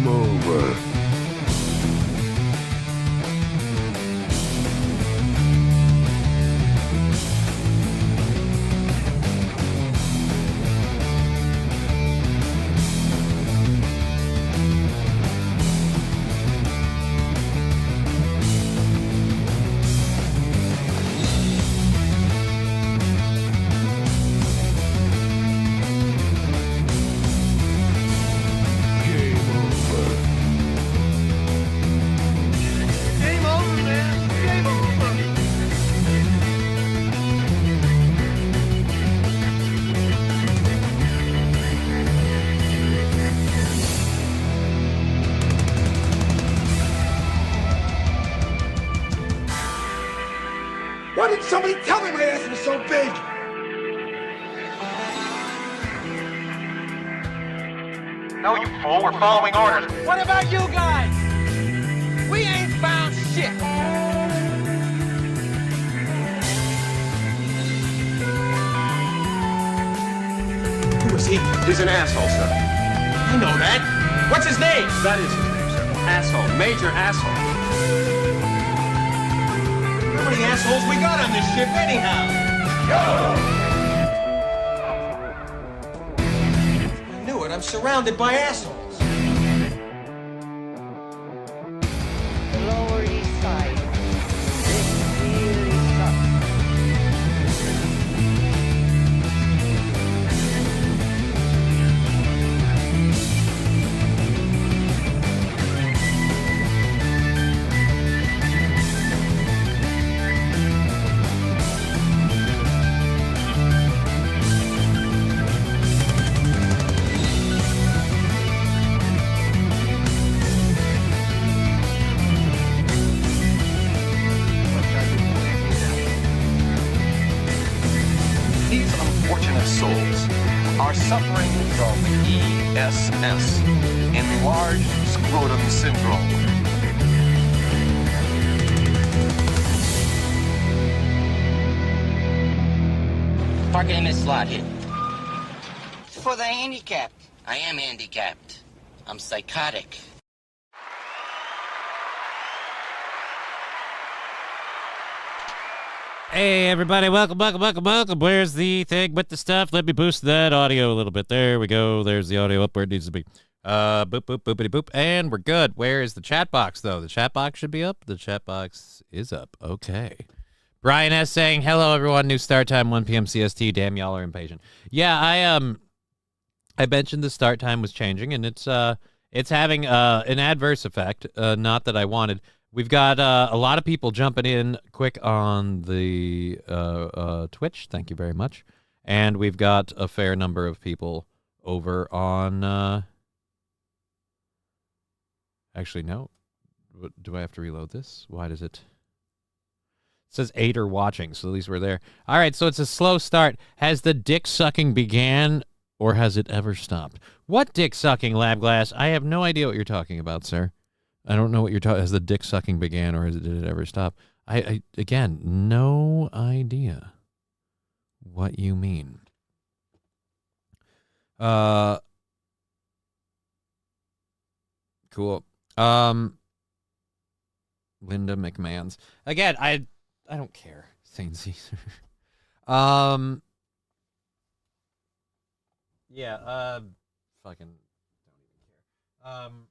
Game over. Why didn't somebody tell me my ass was so big? No, you fool, we're following orders. What about you guys? We ain't found shit. Who is he? He's an asshole, sir. I know that. What's his name? That is his name, sir. Asshole. Major asshole. How many assholes we got on this ship anyhow? I knew it. I'm surrounded by assholes. The Lower East Side. This really sucks. These unfortunate souls are suffering from ESS, enlarged scrotum syndrome. Park it in this slot here. It's for the handicapped. I am handicapped. I'm psychotic. Hey everybody, welcome. Where's the thing with the stuff? Let me boost that audio a little bit. There we go. There's the audio up where it needs to be. Boop, boop, boopity boop. And we're good. Where is the chat box though? The chat box should be up. The chat box is up. Okay. Brian S saying, hello everyone, new start time 1 p.m. CST. Damn, y'all are impatient. Yeah, I mentioned the start time was changing, and it's having an adverse effect. Not that I wanted. We've got a lot of people jumping in quick on the Twitch. Thank you very much. And we've got a fair number of people over on... Actually, no. Do I have to reload this? Why does it... It says 8 are watching, so at least we're there. All right, so it's a slow start. Has the dick sucking began, or has it ever stopped? What dick sucking, Lab Glass? I have no idea what you're talking about, sir. I don't know what you're talking. Has the dick sucking began, or did it ever stop? I again, no idea what you mean. Cool. Linda McMahon's. Again, I don't care. St. Caesar. Yeah, fucking don't even care.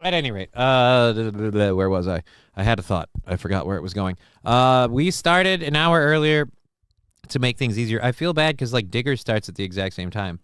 At any rate, where was I? I had a thought. I forgot where it was going. We started an hour earlier to make things easier. I feel bad because, like, Digger starts at the exact same time.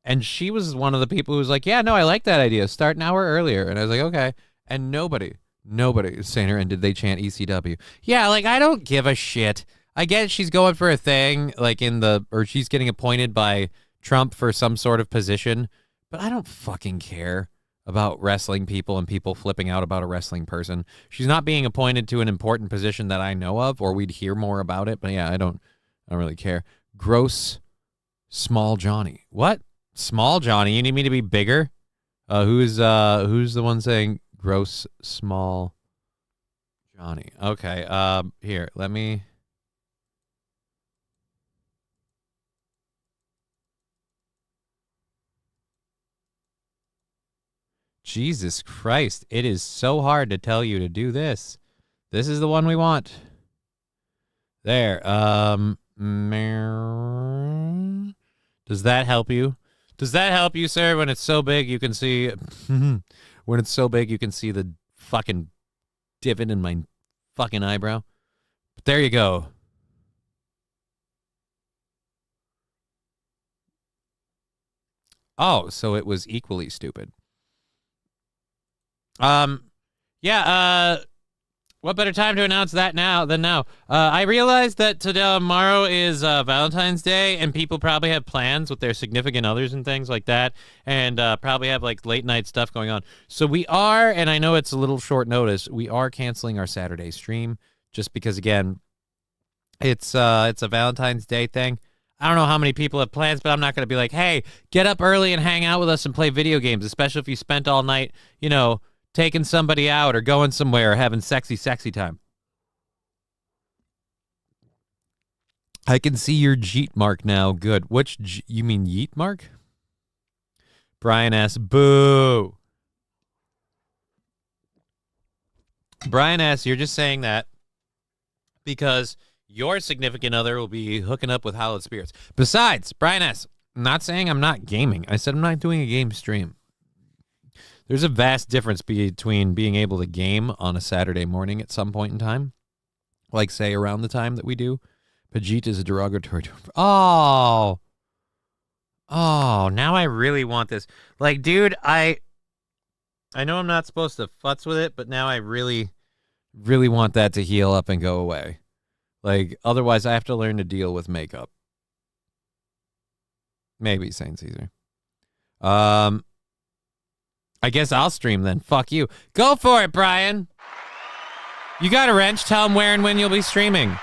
And she was one of the people who was like, yeah, no, I like that idea. Start an hour earlier. And I was like, okay. And nobody is saying her, and did they chant ECW? Yeah, like, I don't give a shit. I get she's going for a thing, like, or she's getting appointed by Trump for some sort of position. But I don't fucking care about wrestling people and people flipping out about a wrestling person. She's not being appointed to an important position that I know of, or we'd hear more about it. But yeah, I don't really care. Gross, small Johnny. What? Small Johnny? You need me to be bigger? Who's the one saying gross, small Johnny? Okay. Here, let me. Jesus Christ. It is so hard to tell you to do this. This is the one we want. There. Does that help you? Does that help you, sir? When it's so big, you can see... when it's so big, you can see the fucking divot in my fucking eyebrow. But there you go. Oh, so it was equally stupid. Yeah, what better time to announce that than now? I realized that tomorrow is Valentine's Day, and people probably have plans with their significant others and things like that, and probably have like late night stuff going on. So we are, and I know it's a little short notice, we are canceling our Saturday stream just because, again, it's a Valentine's Day thing. I don't know how many people have plans, but I'm not going to be like, hey, get up early and hang out with us and play video games, especially if you spent all night, you know, taking somebody out or going somewhere or having sexy time. I can see your Jeet mark now. Good. You mean Yeet mark? Brian asks, boo. Brian asks, you're just saying that because your significant other will be hooking up with hallowed spirits. Besides, Brian asks, I'm not saying I'm not gaming. I said I'm not doing a game stream. There's a vast difference between being able to game on a Saturday morning at some point in time, like, say, around the time that we do. Pajit is a derogatory term. Oh, now I really want this. Like, dude, I know I'm not supposed to futz with it, but now I really, really want that to heal up and go away. Like, otherwise I have to learn to deal with makeup. Maybe St. Caesar. I guess I'll stream then. Fuck you. Go for it, Brian. You got a wrench. Tell him where and when you'll be streaming.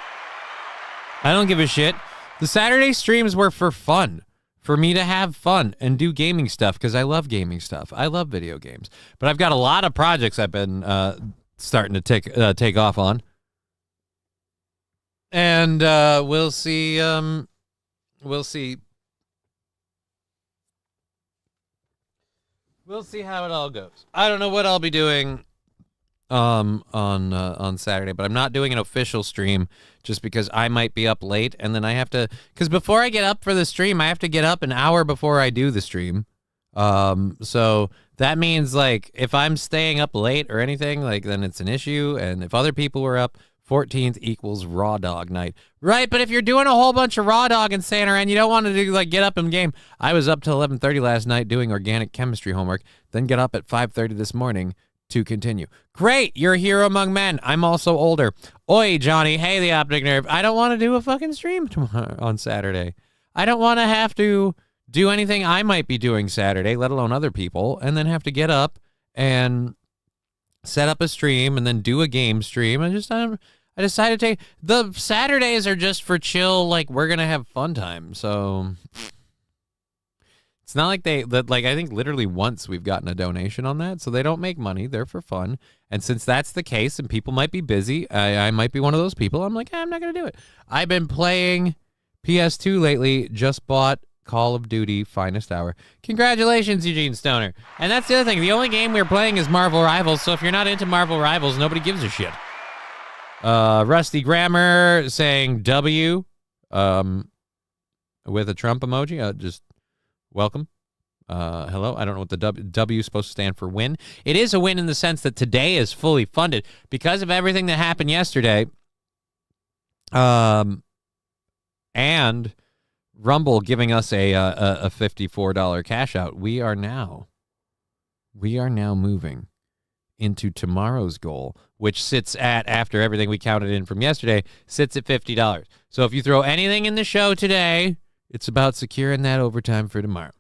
I don't give a shit. The Saturday streams were for fun. For me to have fun and do gaming stuff because I love gaming stuff. I love video games. But I've got a lot of projects I've been starting to take off on. And we'll see. We'll see. We'll see how it all goes. I don't know what I'll be doing on Saturday, but I'm not doing an official stream just because I might be up late, and then I have to, because before I get up for the stream, I have to get up an hour before I do the stream. So that means, like, if I'm staying up late or anything, like, then it's an issue, and if other people were up, 14th equals raw dog night. Right, but if you're doing a whole bunch of raw dog and Santa and you don't want to do, like, get up and game. I was up till 11:30 last night doing organic chemistry homework, then get up at 5:30 this morning to continue. Great, you're a hero among men. I'm also older. Oi, Johnny. Hey, the optic nerve. I don't want to do a fucking stream tomorrow on Saturday. I don't want to have to do anything I might be doing Saturday, let alone other people, and then have to get up and set up a stream and then do a game stream. I decided to take the Saturdays are just for chill, like, we're gonna have fun time. So it's not like I think literally once we've gotten a donation on that, so they don't make money, they're for fun. And since that's the case and people might be busy, I might be one of those people. I'm like, I'm not gonna do it. I've been playing PS2 lately, just bought Call of Duty Finest Hour. Congratulations, Eugene Stoner. And that's the other thing, the only game we're playing is Marvel Rivals, so if you're not into Marvel Rivals, nobody gives a shit. Rusty Grammar saying W with a Trump emoji. Just welcome. Hello. I don't know what the W is supposed to stand for. Win. It is a win in the sense that today is fully funded because of everything that happened yesterday. And Rumble giving us a $54 cash out. We are now moving into tomorrow's goal, which sits at, after everything we counted in from yesterday, sits at $50. So if you throw anything in the show today, it's about securing that overtime for tomorrow.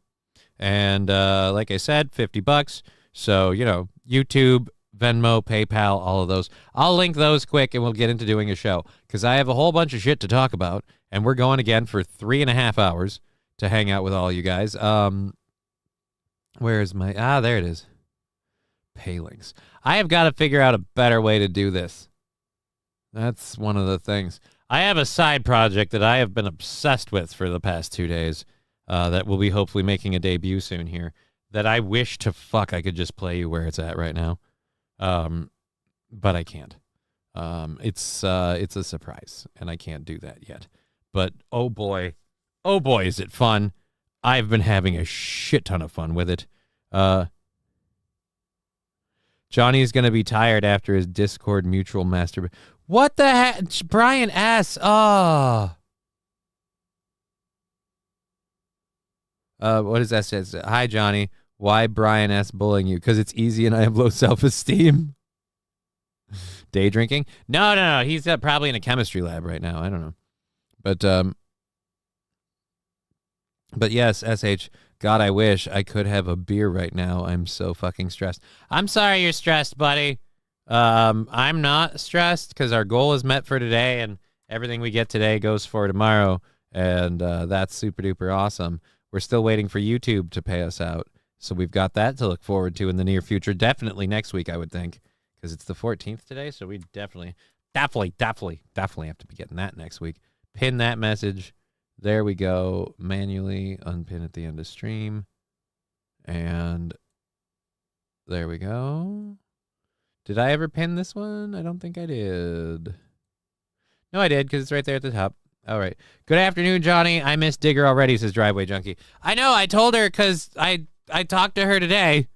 And like I said, $50. So, you know, YouTube, Venmo, PayPal, all of those. I'll link those quick and we'll get into doing a show because I have a whole bunch of shit to talk about, and we're going again for 3.5 hours to hang out with all you guys. Where is my... there it is. Paylings. I have got to figure out a better way to do this. That's one of the things. I have a side project that I have been obsessed with for the past 2 days that will be hopefully making a debut soon here that I wish to fuck I could just play you where it's at right now. But I can't. It's a surprise, and I can't do that yet. But oh boy, is it fun. I've been having a shit ton of fun with it. Johnny's going to be tired after his Discord mutual masturbation. What the heck? Brian S. Oh. What is that? Says, hi, Johnny. Why Brian S. bullying you? Because it's easy and I have low self-esteem. Day drinking? No. He's probably in a chemistry lab right now. I don't know. But yes, SH, God, I wish I could have a beer right now. I'm so fucking stressed. I'm sorry you're stressed, buddy. I'm not stressed because our goal is met for today, and everything we get today goes for tomorrow, and that's super duper awesome. We're still waiting for YouTube to pay us out, so we've got that to look forward to in the near future. Definitely next week, I would think, because it's the 14th today, so we definitely have to be getting that next week. Pin that message. There we go. Manually unpin at the end of stream. And there we go. Did I ever pin this one? I don't think I did. No, I did, because it's right there at the top. All right. Good afternoon, Johnny. I miss Digger already, says Driveway Junkie. I know. I told her because I talked to her today.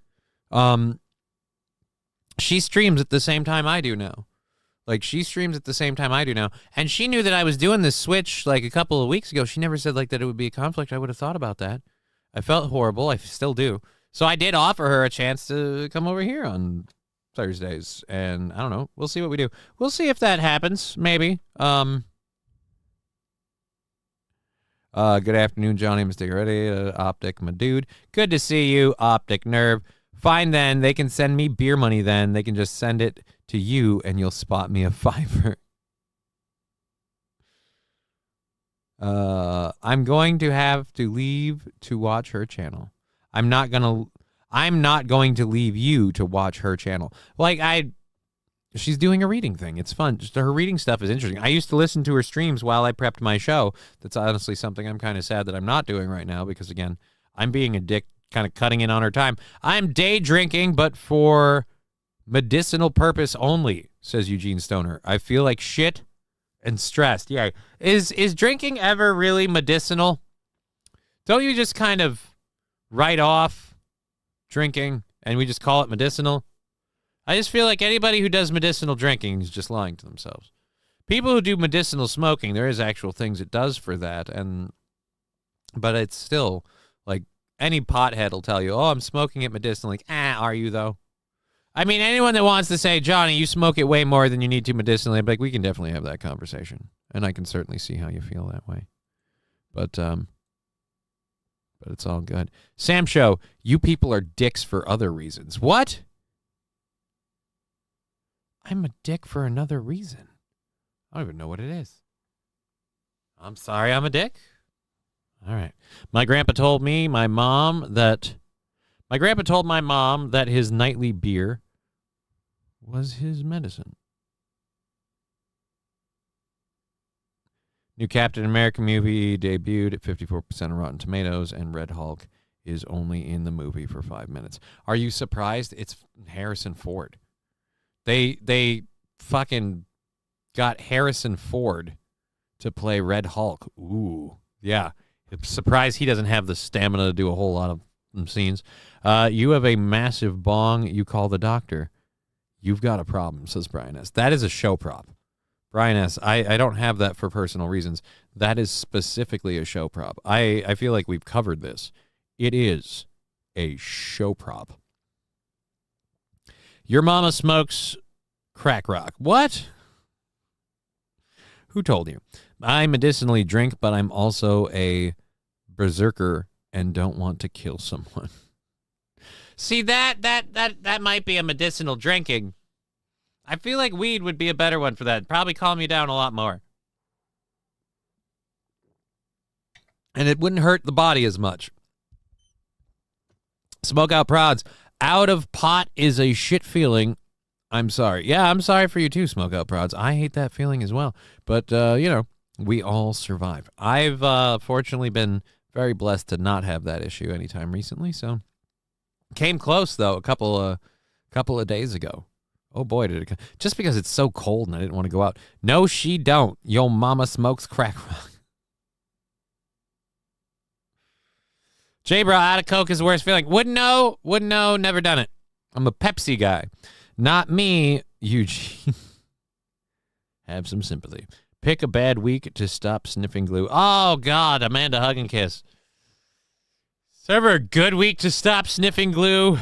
She streams at the same time I do now. Like, she streams at the same time I do now. And she knew that I was doing this switch, like, a couple of weeks ago. She never said, like, that it would be a conflict. I would have thought about that. I felt horrible. I still do. So I did offer her a chance to come over here on Thursdays. And I don't know. We'll see what we do. We'll see if that happens. Maybe. Good afternoon, Johnny. Mr. Ready, Optic, my dude. Good to see you, Optic Nerve. Fine, then. They can send me beer money, then. They can just send it to you, and you'll spot me a $5. I'm going to have to leave to watch her channel. I'm not going to leave you to watch her channel. Like, she's doing a reading thing. It's fun. Just her reading stuff is interesting. I used to listen to her streams while I prepped my show. That's honestly something I'm kind of sad that I'm not doing right now because, again, I'm being a dick, kind of cutting in on her time. I'm day drinking, but for medicinal purpose only, says Eugene Stoner. I feel like shit and stressed. Yeah. Is drinking ever really medicinal? Don't you just kind of write off drinking and we just call it medicinal? I just feel like anybody who does medicinal drinking is just lying to themselves. People who do medicinal smoking, there is actual things it does for that, but it's still like any pothead will tell you, oh, I'm smoking it medicinally. Like, are you though? I mean, anyone that wants to say, Johnny, you smoke it way more than you need to medicinally, I'm like, we can definitely have that conversation. And I can certainly see how you feel that way. But it's all good. Sam Show, you people are dicks for other reasons. What? I'm a dick for another reason. I don't even know what it is. I'm sorry I'm a dick. All right. My grandpa told my mom that his nightly beer was his medicine. New Captain America movie debuted at 54% on Rotten Tomatoes, and Red Hulk is only in the movie for 5 minutes. Are you surprised? It's Harrison Ford. They fucking got Harrison Ford to play Red Hulk. Ooh, yeah. I'm surprised he doesn't have the stamina to do a whole lot of scenes. You have a massive bong. You call the doctor. You've got a problem, says Brian S. That is a show prop. Brian S., I don't have that for personal reasons. That is specifically a show prop. I feel like we've covered this. It is a show prop. Your mama smokes crack rock. What? Who told you? I medicinally drink, but I'm also a berserker and don't want to kill someone. See, that might be a medicinal drinking. I feel like weed would be a better one for that. Probably calm you down a lot more. And it wouldn't hurt the body as much. Smoke out prods. Out of pot is a shit feeling. I'm sorry. Yeah, I'm sorry for you too, Smoke Out Prods. I hate that feeling as well. But, we all survive. I've fortunately been very blessed to not have that issue anytime recently, so Came close though a couple of days ago. Oh boy, did it come. Just because it's so cold and I didn't want to go out. No, she don't. Yo mama smokes crack rock. J-Bro, out of Coke is the worst feeling. Wouldn't know, never done it. I'm a Pepsi guy. Not me, Eugene. Have some sympathy. Pick a bad week to stop sniffing glue. Oh, God, Amanda, hug and kiss. Is there ever a good week to stop sniffing glue?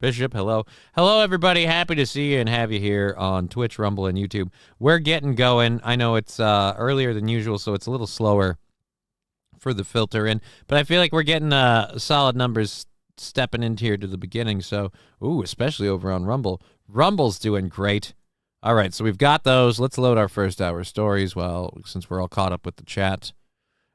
Bishop, hello. Hello, everybody. Happy to see you and have you here on Twitch, Rumble, and YouTube. We're getting going. I know it's earlier than usual, so it's a little slower for the filter in, but I feel like we're getting solid numbers stepping into here to the beginning, so, especially over on Rumble. Rumble's doing great. All right, so we've got those. Let's load our first hour stories, since we're all caught up with the chat.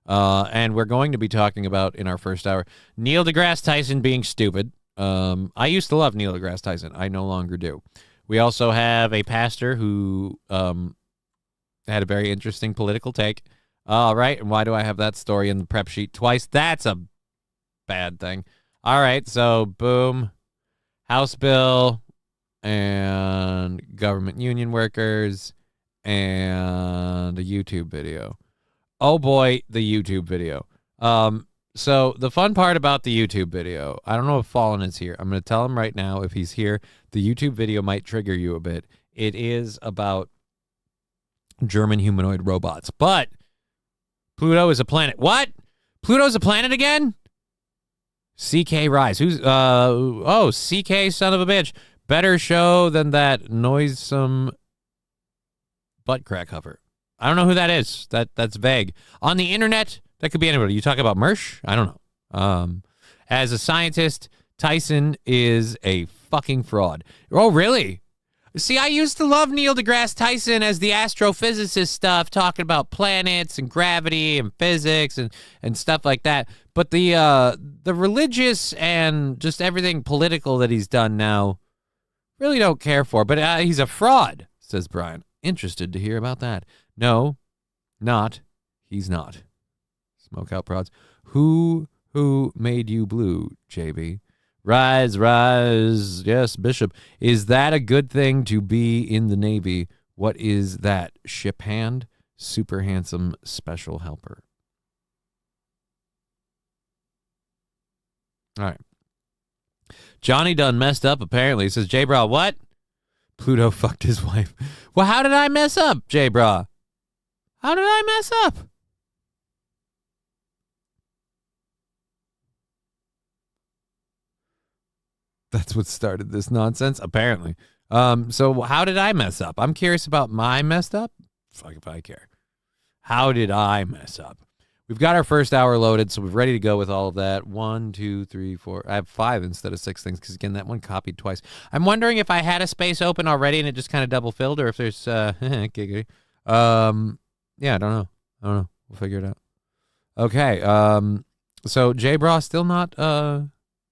And we're going to be talking about, in our first hour, Neil deGrasse Tyson being stupid. I used to love Neil deGrasse Tyson. I no longer do. We also have a pastor who had a very interesting political take. All right, and why do I have that story in the prep sheet twice? That's a bad thing. All right, so boom, House bill and government union workers and a YouTube video. Oh boy, the YouTube video. So the fun part about the YouTube video, I don't know if Fallen is here. I'm going to tell him right now if he's here. The YouTube video might trigger you a bit. It is about German humanoid robots, but Pluto is a planet. What? Pluto's a planet again? CK Rise. Who's CK, son of a bitch. Better show than that noisome butt crack hover. I don't know who that is. That's vague. On the internet, that could be anybody. You talk about Mersh? I don't know. As a scientist, Tyson is a fucking fraud. Oh, really? See, I used to love Neil deGrasse Tyson as the astrophysicist stuff, talking about planets and gravity and physics and stuff like that. But the religious and just everything political that he's done now, really don't care for. But he's a fraud, says Brian. Interested to hear about that. No, not. He's not. Smoke out prods. Who made you blue, JB? Rise, rise. Yes, Bishop. Is that a good thing to be in the Navy? What is that? Ship hand? Super handsome special helper. All right. Johnny done messed up, apparently. He says, J-Bra, what? Pluto fucked his wife. Well, how did I mess up, J-Bra? How did I mess up? That's what started this nonsense, apparently. So how did I mess up? I'm curious about my messed up. Fuck if I care. How did I mess up? We've got our first hour loaded, so we're ready to go with all of that. 1, 2, 3, 4. I have 5 instead of 6 things, because, again, that one copied twice. I'm wondering if I had a space open already and it just kind of double filled, or if there's giggity. Yeah, I don't know. We'll figure it out. Okay. So J-Bra still not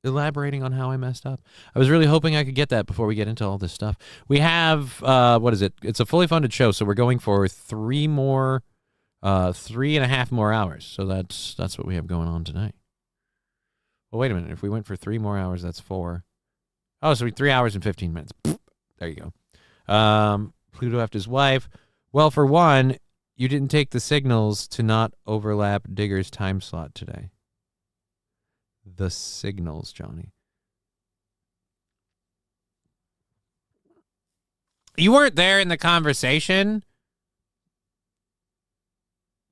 elaborating on how I messed up. I was really hoping I could get that before we get into all this stuff. We have what is it? It's a fully funded show, so we're going for 3 and a half more hours. So that's what we have going on tonight. Well, wait a minute. If we went for 3 more hours, that's 4. Oh, so 3 hours and 15 minutes. There you go. Pluto after his wife. Well, for one, you didn't take the signals to not overlap Digger's time slot today. The signals, Johnny. You weren't there in the conversation,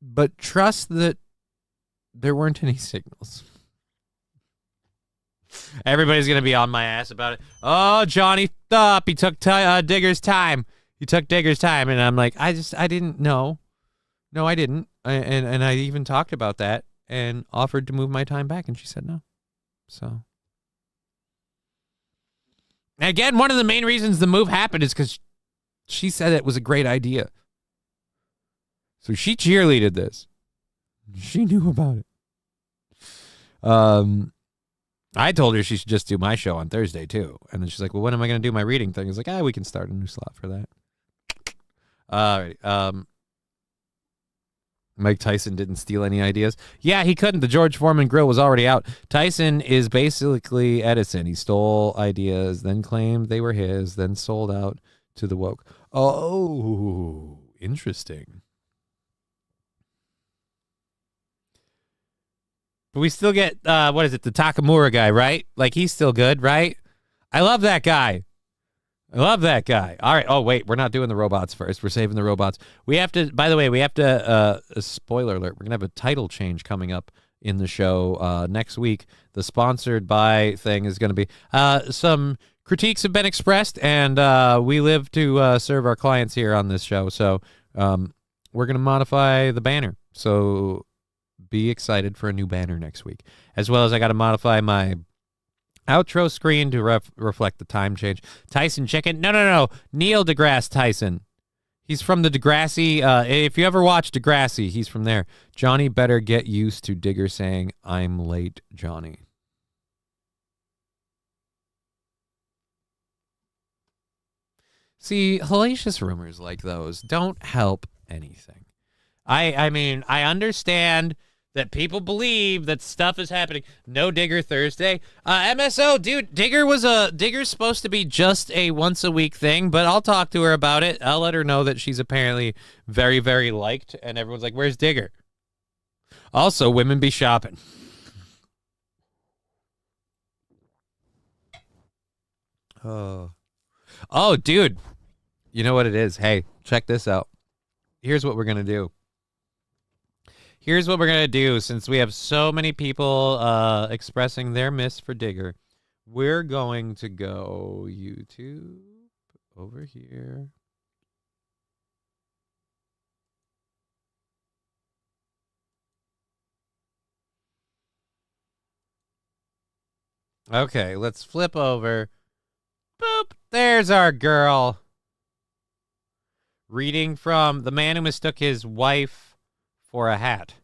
but trust that there weren't any signals. Everybody's going to be on my ass about it. Oh, Johnny up. He took Digger's time. He took Digger's time. And I'm like, I didn't know. No, I didn't. And I even talked about that and offered to move my time back. And she said no. So. Again, one of the main reasons the move happened is because she said it was a great idea. So she cheerleaded this. She knew about it. I told her she should just do my show on Thursday, too. And then she's like, well, when am I going to do my reading thing? I was like, we can start a new slot for that. All right. Mike Tyson didn't steal any ideas. Yeah, he couldn't. The George Foreman grill was already out. Tyson is basically Edison. He stole ideas, then claimed they were his, then sold out to the woke. Oh, interesting. But we still get, what is it, the Takamura guy, right? Like, he's still good, right? I love that guy. I love that guy. All right. Oh, wait. We're not doing the robots first. We're saving the robots. We have to, by the way, a spoiler alert. We're going to have a title change coming up in the show next week. The sponsored by thing is going to be some critiques have been expressed, and we live to serve our clients here on this show. So we're going to modify the banner. So be excited for a new banner next week. As well as I got to modify my outro screen to reflect the time change. Tyson Chicken? No. Neil deGrasse Tyson. He's from the Degrassi. If you ever watch Degrassi, he's from there. Johnny better get used to Digger saying, "I'm late, Johnny." See, hellacious rumors like those don't help anything. I mean, I understand that people believe that stuff is happening. No Digger Thursday. MSO, dude, Digger's supposed to be just a once a week thing, but I'll talk to her about it. I'll let her know that she's apparently very, very liked, and everyone's like, where's Digger? Also, women be shopping. Oh, dude, you know what it is? Hey, check this out. Here's what we're going to do. Here's what we're going to do since we have so many people expressing their miss for Digger. We're going to go YouTube over here. Okay, let's flip over. Boop. There's our girl. Reading from The Man Who Mistook His Wife for a Hat.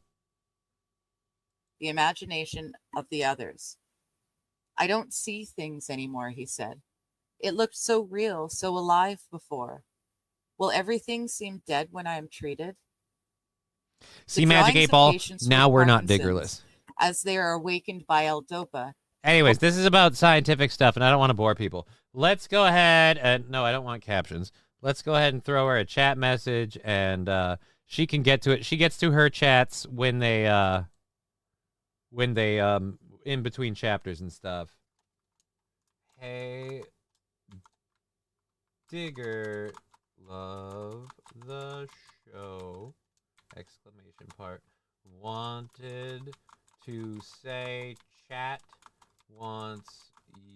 The imagination of the others. I don't see things anymore, he said. It looked so real, so alive before. Will everything seem dead when I am treated? See, Magic 8 Ball, now we're not Diggerless. As they are awakened by L-Dopa. Anyways, this is about scientific stuff, and I don't want to bore people. Let's go ahead and... No, I don't want captions. Let's go ahead and throw her a chat message, and she can get to it. She gets to her chats when they in between chapters and stuff. Hey, Digger, love the show! Exclamation part. Wanted to say chat wants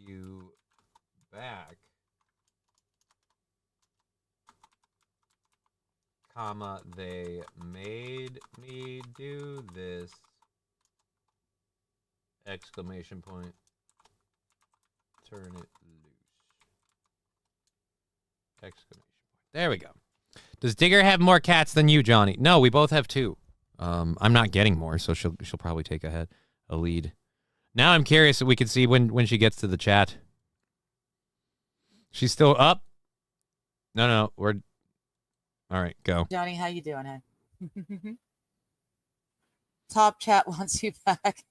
you back. Comma, they made me do this. Exclamation point. Turn it loose. Exclamation point. There we go. Does Digger have more cats than you, Johnny? No, we both have 2. I'm not getting more, so she'll probably take a lead. Now I'm curious if we can see when she gets to the chat. She's still up? No, we're... All right, go. Johnny, how you doing, huh? Top chat wants you back.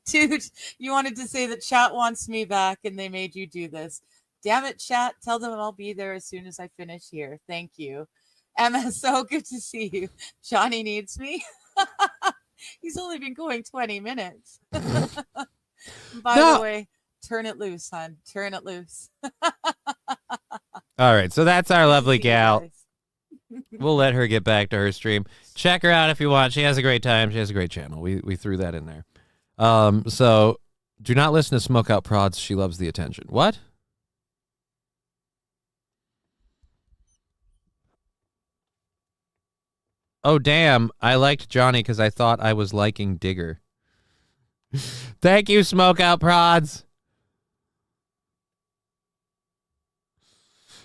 Dude, you wanted to say that chat wants me back and they made you do this. Damn it, chat. Tell them I'll be there as soon as I finish here. Thank you. MSO, good to see you. Johnny needs me. He's only been going 20 minutes. By the way, turn it loose, hon. Turn it loose. All right, so that's our lovely gal. We'll let her get back to her stream. Check her out if you want. She has a great time. She has a great channel. We threw that in there. So do not listen to Smoke Out Prods. She loves the attention. What? Oh, damn. I liked Johnny because I thought I was liking Digger. Thank you, Smoke Out Prods.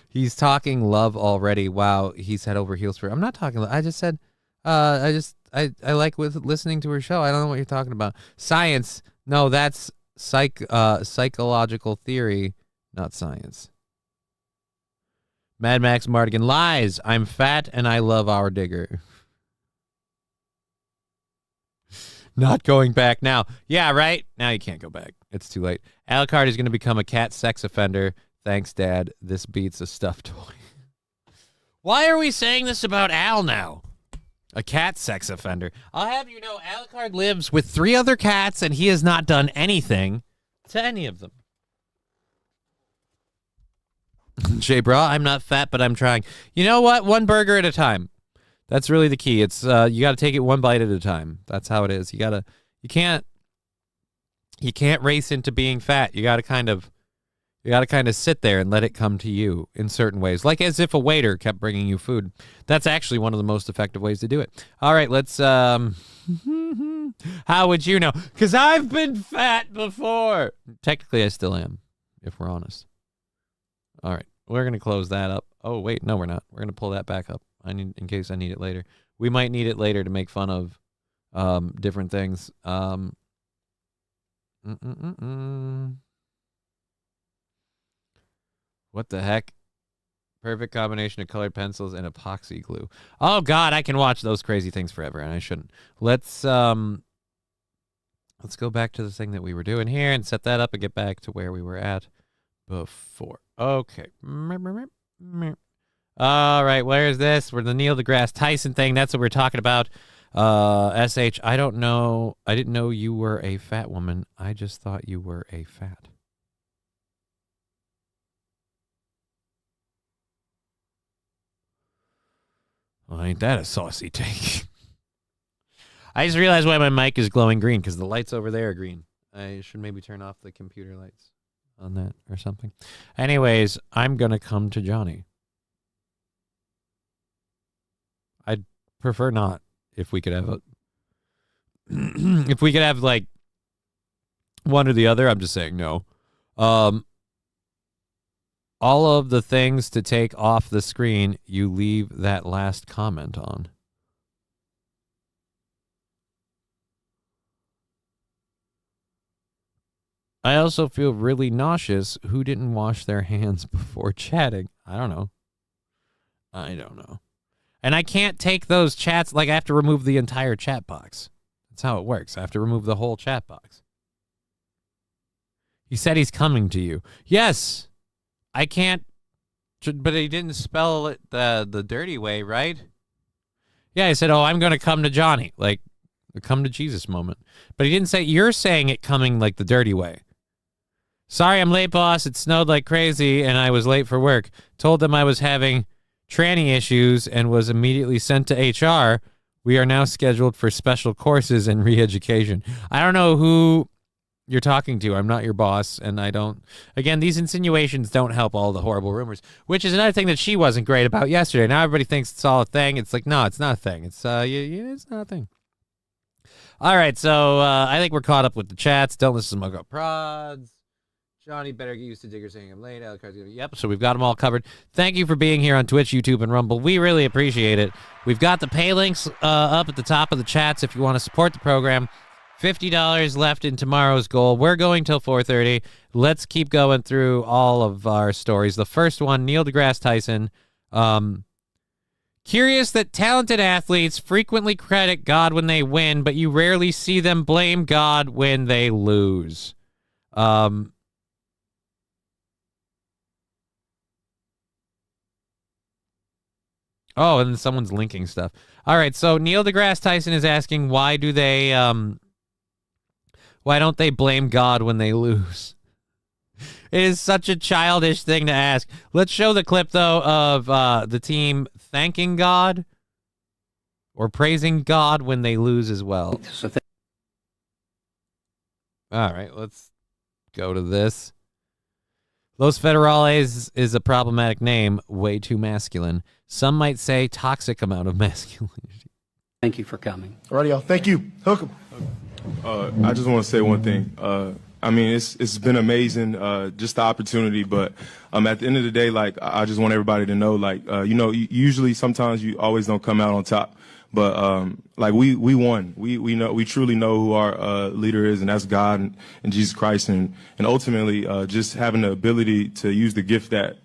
He's talking love already. Wow, he's head over heels for... I'm not talking... I just said... I like listening to her show. I don't know what you're talking about. Science. No, that's psychological theory, not science. Mad Max Mardigan. Lies. I'm fat and I love our digger. Not going back now. Yeah, right? Now you can't go back. It's too late. Alucard is going to become a cat sex offender. Thanks, Dad. This beats a stuffed toy. Why are we saying this about Al now? A cat sex offender. I'll have you know, Alucard lives with 3 other cats, and he has not done anything to any of them. Jay Bra, I'm not fat, but I'm trying. You know what? One burger at a time. That's really the key. It's you got to take it one bite at a time. That's how it is. You can't race into being fat. You got to kind of sit there and let it come to you in certain ways, like as if a waiter kept bringing you food. That's actually one of the most effective ways to do it. All right, let's how would you know? Cuz I've been fat before. Technically I still am, if we're honest. All right. We're going to close that up. Oh, wait, no we're not. We're going to pull that back up. In case I need it later. We might need it later to make fun of different things. What the heck? Perfect combination of colored pencils and epoxy glue. Oh God, I can watch those crazy things forever, and I shouldn't. Let's go back to the thing that we were doing here and set that up and get back to where we were at before. Okay. All right, where's this? We're the Neil deGrasse Tyson thing. That's what we're talking about. SH, I don't know. I didn't know you were a fat woman. I just thought you were a fat. Well, ain't that a saucy take? I just realized why my mic is glowing green, because the lights over there are green. I should maybe turn off the computer lights on that or something. Anyways, I'm going to come to Johnny. I'd prefer not if we could have a if we could have like one or the other. I'm just saying no. All of the things to take off the screen, you leave that last comment on. I also feel really nauseous. Who didn't wash their hands before chatting? I don't know. And I can't take those chats, like I have to remove the entire chat box. That's how it works. I have to remove the whole chat box. He said he's coming to you. Yes, I can't, but he didn't spell it the dirty way, right? Yeah, he said, oh, I'm going to come to Johnny, like the come to Jesus moment. But he didn't say, you're saying it coming like the dirty way. Sorry, I'm late, boss. It snowed like crazy, and I was late for work. Told them I was having tranny issues and was immediately sent to HR. We are now scheduled for special courses and re-education. I don't know who you're talking to. I'm not your boss, and I don't... Again, these insinuations don't help all the horrible rumors, which is another thing that she wasn't great about yesterday. Now everybody thinks it's all a thing. It's like, no, it's not a thing. It's it's not a thing. All right, so I think we're caught up with the chats. Don't listen to Mug Up Prods. Johnny, better get used to Digger saying I'm late. Yep, so we've got them all covered. Thank you for being here on Twitch, YouTube, and Rumble. We really appreciate it. We've got the pay links up at the top of the chats if you want to support the program. $50 left in tomorrow's goal. We're going till 4:30. Let's keep going through all of our stories. The first one, Neil deGrasse Tyson. Curious that talented athletes frequently credit God when they win, but you rarely see them blame God when they lose. Oh, and then someone's linking stuff. All right, so Neil deGrasse Tyson is asking why don't they blame God when they lose? It is such a childish thing to ask. Let's show the clip though of the team thanking God or praising God when they lose as well. All right, let's go to this. Los Federales is a problematic name, way too masculine. Some might say toxic amount of masculinity. Thank you for coming. All right, y'all. Thank you. Hook 'em. I just want to say one thing. I mean, it's been amazing, just the opportunity. But at the end of the day, like, I just want everybody to know, like, usually sometimes you always don't come out on top. But like we won. We truly know who our leader is, and that's God and Jesus Christ, and ultimately just having the ability to use the gift that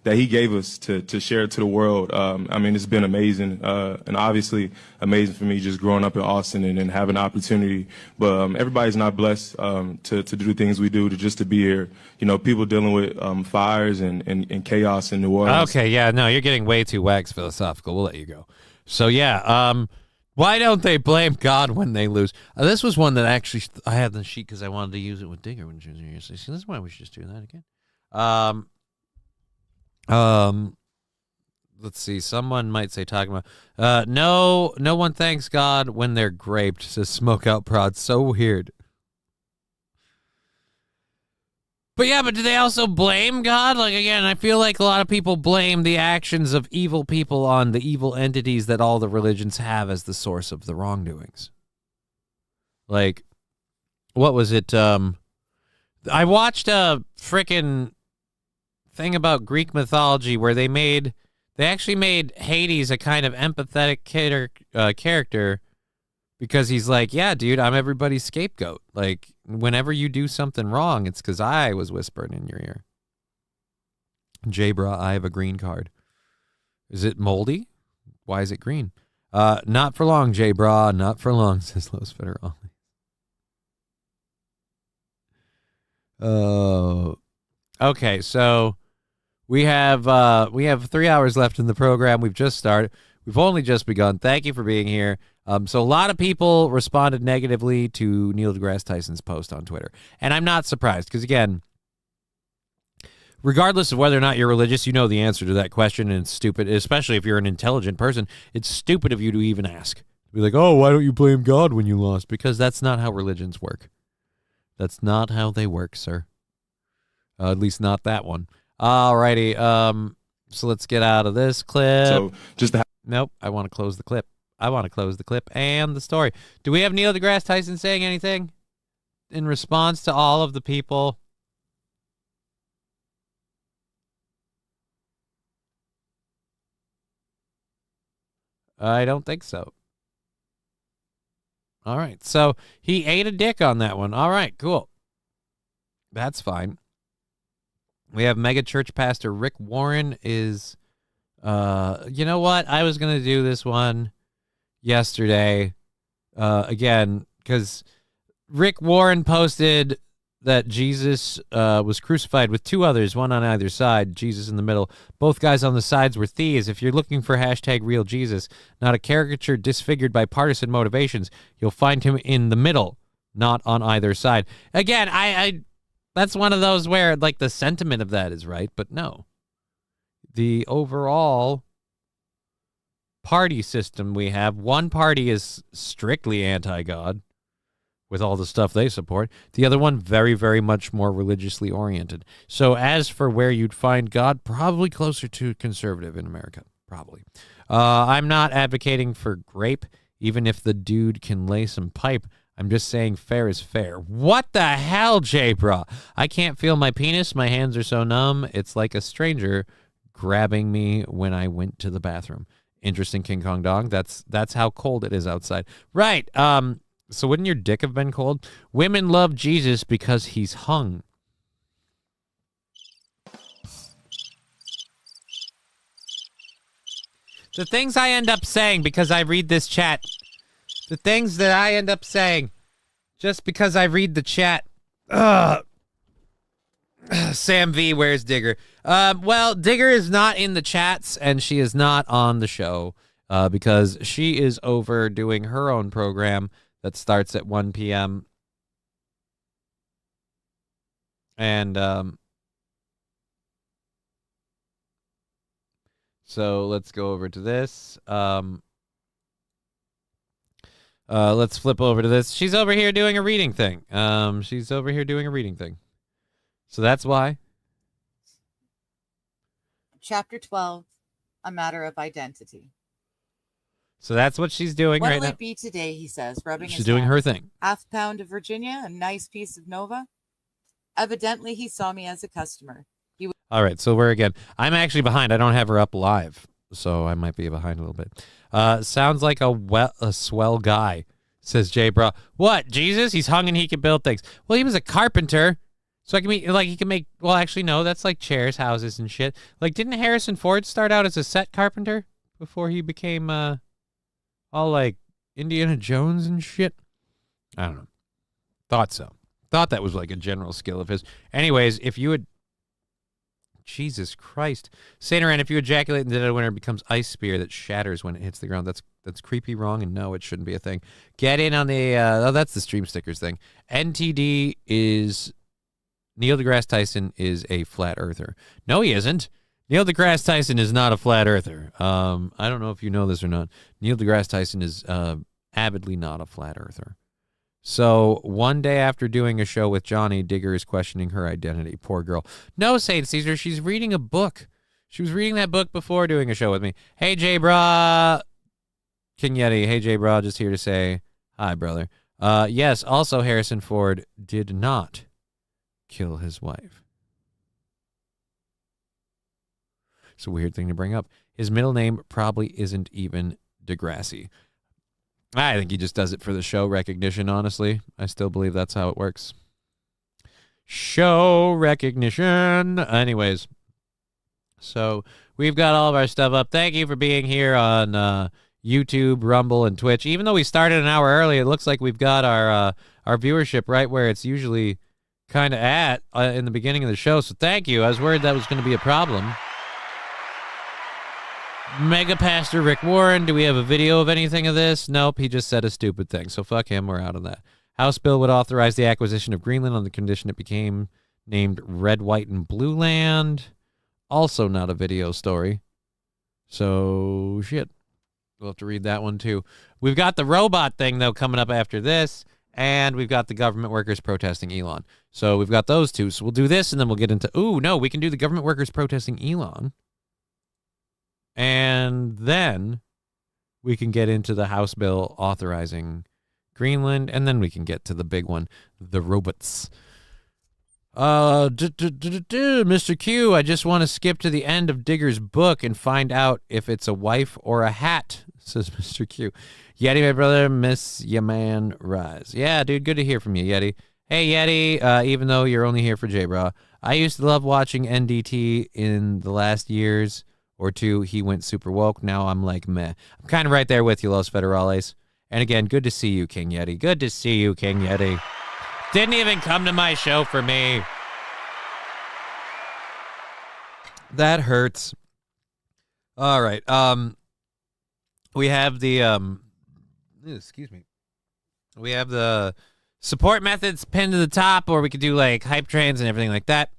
that he gave us to share to the world. I mean, it's been amazing, and obviously amazing for me just growing up in Austin and having the opportunity. But everybody's not blessed to do things we do, to be here. You know, people dealing with fires and chaos in New Orleans. Okay, yeah, no, you're getting way too wax philosophical. We'll let you go. So yeah, why don't they blame God when they lose? This was one that actually I had the sheet because I wanted to use it with Digger when she was here. So see, this is why we should just do that again. Let's see. Someone might say talking about no one thanks God when they're graped, says Smoke Out Prod. So weird. But yeah, but do they also blame God? Like, again, I feel like a lot of people blame the actions of evil people on the evil entities that all the religions have as the source of the wrongdoings. Like, what was it? I watched a frickin' thing about Greek mythology where they actually made Hades a kind of empathetic character because he's like, yeah, dude, I'm everybody's scapegoat. Like, whenever you do something wrong, it's because I was whispering in your ear. Jabra, I have a green card. Is it moldy? Why is it green? Not for long, Jabra, not for long, says Los Federales. Okay, so we have 3 hours left in the program. We've just started. We've only just begun. Thank you for being here. So a lot of people responded negatively to Neil deGrasse Tyson's post on Twitter. And I'm not surprised because, again, regardless of whether or not you're religious, you know the answer to that question, and it's stupid, especially if you're an intelligent person. It's stupid of you to even ask. Be like, oh, why don't you blame God when you lost? Because that's not how religions work. That's not how they work, sir. At least not that one. Alrighty. So let's get out of this clip. So just to Nope, I want to close the clip. I want to close the clip and the story. Do we have Neil deGrasse Tyson saying anything in response to all of the people? I don't think so. All right, so he ate a dick on that one. All right, cool. That's fine. We have mega church pastor Rick Warren is, you know what? I was going to do this one yesterday, again, because Rick Warren posted that Jesus was crucified with two others, one on either side, Jesus in the middle. Both guys on the sides were thieves. If you're looking for hashtag real Jesus, not a caricature disfigured by partisan motivations, you'll find him in the middle, not on either side. Again, I that's one of those where, like, the sentiment of that is right, but no. The overall party system we have, one party is strictly anti-God with all the stuff they support. The other one, very, very much more religiously oriented. So as for where you'd find God, probably closer to conservative in America, probably. I'm not advocating for grape, even if the dude can lay some pipe. I'm just saying fair is fair. What the hell, J-Bra? I can't feel my penis. My hands are so numb. It's like a stranger grabbing me when I went to the bathroom. Interesting, King Kong Dong. That's how cold it is outside. Right. So wouldn't your dick have been cold? Women love Jesus because he's hung. The things I end up saying because I read this chat. The things that I end up saying just because I read the chat. Sam V, where's Digger? Well, Digger is not in the chats, and she is not on the show because she is over doing her own program that starts at 1 p.m. And so let's go over to this. Let's flip over to this. She's over here doing a reading thing. So that's why. Chapter 12, A Matter of Identity. So that's what she's doing right now. What'll it be today, he says, rubbing She's his doing hands. her thing. Half pound of Virginia, a nice piece of Nova. Evidently, he saw me as a customer. All right, so we're again. I'm actually behind. I don't have her up live, so I might be behind a little bit. Sounds like a swell guy, says Jay Bra. What, Jesus? He's hung and he can build things. Well, he was a carpenter, So I can be like, he can make, well, actually, no, that's like chairs, houses, and shit. Like, didn't Harrison Ford start out as a set carpenter before he became all like Indiana Jones and shit? I don't know. Thought so. Thought that was like a general skill of his. Anyways, if you would, Jesus Christ, Saint if you ejaculate in the dead of winter, it becomes ice spear that shatters when it hits the ground. That's creepy, wrong, and no, it shouldn't be a thing. Get in on the, oh, that's the stream stickers thing. NTD is, Neil deGrasse Tyson is a flat earther. No, he isn't. Neil deGrasse Tyson is not a flat earther. I don't know if you know this or not. Neil deGrasse Tyson is avidly not a flat earther. So one day after doing a show with Johnny, Digger is questioning her identity. Poor girl. No, Saint Caesar, she's reading a book. She was reading that book before doing a show with me. Hey, J Bra. King Yeti. Hey, J Bra, just here to say hi, brother. Yes, also Harrison Ford did not kill his wife. It's a weird thing to bring up. His middle name probably isn't even Degrassi. I think he just does it for the show recognition, honestly. I still believe that's how it works. Show recognition. Anyways, so we've got all of our stuff up. Thank you for being here on YouTube, Rumble, and Twitch. Even though we started an hour early, it looks like we've got our viewership right where it's usually kind of at in the beginning of the show. So thank you. I was worried that was going to be a problem. Mega Pastor Rick Warren, do we have a video of anything of this? Nope, he just said a stupid thing, so fuck him, we're out on that. House bill would authorize the acquisition of Greenland on the condition it became named Red, White, and Blue Land. Also not a video story. So, shit. We'll have to read that one, too. We've got the robot thing, though, coming up after this, and we've got the government workers protesting Elon. So we've got those two, so we'll do this, and then we'll get into... Ooh, no, we can do the government workers protesting Elon. And then we can get into the House bill authorizing Greenland, and then we can get to the big one, the robots. Mr. Q, I just want to skip to the end of Digger's book and find out if it's a wife or a hat, says Mr. Q. Yeti, my brother, miss ya man, rise. Yeah, dude, good to hear from you, Yeti. Hey, Yeti, even though you're only here for J-Bra, I used to love watching NDT in the last years or two. He went super woke. Now I'm like, meh. I'm kind of right there with you, Los Federales. And again, good to see you, King Yeti. Good to see you, King Yeti. Didn't even come to my show for me. That hurts. All right. We have the excuse me. We have the support methods pinned to the top, or we could do like hype trains and everything like that.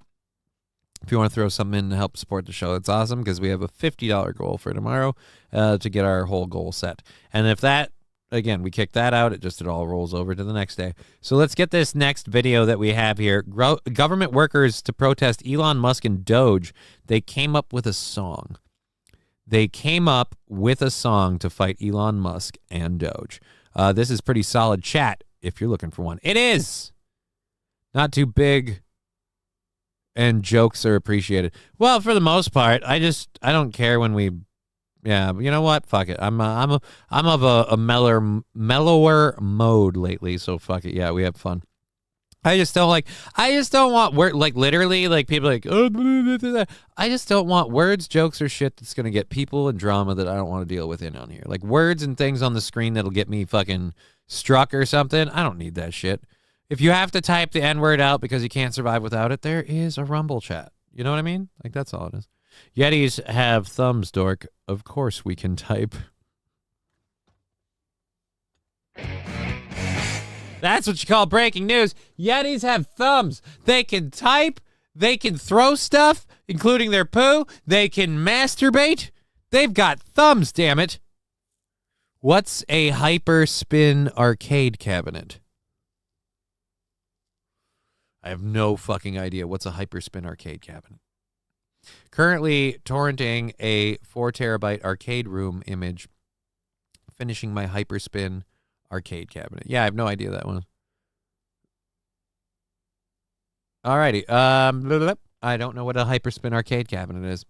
If you want to throw something in to help support the show, it's awesome because we have a $50 goal for tomorrow to get our whole goal set. And if that, again, we kick that out, it all rolls over to the next day. So let's get this next video that we have here. Government workers to protest Elon Musk and Doge. They came up with a song. They came up with a song to fight Elon Musk and Doge. This is pretty solid chat if you're looking for one. It is not too big. And jokes are appreciated. Well, for the most part, I don't care when we, yeah. You know what? Fuck it. I'm of a mellower mode lately. So fuck it. Yeah, we have fun. I just don't want word, like literally, like people like, oh, blah, blah, blah, blah. I just don't want words, jokes, or shit that's gonna get people and drama that I don't want to deal with in on here. Like words and things on the screen that'll get me fucking struck or something. I don't need that shit. If you have to type the N-word out because you can't survive without it, there is a Rumble chat. You know what I mean? Like, that's all it is. Yetis have thumbs, dork. Of course we can type. That's what you call breaking news. Yetis have thumbs. They can type. They can throw stuff, including their poo. They can masturbate. They've got thumbs, damn it. What's a hyperspin arcade cabinet? I have no fucking idea. What's a hyperspin arcade cabinet? Currently torrenting a 4 terabyte arcade room image, finishing my hyperspin arcade cabinet. Yeah, I have no idea that one. Alrighty. I don't know what a hyperspin arcade cabinet is.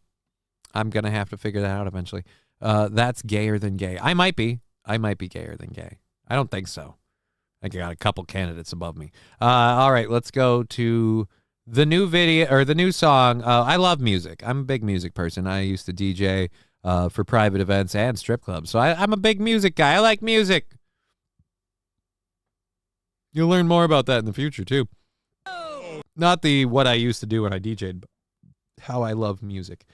I'm gonna have to figure that out eventually. That's gayer than gay. I might be gayer than gay. I don't think so. I got a couple candidates above me. All right, let's go to the new video or the new song. I love music. I'm a big music person. I used to DJ for private events and strip clubs. So I'm a big music guy. I like music. You'll learn more about that in the future, too. Not the what I used to do when I DJ'd, but how I love music.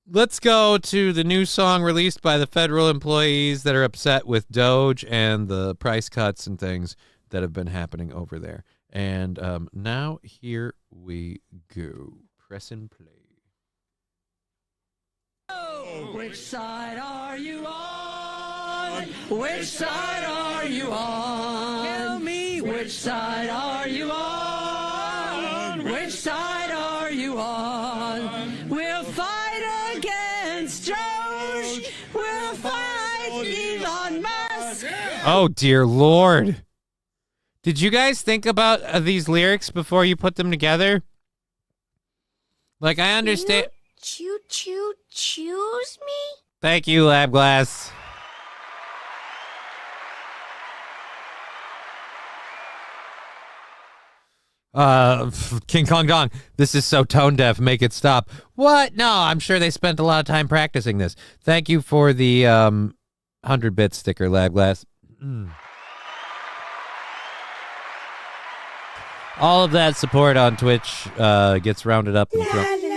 Let's go to the new song released by the federal employees that are upset with Doge and the price cuts and things that have been happening over there. And now here we go. Press and play. Which side are you on? Which side are you on? Tell me, which side are you on? Which side are you on? We'll fight against Doge. We'll fight Elon Musk. Oh, dear Lord. Did you guys think about these lyrics before you put them together? Like, I understand. Choose me? Thank you, Lab Glass. King Kong Dong, this is so tone deaf, make it stop. What? No, I'm sure they spent a lot of time practicing this. Thank you for the 100-bit sticker, Lab Glass. All of that support on Twitch gets rounded up and thrown. Candy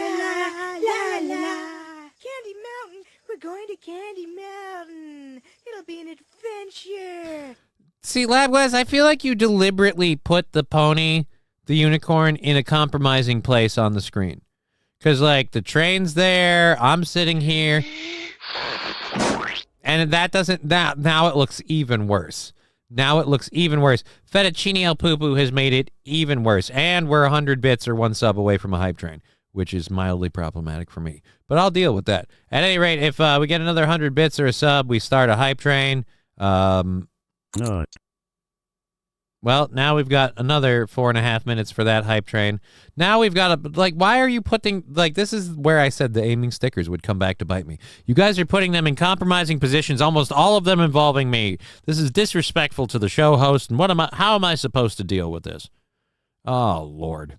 Mountain. We're going to Candy Mountain. It'll be an adventure. See, Lab Glass, I feel like you deliberately put the pony, the unicorn, in a compromising place on the screen. Because, like, the train's there, I'm sitting here, and that doesn't, now it looks even worse. Now it looks even worse. Fettuccine El Poo has made it even worse. And we're 100 bits or 1 sub away from a hype train, which is mildly problematic for me. But I'll deal with that. At any rate, if we get another 100 bits or a sub, we start a hype train. No. Well, now we've got another 4.5 minutes for that hype train. Now we've got a, like, why are you putting, like, this is where I said the aiming stickers would come back to bite me. You guys are putting them in compromising positions, almost all of them involving me. This is disrespectful to the show host, and how am I supposed to deal with this? Oh, Lord.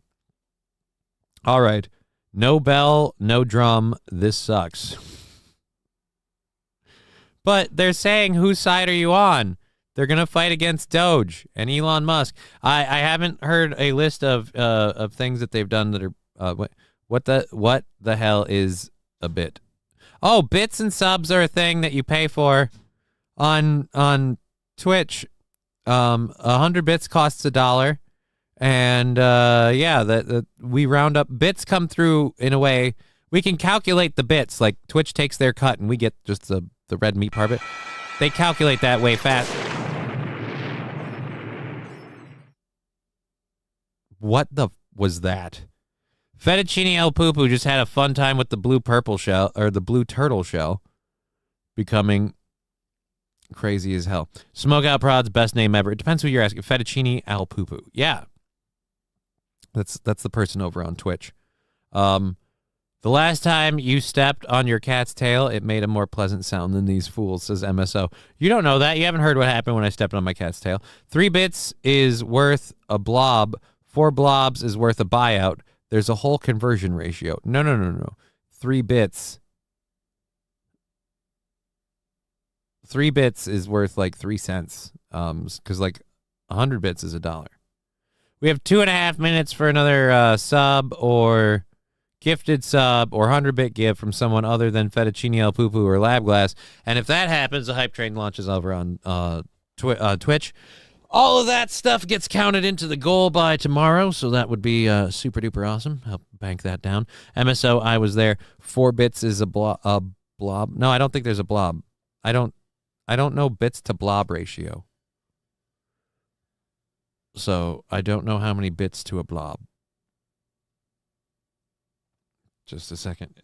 All right. No bell, no drum. This sucks. But they're saying, whose side are you on? They're going to fight against Doge and Elon Musk. I haven't heard a list of things that they've done that are what the hell is a bit? Oh, bits and subs are a thing that you pay for on Twitch. 100 bits costs $1, and that we round up bits come through in a way we can calculate the bits. Like Twitch takes their cut and we get just the red meat part of it. They calculate that way fast. What the was that? Fettuccine El Poo just had a fun time with the blue purple shell, or the blue turtle shell, becoming crazy as hell. Smokeout Prod's best name ever. It depends who you're asking. Fettuccine El Poo. Yeah. That's the person over on Twitch. The last time you stepped on your cat's tail, it made a more pleasant sound than these fools, says MSO. You don't know that. You haven't heard what happened when I stepped on my cat's tail. 3 bits is worth a blob. 4 blobs is worth a buyout. There's a whole conversion ratio. No. 3 bits. 3 bits is worth like 3 cents. Because like 100 bits is $1. We have 2.5 minutes for another sub or gifted sub or 100-bit gift from someone other than Fettuccine El Poo or Lab Glass. And if that happens, the hype train launches over on Twitch. All of that stuff gets counted into the goal by tomorrow, so that would be super duper awesome. Help bank that down. MSO, I was there. 4 bits is a blob. No, I don't think there's a blob. I don't know bits to blob ratio. So I don't know how many bits to a blob. Just a second.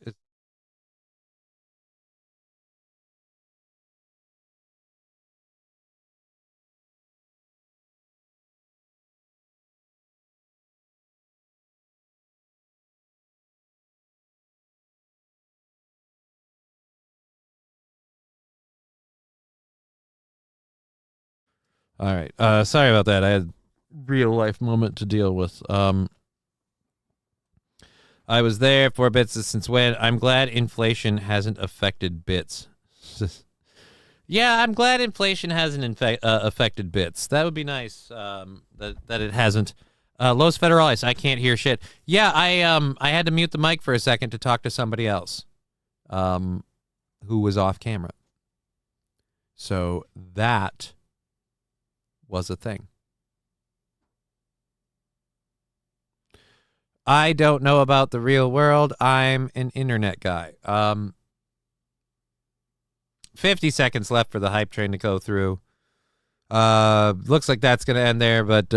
All right. Sorry about that. I had real life moment to deal with. I was there for bits since when. I'm glad inflation hasn't affected bits. Yeah, I'm glad inflation hasn't affected bits. That would be nice. That it hasn't. Los Federales, I can't hear shit. Yeah, I had to mute the mic for a second to talk to somebody else, who was off camera. So that was a thing. I don't know about the real world. I'm an internet guy. 50 seconds left for the hype train to go through. Looks like that's going to end there, but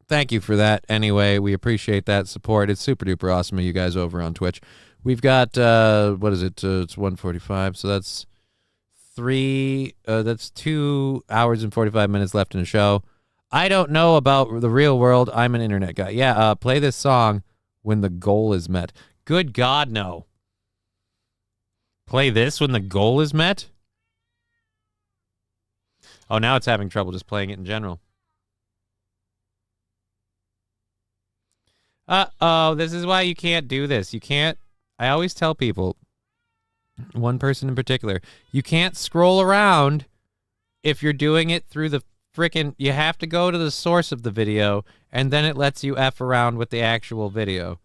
thank you for that. Anyway, we appreciate that support. It's super duper awesome of you guys over on Twitch. We've got, what is it? It's 1:45, so that's 2 hours and 45 minutes left in the show. I don't know about the real world. I'm an internet guy. Yeah, play this song when the goal is met. Good God, no. Play this when the goal is met? Oh, now it's having trouble just playing it in general. Uh-oh, this is why you can't do this. You can't, I always tell people, one person in particular, you can't scroll around if you're doing it through the frickin', you have to go to the source of the video, and then it lets you F around with the actual video.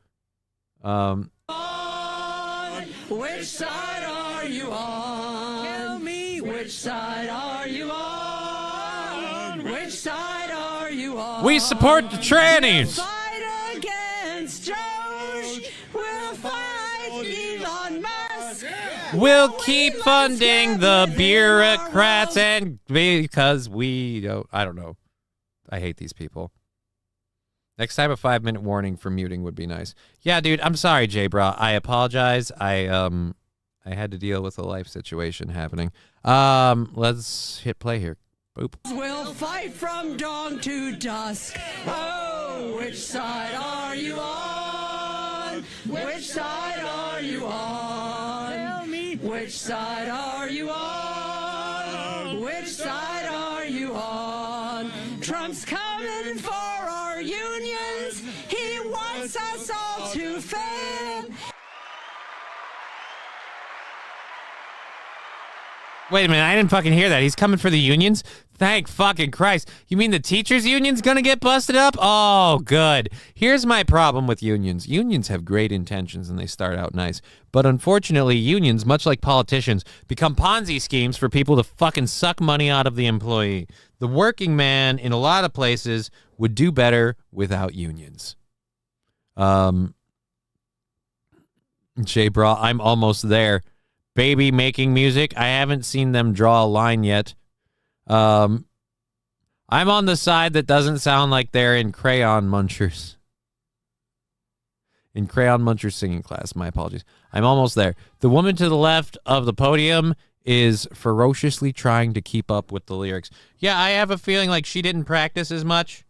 Which side are you on? Tell me, which side are you on? Which side are you on? We support the trannies! We'll fight against Josh. We'll fight Elon Musk. We'll keep funding the bureaucrats, and because we don't, I don't know. I hate these people. Next time a 5-minute warning for muting would be nice. Yeah, dude, I'm sorry, J-Bra. I apologize. I had to deal with a life situation happening. Let's hit play here. Boop. We'll fight from dawn to dusk. Oh, which side are you on? Which side are you on? Tell me. Which side are you on? Which side are you on? Trump's coming for our unions. He wants us all to fail. Wait a minute, I didn't fucking hear that. He's coming for the unions? Thank fucking Christ. You mean the teachers' union's gonna get busted up? Oh, good. Here's my problem with unions. Unions have great intentions and they start out nice. But unfortunately, unions, much like politicians, become Ponzi schemes for people to fucking suck money out of the employee. The working man, in a lot of places, would do better without unions. J-Bra, I'm almost there. Baby making music. I haven't seen them draw a line yet. I'm on the side that doesn't sound like they're in Crayon Munchers. In Crayon Munchers singing class. My apologies. I'm almost there. The woman to the left of the podium is ferociously trying to keep up with the lyrics. Yeah, I have a feeling like she didn't practice as much.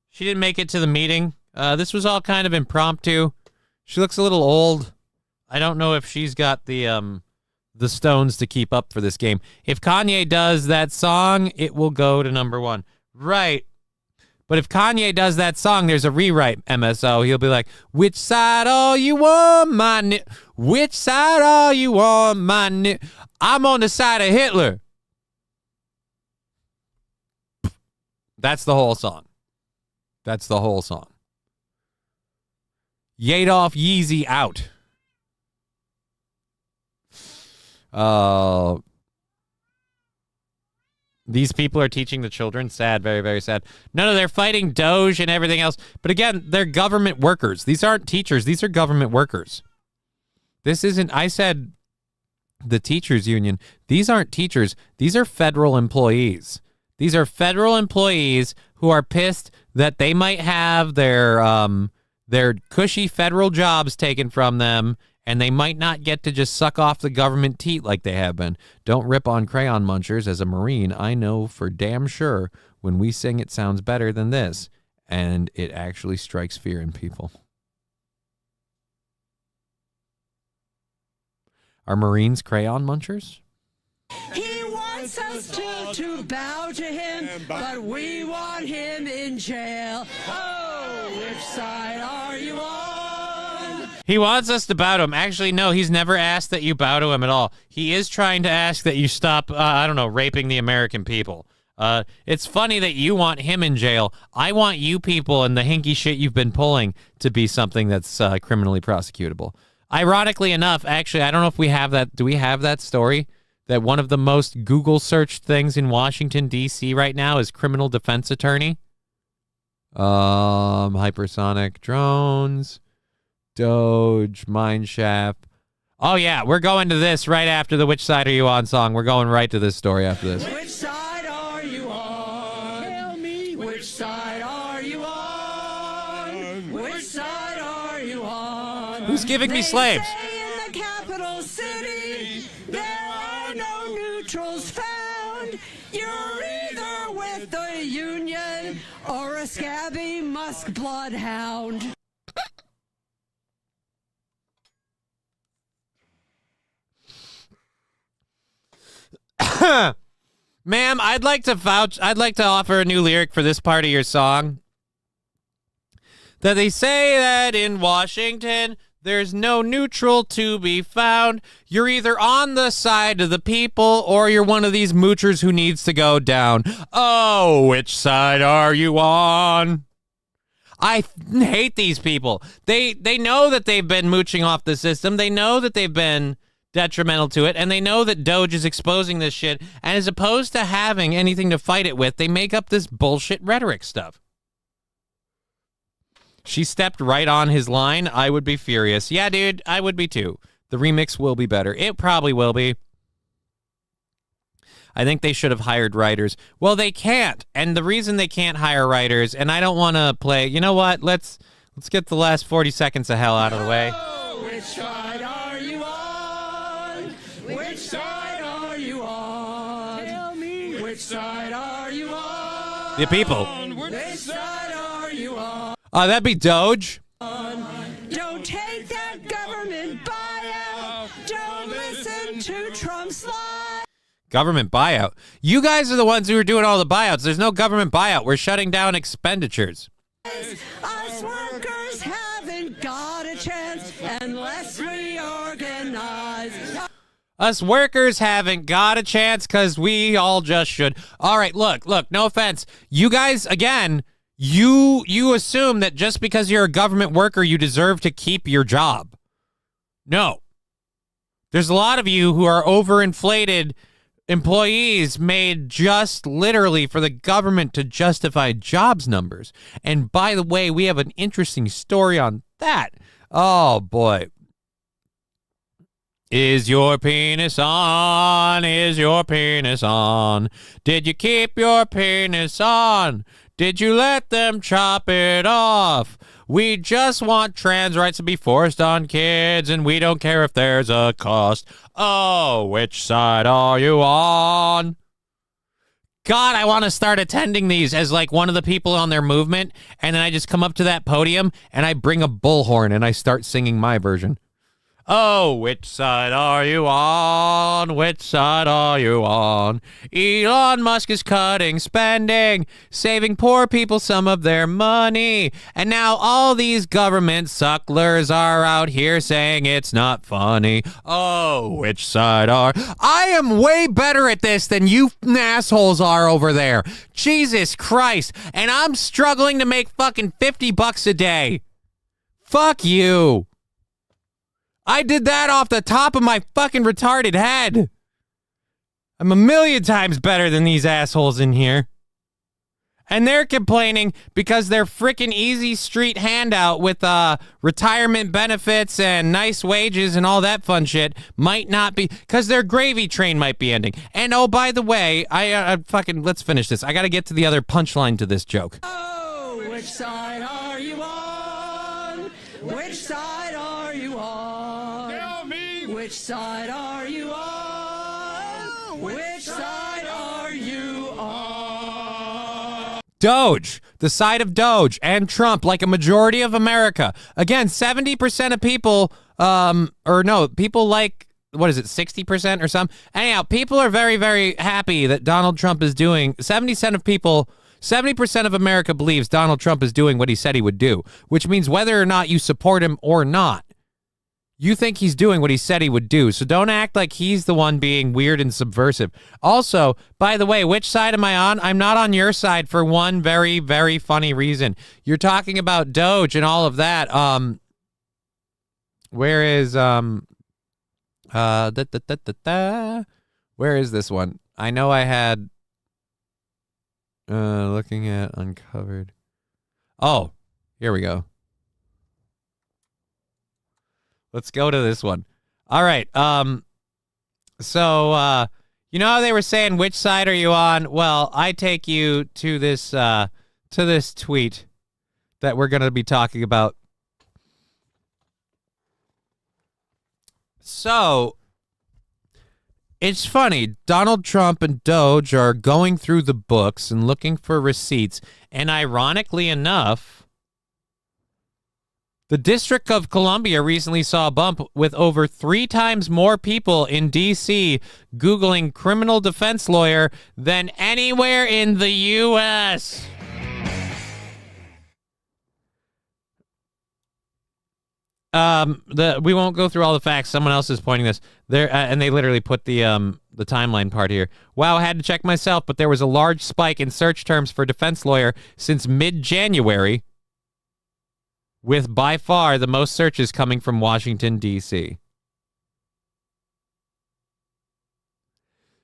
She didn't make it to the meeting. This was all kind of impromptu. She looks a little old. I don't know if she's got the stones to keep up for this game. If Kanye does that song, it will go to #1. Right. But if Kanye does that song, there's a rewrite, MSO. He'll be like, which side are you on, my Which side are you on, my I'm on the side of Hitler. That's the whole song. That's the whole song. Adolf Yeezy out. These people are teaching the children. Sad, very, very sad. No, they're fighting Doge and everything else. But again, they're government workers. These aren't teachers. These are government workers. This isn't, I said the teachers union. These aren't teachers. These are federal employees. These are federal employees who are pissed that they might have their cushy federal jobs taken from them, and they might not get to just suck off the government teat like they have been. Don't rip on Crayon Munchers. As a Marine, I know for damn sure when we sing it sounds better than this, and it actually strikes fear in people. Are Marines Crayon Munchers? He wants us to bow to him, but we want him in jail. Oh, which side are you on? He wants us to bow to him. Actually, no, he's never asked that you bow to him at all. He is trying to ask that you stop, I don't know, raping the American people. It's funny that you want him in jail. I want you people and the hinky shit you've been pulling to be something that's criminally prosecutable. Ironically enough, actually, I don't know if we have that. Do we have that story? That one of the most Google searched things in Washington, D.C. right now is criminal defense attorney. Hypersonic drones. Doge, Mineshaft. Oh, yeah, we're going to this right after the Which Side Are You On song. We're going right to this story after this. Which side are you on? Tell me, which side are you on? Which side are you on? Who's giving me slaves? They say in the capital city, there are no neutrals found. You're either with the Union or a scabby musk bloodhound. Ma'am, I'd like to offer a new lyric for this part of your song. That they say that in Washington, there's no neutral to be found. You're either on the side of the people or you're one of these moochers who needs to go down. Oh, which side are you on? I hate these people. They know that they've been mooching off the system. They know that they've been detrimental to it, and they know that Doge is exposing this shit, and as opposed to having anything to fight it with, they make up this bullshit rhetoric stuff. She stepped right on his line. I would be furious. Yeah, dude, I would be too. The remix will be better. It probably will be. I think they should have hired writers. Well, they can't, and the reason they can't hire writers, and I don't want to play, you know what, let's get the last 40 seconds of hell out of the way. Oh, which side are you on? Which side are you on? Tell me, which side are you on? The people. Which side are you on? That'd be Doge. Don't take that government buyout. Don't listen to Trump's lies. Government buyout. You guys are the ones who are doing all the buyouts. There's no government buyout. We're shutting down expenditures. Us workers haven't got a chance unless we organize. Us workers haven't got a chance because we all just should. All right, look, no offense. You guys, again, you assume that just because you're a government worker, you deserve to keep your job. No. There's a lot of you who are overinflated employees made just literally for the government to justify jobs numbers. And by the way, we have an interesting story on that. Oh, boy. Is your penis on? Is your penis on? Did you keep your penis on? Did you let them chop it off? We just want trans rights to be forced on kids, and we don't care if there's a cost. Oh, which side are you on? God, I want to start attending these as like one of the people on their movement, and then I just come up to that podium, and I bring a bullhorn, and I start singing my version. Oh, which side are you on? Which side are you on? Elon Musk is cutting spending, saving poor people some of their money. And now all these government sucklers are out here saying it's not funny. Oh, which side are... I am way better at this than you assholes are over there. Jesus Christ. And I'm struggling to make fucking $50 a day. Fuck you. I did that off the top of my fucking retarded head. I'm a million times better than these assholes in here. And they're complaining because their frickin' easy street handout with retirement benefits and nice wages and all that fun shit might not be, because their gravy train might be ending. And oh, by the way, let's finish this. I gotta get to the other punchline to this joke. Oh, which side are you on? Which side are you on? Tell me. Which side are you on? Which side are you on? Doge, the side of Doge and Trump, like a majority of America. Again, 70% of people, people like, what is it, 60% or something? Anyhow, people are very, very happy that Donald Trump is doing, 70% of America believes Donald Trump is doing what he said he would do, which means whether or not you support him or not, You think he's doing what he said he would do, so don't act like he's the one being weird and subversive. Also, by the way, which side am I on? I'm not on your side for one very, very funny reason. You're talking about Doge and all of that. Where is where is this one? I know I had looking at uncovered. Oh, here we go. Let's go to this one. All right. So you know how they were saying which side are you on? Well, I take you to this tweet that we're going to be talking about. So it's funny. Donald Trump and Doge are going through the books and looking for receipts, and ironically enough, the District of Columbia recently saw a bump with over 3 times more people in D.C. Googling criminal defense lawyer than anywhere in the U.S. We won't go through all the facts. Someone else is pointing this there, and they literally put the timeline part here. Wow, I had to check myself, but there was a large spike in search terms for defense lawyer since mid-January, with by far the most searches coming from Washington, D.C.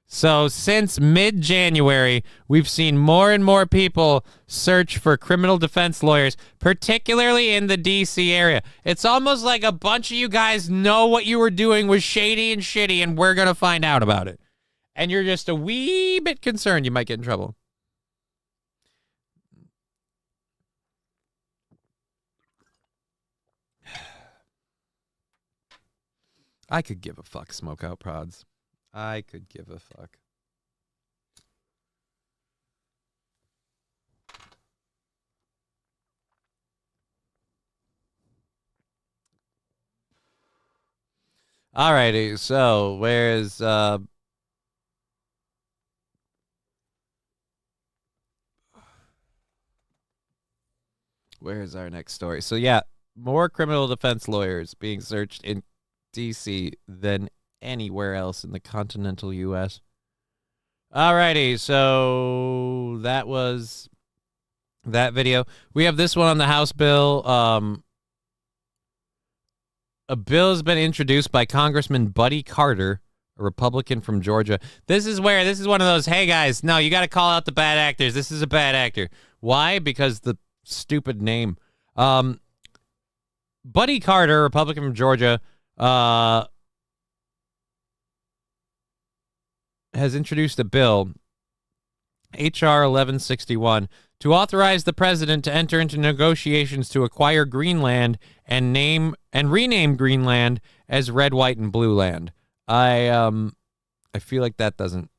So since mid-January, we've seen more and more people search for criminal defense lawyers, particularly in the D.C. area. It's almost like a bunch of you guys know what you were doing was shady and shitty, and we're going to find out about it. And you're just a wee bit concerned you might get in trouble. I could give a fuck, Smoke Out Prods. I could give a fuck. Alrighty, so where's our next story? So yeah, more criminal defense lawyers being searched in D.C. than anywhere else in the continental U.S. Alrighty, so that was that video. We have this one on the House bill. A bill has been introduced by Congressman Buddy Carter, a Republican from Georgia. This is one of those, hey guys, no, you got to call out the bad actors. This is a bad actor. Why? Because the stupid name. Buddy Carter, Republican from Georgia, has introduced a bill, H.R. 1161, to authorize the president to enter into negotiations to acquire Greenland and rename Greenland as Red, White, and Blue Land. I feel like that doesn't.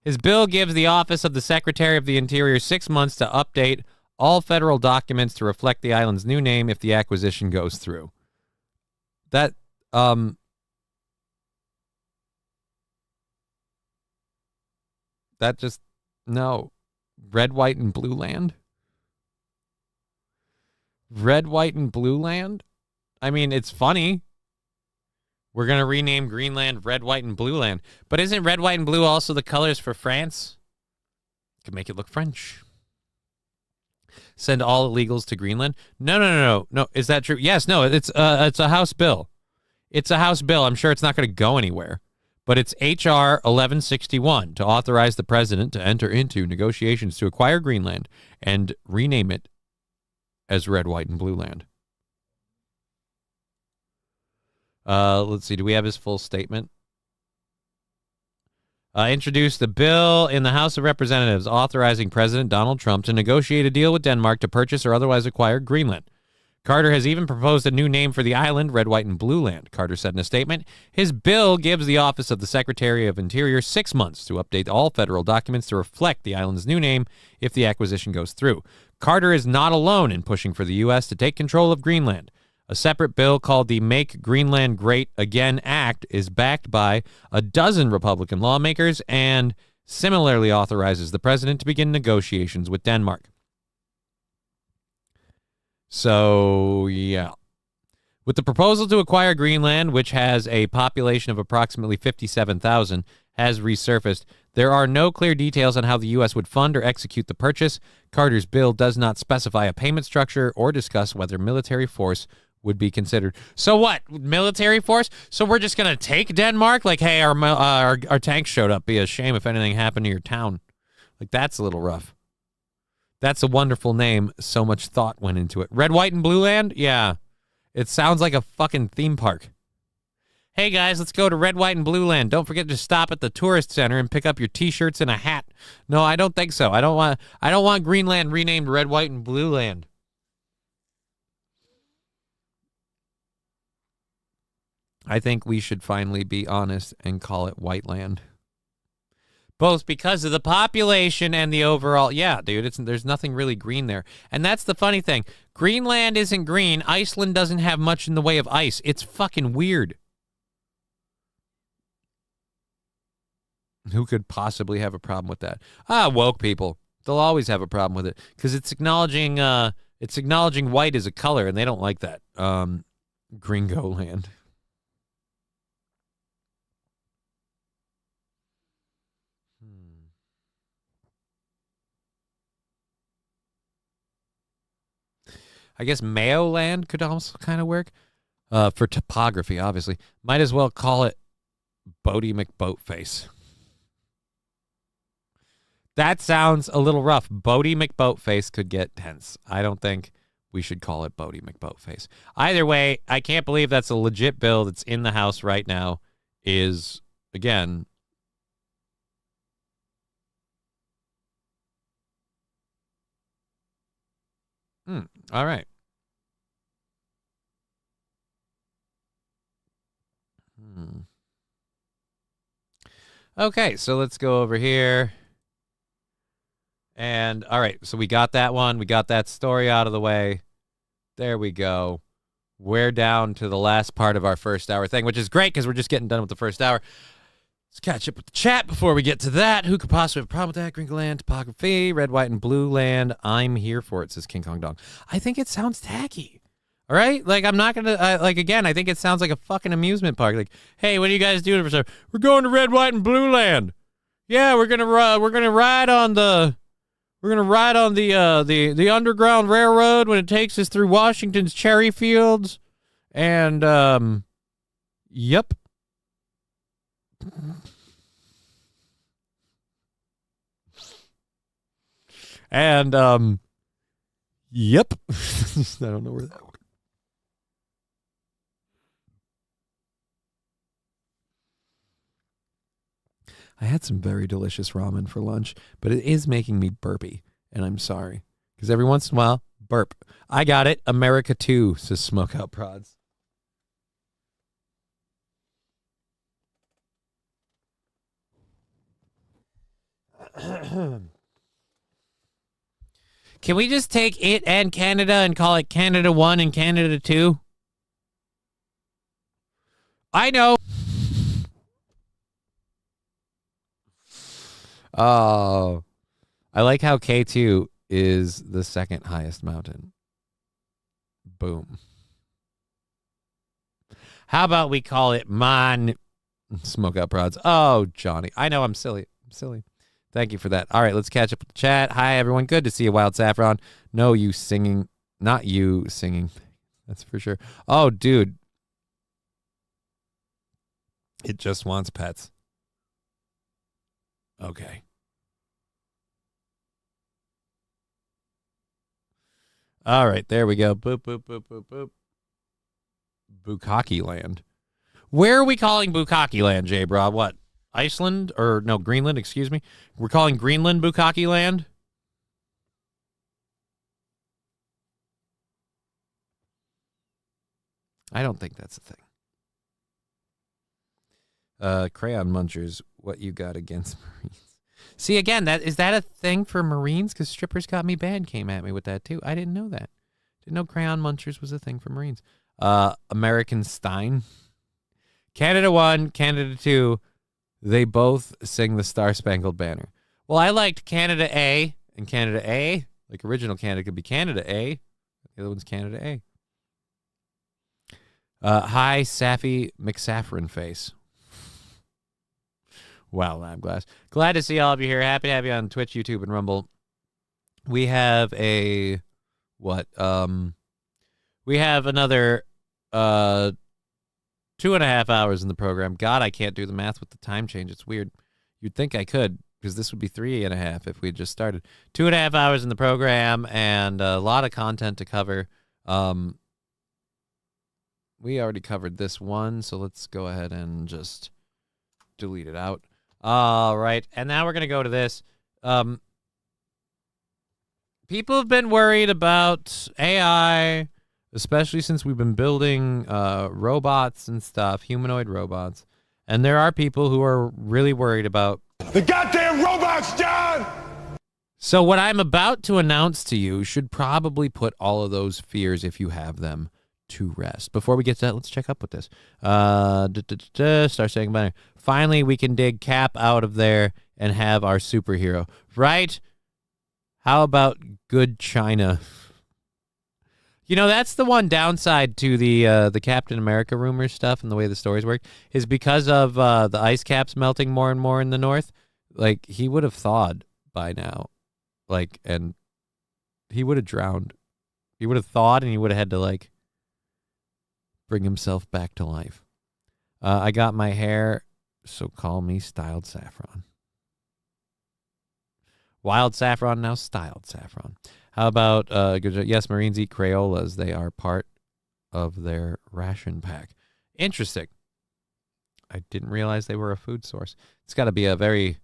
His bill gives the Office of the Secretary of the Interior 6 months to update all federal documents to reflect the island's new name if the acquisition goes through. That just, no. Red, White, and Blue Land? Red, White, and Blue Land? I mean, it's funny. We're going to rename Greenland Red, White, and Blue Land. But isn't Red, White, and Blue also the colors for France? Could make it look French. Send all illegals to Greenland? No. Is that true? Yes, no, it's a House bill. It's a House bill. I'm sure it's not going to go anywhere. But it's H.R. 1161 to authorize the president to enter into negotiations to acquire Greenland and rename it as Red, White, and Blue Land. Let's see. Do we have his full statement? Introduced the bill in the House of Representatives authorizing President Donald Trump to negotiate a deal with Denmark to purchase or otherwise acquire Greenland. Carter has even proposed a new name for the island, Red, White, and Blue Land. Carter said in a statement, his bill gives the Office of the Secretary of Interior 6 months to update all federal documents to reflect the island's new name if the acquisition goes through. Carter is not alone in pushing for the U.S. to take control of Greenland. A separate bill called the Make Greenland Great Again Act is backed by a dozen Republican lawmakers and similarly authorizes the president to begin negotiations with Denmark. So, yeah. With the proposal to acquire Greenland, which has a population of approximately 57,000, has resurfaced, there are no clear details on how the U.S. would fund or execute the purchase. Carter's bill does not specify a payment structure or discuss whether military force would be considered. So what? Military force? So we're just going to take Denmark? Like, hey, our tanks showed up. Be a shame if anything happened to your town. Like, that's a little rough. That's a wonderful name. So much thought went into it. Red, White, and Blue Land? Yeah. It sounds like a fucking theme park. Hey, guys, let's go to Red, White, and Blue Land. Don't forget to stop at the tourist center and pick up your T-shirts and a hat. No, I don't think so. I don't want Greenland renamed Red, White, and Blue Land. I think we should finally be honest and call it White Land. Both because of the population and the overall... Yeah, dude, there's nothing really green there. And that's the funny thing. Greenland isn't green. Iceland doesn't have much in the way of ice. It's fucking weird. Who could possibly have a problem with that? Woke people. They'll always have a problem with it because it's acknowledging white as a color, and they don't like that. Gringo land. I guess Mayo land could also kind of work for topography, obviously. Might as well call it Bodie McBoatface. That sounds a little rough. Bodie McBoatface could get tense. I don't think we should call it Bodie McBoatface. Either way, I can't believe that's a legit bill that's in the House right now. Is, again... all right. Okay, so let's go over here. And, all right, so we got that one. We got that story out of the way. There we go. We're down to the last part of our first hour thing, which is great because we're just getting done with the first hour. Let's catch up with the chat before we get to that. Who could possibly have a problem with that? Gringoland, topography, red, white, and blue land. I'm here for it, says King Kong Dong. I think it sounds tacky. All right? Like, I'm not going to, again, I think it sounds like a fucking amusement park. Like, hey, what are you guys doing for stuff? We're going to red, white, and blue land. Yeah, we're going to ride on the Underground Railroad when it takes us through Washington's cherry fields. And, yep. And, yep. I don't know where that went. I had some very delicious ramen for lunch, but it is making me burpy, and I'm sorry. Because every once in a while, burp. I got it. America 2, says Smokeout Prods. Can we just take it and Canada and call it Canada 1 and Canada 2? I know. Oh, I like how K2 is the second highest mountain. Boom. How about we call it Smokeout Prods. Oh, Johnny. I know I'm silly. Thank you for that. All right, let's catch up with the chat. Hi, everyone. Good to see you, Wild Saffron. No, you singing. Not you singing. That's for sure. Oh, dude. It just wants pets. Okay. All right, there we go. Boop, boop, boop, boop, boop. Bukkake Land. Where are we calling Bukkake Land, J-Bra? What? Iceland? Or, no, Greenland, excuse me. We're calling Greenland Bukkake Land? I don't think that's a thing. Crayon Munchers, what you got against Marines? See, again, is that a thing for Marines? Because Strippers Got Me Bad came at me with that, too. I didn't know that. Didn't know Crayon Munchers was a thing for Marines. American Stein. Canada 1, Canada 2. They both sing the Star Spangled Banner. Well, I liked Canada A and Canada A. Like, original Canada could be Canada A. The other one's Canada A. Hi, Saffy McSaffron face. Wow, Lab Glass. Glad to see all of you here. Happy to have you on Twitch, YouTube, and Rumble. We have a what? We have another 2.5 hours in the program. God, I can't do the math with the time change. It's weird. You'd think I could, because this would be 3.5 if we had just started. 2.5 hours in the program and a lot of content to cover. We already covered this one, so let's go ahead and just delete it out. All right, and now we're going to go to this. People have been worried about AI, especially since we've been building robots and stuff, humanoid robots. And there are people who are really worried about The goddamn robots, John! So what I'm about to announce to you should probably put all of those fears, if you have them, to rest. Before we get to that, let's check up with this. Start saying better. Finally, we can dig Cap out of there and have our superhero, right? How about good China? You know, that's the one downside to the Captain America rumor stuff and the way the stories work, is because of the ice caps melting more and more in the north. Like, he would have thawed by now. Like, and he would have drowned. He would have thawed, and he would have had to, like, bring himself back to life. I got my hair, so call me Styled Saffron. Wild Saffron, now Styled Saffron. How about, yes, Marines eat Crayolas. They are part of their ration pack. Interesting. I didn't realize they were a food source. It's got to be a very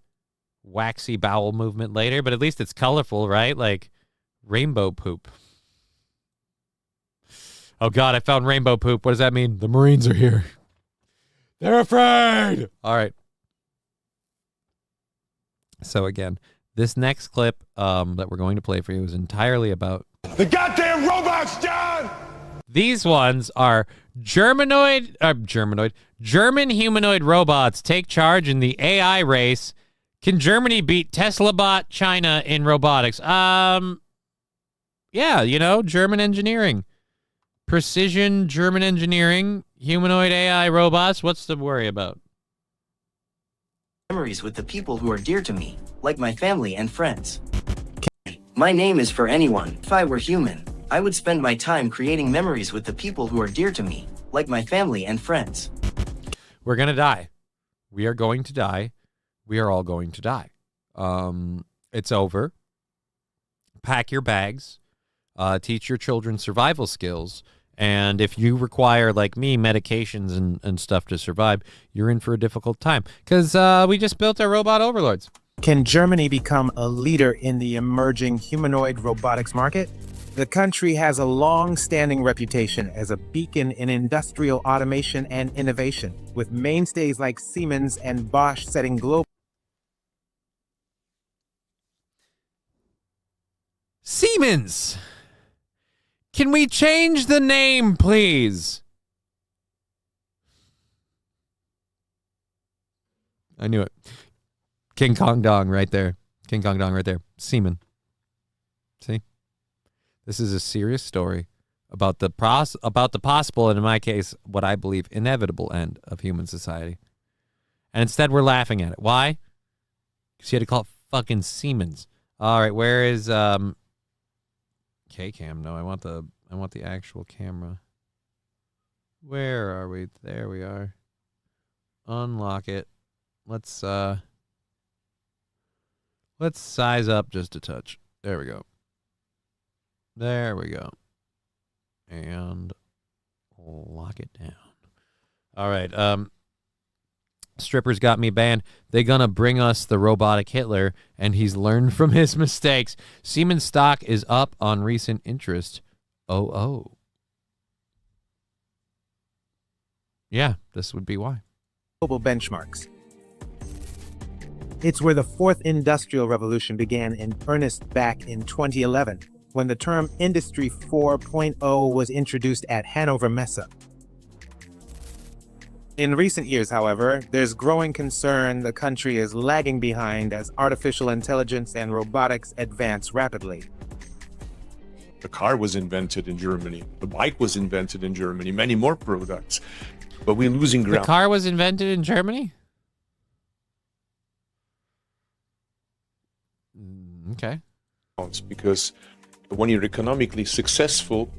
waxy bowel movement later, but at least it's colorful, right? Like rainbow poop. Oh, God, I found rainbow poop. What does that mean? The Marines are here. They're afraid. All right. So, again, this next clip that we're going to play for you is entirely about The goddamn robots, John! These ones are German humanoid robots take charge in the AI race. Can Germany beat Tesla bot China in robotics? Yeah, you know, German engineering. Precision German engineering, humanoid AI robots. What's to worry about? Memories with the people who are dear to me, like my family and friends. My name is for anyone. If I were human, I would spend my time creating memories with the people who are dear to me, like my family and friends. We're going to die. We are going to die. We are all going to die. It's over. Pack your bags. Teach your children survival skills. And if you require, like me, medications and stuff to survive, you're in for a difficult time. Because we just built our robot overlords. Can Germany become a leader in the emerging humanoid robotics market? The country has a long-standing reputation as a beacon in industrial automation and innovation, with mainstays like Siemens and Bosch setting global. Siemens! Can we change the name, please? I knew it. King Kong Dong right there. King Kong Dong right there. Seaman. See? This is a serious story about the possible, and in my case, what I believe, inevitable end of human society. And instead, we're laughing at it. Why? Because you had to call it fucking Siemens. All right, where is K-Cam? No, I want the actual camera. Where are we? There we are. Unlock it. Let's size up just a touch. There we go. There we go. And lock it down. All right. Strippers got me banned. They gonna bring us the robotic Hitler, and he's learned from his mistakes. Siemens stock is up on recent interest. Oh. Yeah, this would be why. Global benchmarks. It's where the fourth industrial revolution began in earnest back in 2011, when the term Industry 4.0 was introduced at Hannover Messe. In recent years, however, there's growing concern the country is lagging behind as artificial intelligence and robotics advance rapidly. The car was invented in Germany. The bike was invented in Germany. Many more products. But we're losing ground. The car was invented in Germany? Okay. Because when you're economically successful,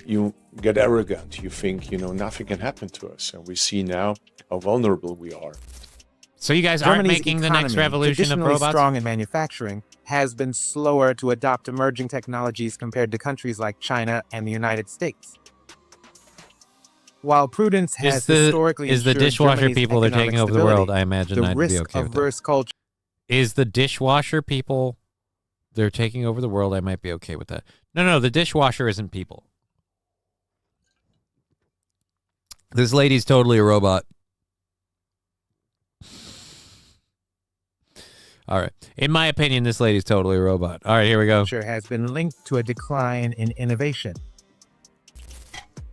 you get arrogant. You think, nothing can happen to us. And we see now how vulnerable we are. So you guys aren't Germany's making the next revolution of traditionally robots? strong in manufacturing, has been slower to adopt emerging technologies compared to countries like China and the United States. While prudence has historically is the ensured dishwasher Germany's people they're economic taking over the stability, world, I imagine the I'd be okay with that. risk-averse culture. Is the dishwasher people they're taking over the world, I might be okay with that. No, the dishwasher isn't people. This lady's totally a robot. All right. In my opinion, this lady's totally a robot. All right, here we go. Has been linked to a decline in innovation.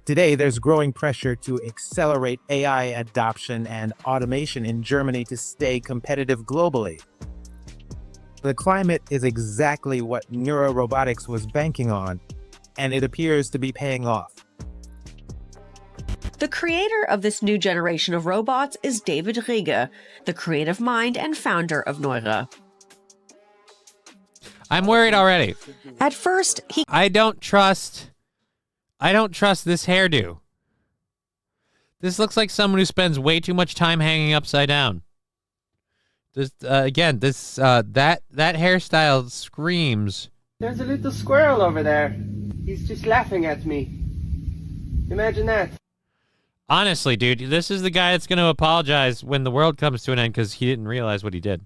Today, there's growing pressure to accelerate AI adoption and automation in Germany to stay competitive globally. The climate is exactly what neurorobotics was banking on, and it appears to be paying off. The creator of this new generation of robots is David Rieger, the creative mind and founder of Neura. I'm worried already. At first, I don't trust this hairdo. This looks like someone who spends way too much time hanging upside down. This that hairstyle screams. There's a little squirrel over there. He's just laughing at me. Imagine that. Honestly, dude, this is the guy that's going to apologize when the world comes to an end because he didn't realize what he did.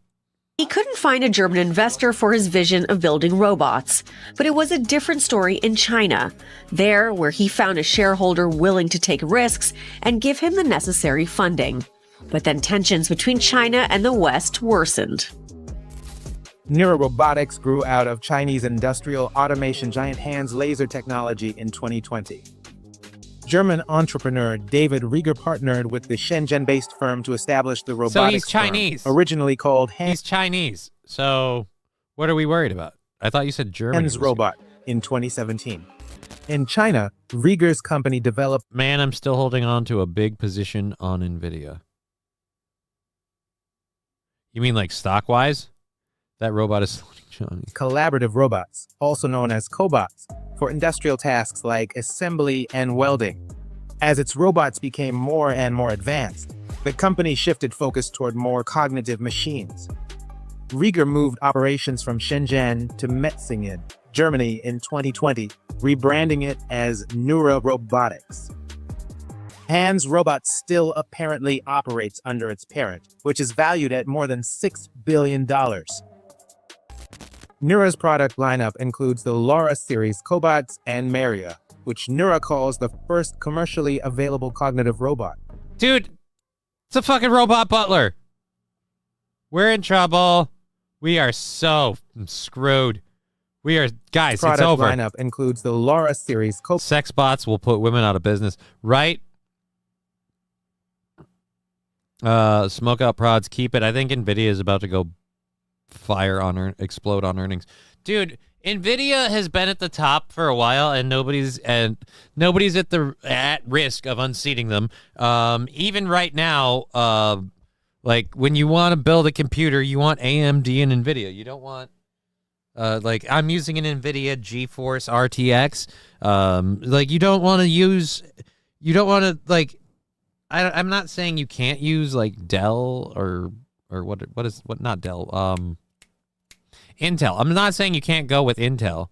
He couldn't find a German investor for his vision of building robots, but it was a different story in China. There, where he found a shareholder willing to take risks and give him the necessary funding. But then tensions between China and the West worsened. Neurorobotics grew out of Chinese industrial automation giant Hans laser technology in 2020. German entrepreneur David Rieger partnered with the Shenzhen-based firm to establish the robotics So he's Chinese. firm, originally called He's Chinese. So what are we worried about? I thought you said Germany. Hans Robot in 2017. In China, Rieger's company developed... Man, I'm still holding on to a big position on NVIDIA. You mean like stock-wise? That robot is Johnny. Collaborative robots, also known as cobots, for industrial tasks like assembly and welding. As its robots became more and more advanced, the company shifted focus toward more cognitive machines. Rieger moved operations from Shenzhen to Metzingen, Germany in 2020, rebranding it as Neura Robotics. Hans Robot still apparently operates under its parent, which is valued at more than $6 billion. Neura's product lineup includes the Laura series cobots and Maria, which Neura calls the first commercially available cognitive robot. Dude, it's a fucking robot butler. We're in trouble. We are so screwed. We are, guys, Product it's over. Lineup includes the Laura series sex bots will put women out of business, right? Smoke out prods, keep it. I think NVIDIA is about to go explode on earnings. Dude, NVIDIA has been at the top for a while, and nobody's at risk of unseating them. Even right now, like when you want to build a computer, you want AMD and NVIDIA. You don't want like I'm using an NVIDIA GeForce RTX. Like you don't want to like I'm not saying you can't use like Dell or what not Dell, Intel. I'm not saying you can't go with Intel,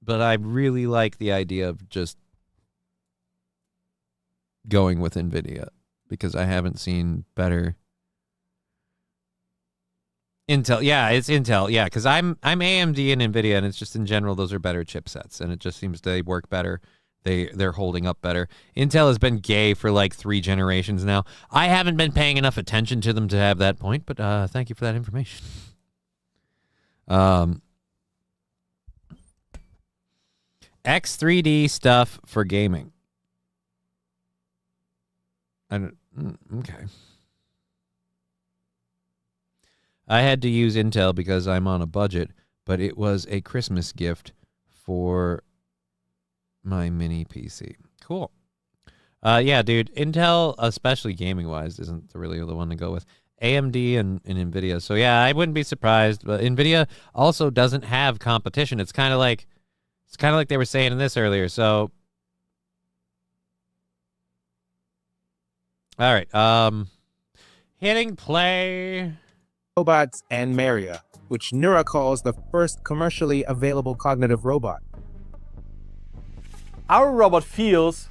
but I really like the idea of just going with NVIDIA because I haven't seen better. Intel, yeah, it's Intel, yeah, because I'm AMD and NVIDIA, and it's just in general those are better chipsets, and it just seems they work better. They're holding up better. Intel has been gay for like 3 generations now. I haven't been paying enough attention to them to have that point, but thank you for that information. X3D stuff for gaming. Okay. I had to use Intel because I'm on a budget, but it was a Christmas gift for my mini PC. Cool. Yeah, dude. Intel, especially gaming-wise, isn't really the one to go with. AMD and NVIDIA. So, yeah, I wouldn't be surprised. But NVIDIA also doesn't have competition. It's kind of like they were saying in this earlier. So, all right. Hitting play. Robots and Maria, which Neura calls the first commercially available cognitive robot. Our robot feels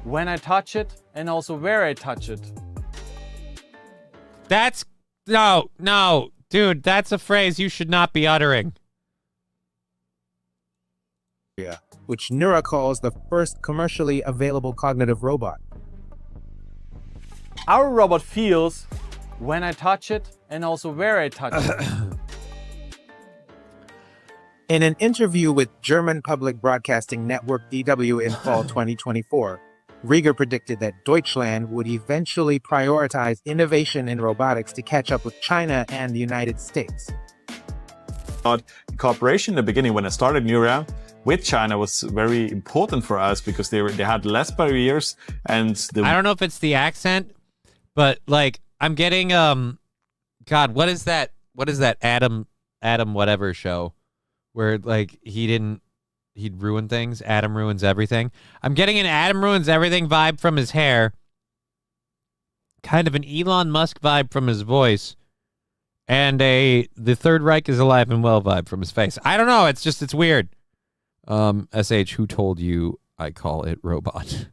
when I touch it and also where I touch it. That's no, dude, that's a phrase you should not be uttering. Yeah, which Neura calls the first commercially available cognitive robot. Our robot feels when I touch it and also where I touch it. In an interview with German Public Broadcasting Network DW in fall 2024, Rieger predicted that Deutschland would eventually prioritize innovation in robotics to catch up with China and the United States. Cooperation in the beginning, when I started Neura with China, was very important for us because they had less barriers, and I don't know if it's the accent, but like I'm getting God, what is that Adam whatever show where like he'd ruin things. Adam ruins everything. I'm getting an Adam ruins everything vibe from his hair. Kind of an Elon Musk vibe from his voice. And the Third Reich is alive and well vibe from his face. I don't know. It's weird. SH, who told you I call it robot?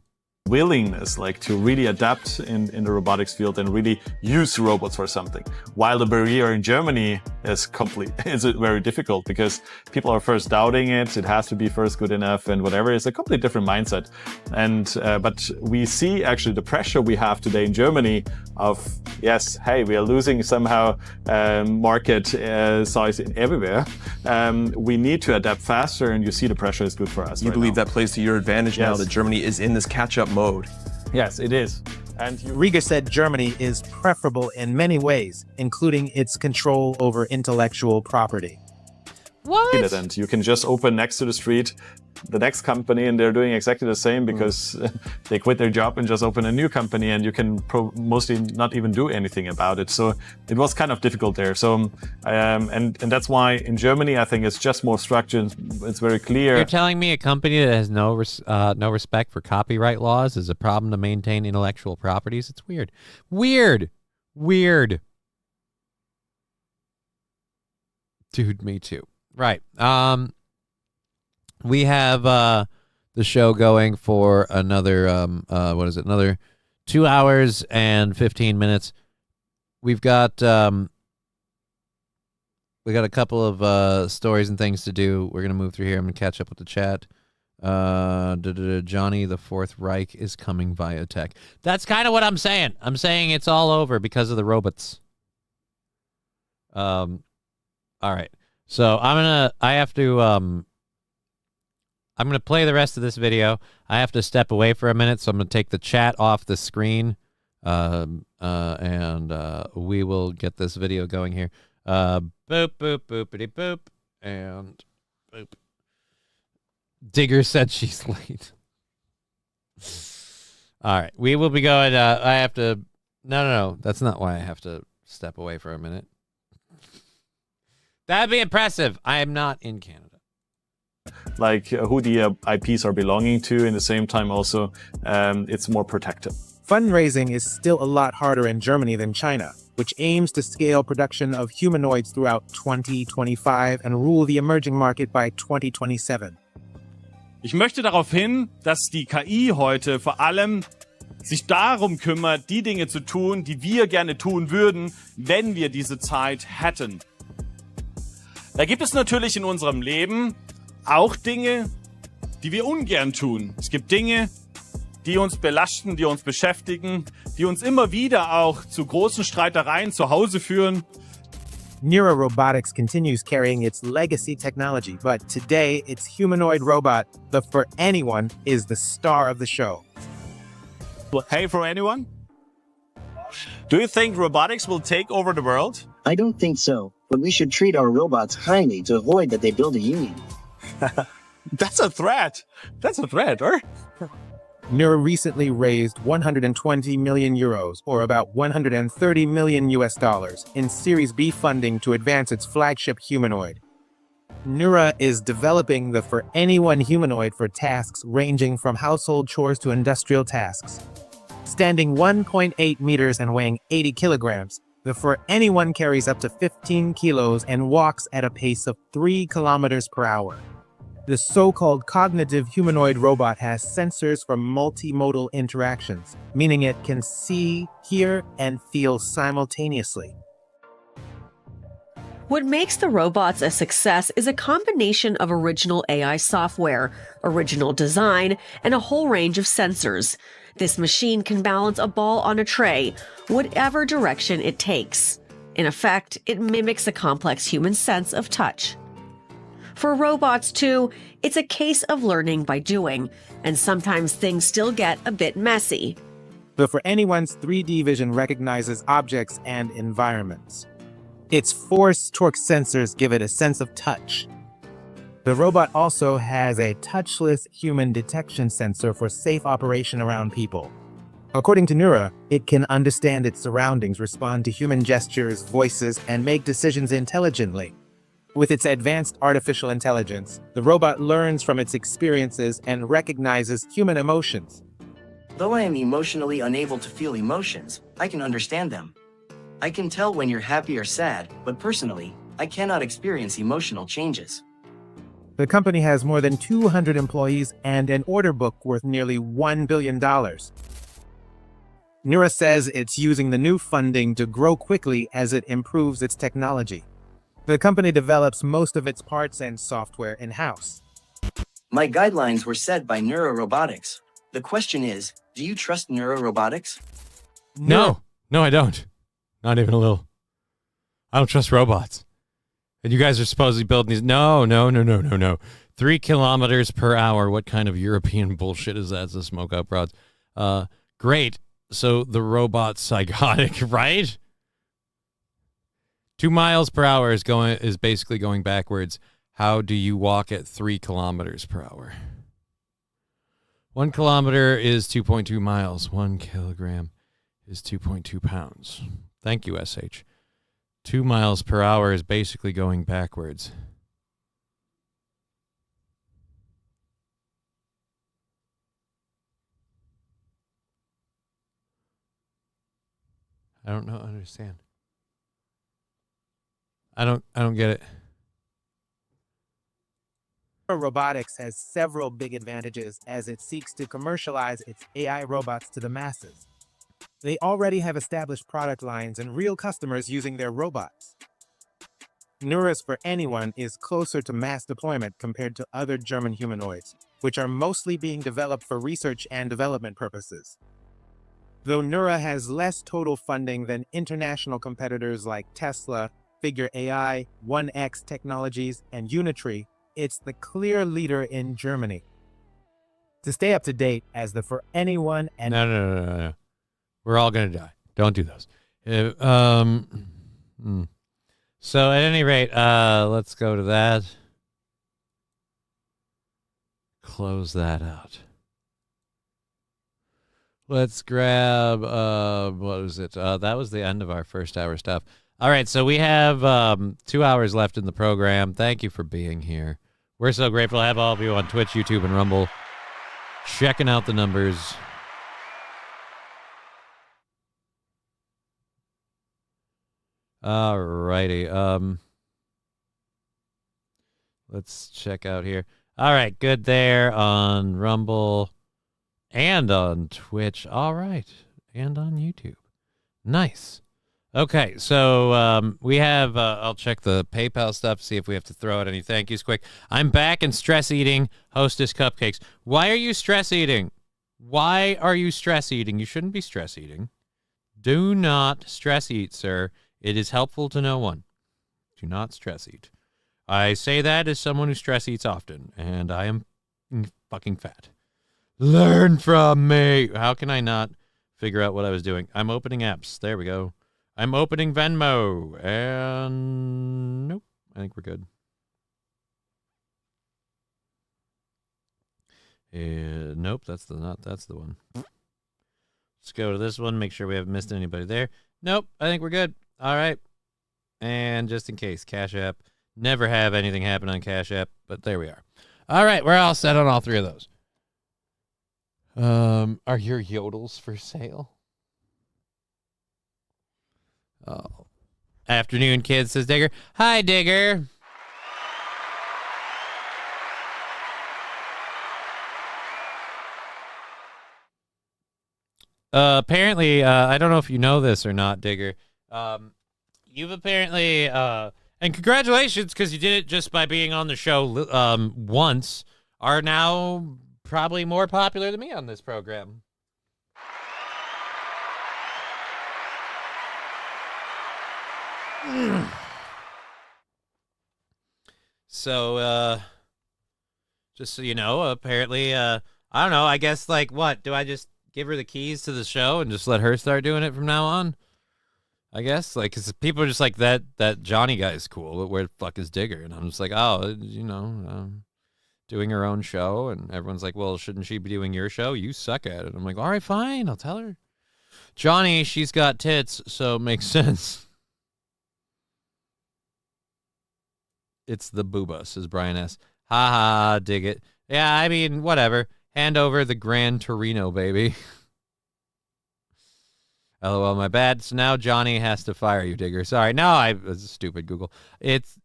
Willingness, like to really adapt in the robotics field and really use robots for something. While the barrier in Germany is very difficult because people are first doubting it. It has to be first good enough and whatever. It's a completely different mindset. And but we see actually the pressure we have today in Germany of, yes, hey, we are losing somehow market size everywhere. We need to adapt faster, and you see the pressure is good for us. You believe that plays to your advantage now that Germany is in this catch-up mode? Yes, it is. And Rieger said Germany is preferable in many ways, including its control over intellectual property. What? And you can just open next to the street the next company, and they're doing exactly the same because they quit their job and just open a new company, and you can mostly not even do anything about it. So it was kind of difficult there. So and that's why in Germany I think it's just more structured. It's very clear. You're telling me a company that has no respect for copyright laws is a problem to maintain intellectual properties? It's weird. Weird. Dude, me too. Right. We have the show going for another another 2 hours and 15 minutes. We've got a couple of stories and things to do. We're gonna move through here. I'm gonna catch up with the chat. Johnny, the Fourth Reich is coming via tech. That's kind of what I'm saying. I'm saying it's all over because of the robots. All right. So I'm gonna play the rest of this video. I have to step away for a minute, so I'm gonna take the chat off the screen, and we will get this video going here. Boop boop boopity boop, and boop. Digger said she's late. All right, we will be going. I have to. No. That's not why I have to step away for a minute. That'd be impressive. I am not in Canada. Like who the IPs are belonging to, in the same time also it's more protected. Fundraising is still a lot harder in Germany than China, which aims to scale production of humanoids throughout 2025 and rule the emerging market by 2027. Ich möchte darauf hin, dass die KI heute vor allem sich darum kümmert, die Dinge zu tun, die wir gerne tun würden, wenn wir diese Zeit hätten. Da gibt es natürlich in unserem Leben auch Dinge, die wir ungern tun. Es gibt Dinge, die uns belasten, die uns beschäftigen, die uns immer wieder auch zu großen Streitereien zu Hause führen. Neura Robotics continues carrying its legacy technology, but today its humanoid robot, the For Anyone, is the star of the show. Hey, For Anyone? Do you think robotics will take over the world? I don't think so, but we should treat our robots kindly to avoid that they build a union. That's a threat. That's a threat, or? Neura recently raised 120 million euros, or about 130 million US dollars, in Series B funding to advance its flagship humanoid. Neura is developing the For Anyone humanoid for tasks ranging from household chores to industrial tasks. Standing 1.8 meters and weighing 80 kilograms, the For Anyone carries up to 15 kilos and walks at a pace of 3 kilometers per hour. The so-called cognitive humanoid robot has sensors for multimodal interactions, meaning it can see, hear, and feel simultaneously. What makes the robots a success is a combination of original AI software, original design, and a whole range of sensors. This machine can balance a ball on a tray, whatever direction it takes. In effect, it mimics a complex human sense of touch. For robots, too, it's a case of learning by doing, and sometimes things still get a bit messy. The For Anyone's 3D vision recognizes objects and environments. Its force torque sensors give it a sense of touch. The robot also has a touchless human detection sensor for safe operation around people. According to Neura, it can understand its surroundings, respond to human gestures, voices, and make decisions intelligently. With its advanced artificial intelligence, the robot learns from its experiences and recognizes human emotions. Though I am emotionally unable to feel emotions, I can understand them. I can tell when you're happy or sad, but personally, I cannot experience emotional changes. The company has more than 200 employees and an order book worth nearly $1 billion. Neura says it's using the new funding to grow quickly as it improves its technology. The company develops most of its parts and software in-house. My guidelines were set by Neura Robotics. The question is, do you trust Neura Robotics? No, I don't. Not even a little. I don't trust robots. And you guys are supposedly building these. No. 3 kilometers per hour. What kind of European bullshit is that? It's a smoke up rods. Great. So the robot's psychotic, right? 2 miles per hour is basically going backwards. How do you walk at 3 kilometers per hour? 1 kilometer is 2.2 miles. 1 kilogram is 2.2 pounds. Thank you, SH. 2 miles per hour is basically going backwards. I don't understand. I don't get it. Robotics has several big advantages as it seeks to commercialize its AI robots to the masses. They already have established product lines and real customers using their robots. Neura's For Anyone is closer to mass deployment compared to other German humanoids, which are mostly being developed for research and development purposes. Though Neura has less total funding than international competitors like Tesla, Figure AI, 1X Technologies, and Unitree, it's the clear leader in Germany. To stay up to date as the For Anyone and... No. We're all going to die. Don't do those. So at any rate, let's go to that. Close that out. Let's grab, what was it? That was the end of our first hour stuff. All right, so we have 2 hours left in the program. Thank you for being here. We're so grateful to have all of you on Twitch, YouTube, and Rumble. Checking out the numbers. All righty. Let's check out here. All right, good there on Rumble and on Twitch. All right, and on YouTube. Nice. Okay, so we have, I'll check the PayPal stuff, see if we have to throw out any thank yous quick. I'm back and stress eating Hostess Cupcakes. Why are you stress eating? Why are you stress eating? You shouldn't be stress eating. Do not stress eat, sir. It is helpful to no one. Do not stress eat. I say that as someone who stress eats often, and I am fucking fat. Learn from me. How can I not figure out what I was doing? I'm opening apps. There we go. I'm opening Venmo, and nope, I think we're good. Nope, that's the one. Let's go to this one. Make sure we haven't missed anybody there. Nope, I think we're good. All right. And just in case, Cash App. Never have anything happen on Cash App, but there we are. All right, we're all set on all three of those. Are your yodels for sale? Oh. Afternoon, kids, says Digger. Hi, Digger. Apparently, I don't know if you know this or not, Digger. You've apparently, and congratulations, because you did it just by being on the show once, are now probably more popular than me on this program. So, just so you know, apparently, I don't know, I guess, like, what? Do I just give her the keys to the show and just let her start doing it from now on? I guess, like, because people are just like, that Johnny guy's cool, but where the fuck is Digger? And I'm just like, oh, you know, doing her own show, and everyone's like, well, shouldn't she be doing your show? You suck at it. I'm like, all right, fine, I'll tell her. Johnny, she's got tits, so it makes sense. It's the booba, says Brian S. Ha ha, dig it. Yeah, I mean, whatever. Hand over the Gran Torino, baby. LOL, my bad. So now Johnny has to fire you, Digger. Sorry. No, it's stupid, Google. It's,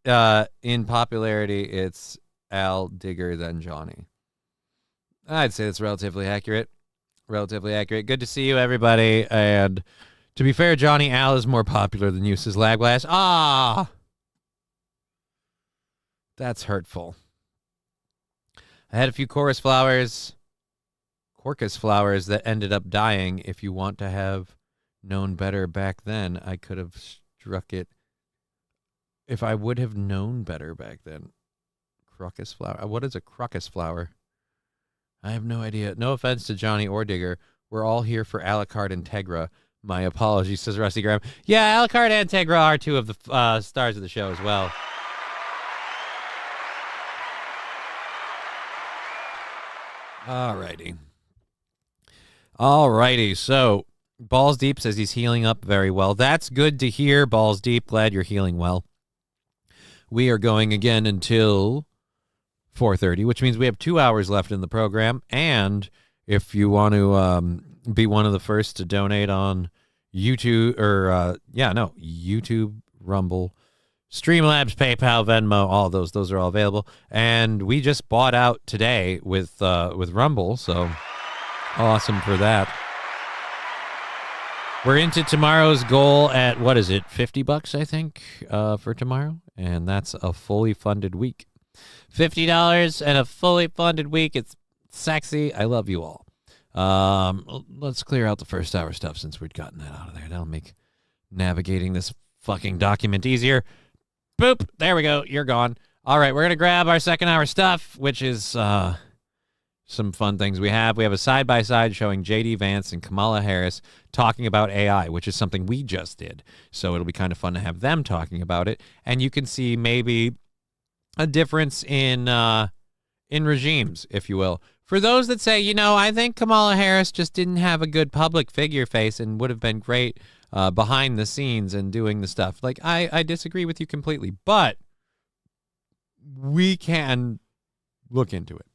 in popularity, it's Al, Digger, then Johnny. I'd say that's relatively accurate. Relatively accurate. Good to see you, everybody. And to be fair, Johnny, Al is more popular than you, says Laglass. Ah! That's hurtful. I had a few chorus flowers, Corcus flowers that ended up dying. If you want to have known better back then, I could have struck it. If I would have known better back then. Crocus flower. What is a crocus flower? I have no idea. No offense to Johnny or Digger. We're all here for Alucard and Tegra. My apologies, says Rusty Graham. Yeah, Alucard and Tegra are two of the stars of the show as well. Alrighty. Alrighty. So, Balls Deep says he's healing up very well. That's good to hear, Balls Deep. Glad you're healing well. We are going again until 4:30, which means we have 2 hours left in the program. And if you want to be one of the first to donate on YouTube, or YouTube, Rumble, Streamlabs, PayPal, Venmo, all those are all available. And we just bought out today with Rumble, so awesome for that. We're into tomorrow's goal at, what is it, $50, I think, for tomorrow. And that's a fully funded week. $50 and a fully funded week. It's sexy. I love you all. Let's clear out the first hour stuff since we'd gotten that out of there. That'll make navigating this fucking document easier. Boop. There we go. You're gone. All right. We're going to grab our second hour stuff, which is some fun things we have. We have a side-by-side showing J.D. Vance and Kamala Harris talking about AI, which is something we just did. So it'll be kind of fun to have them talking about it. And you can see maybe a difference in regimes, if you will. For those that say, you know, I think Kamala Harris just didn't have a good public figure face and would have been great behind the scenes and doing the stuff. Like, I disagree with you completely, but we can look into it.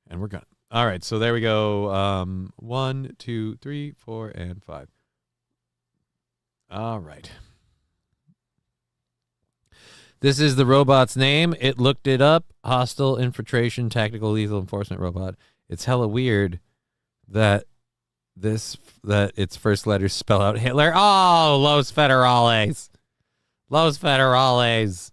And we're gonna. All right, so there we go. 1, 2, 3, 4, and 5. All right. This is the robot's name. It looked it up. Hostile infiltration, tactical lethal enforcement robot. It's hella weird that its first letters spell out Hitler. Oh, Los Federales. Los Federales.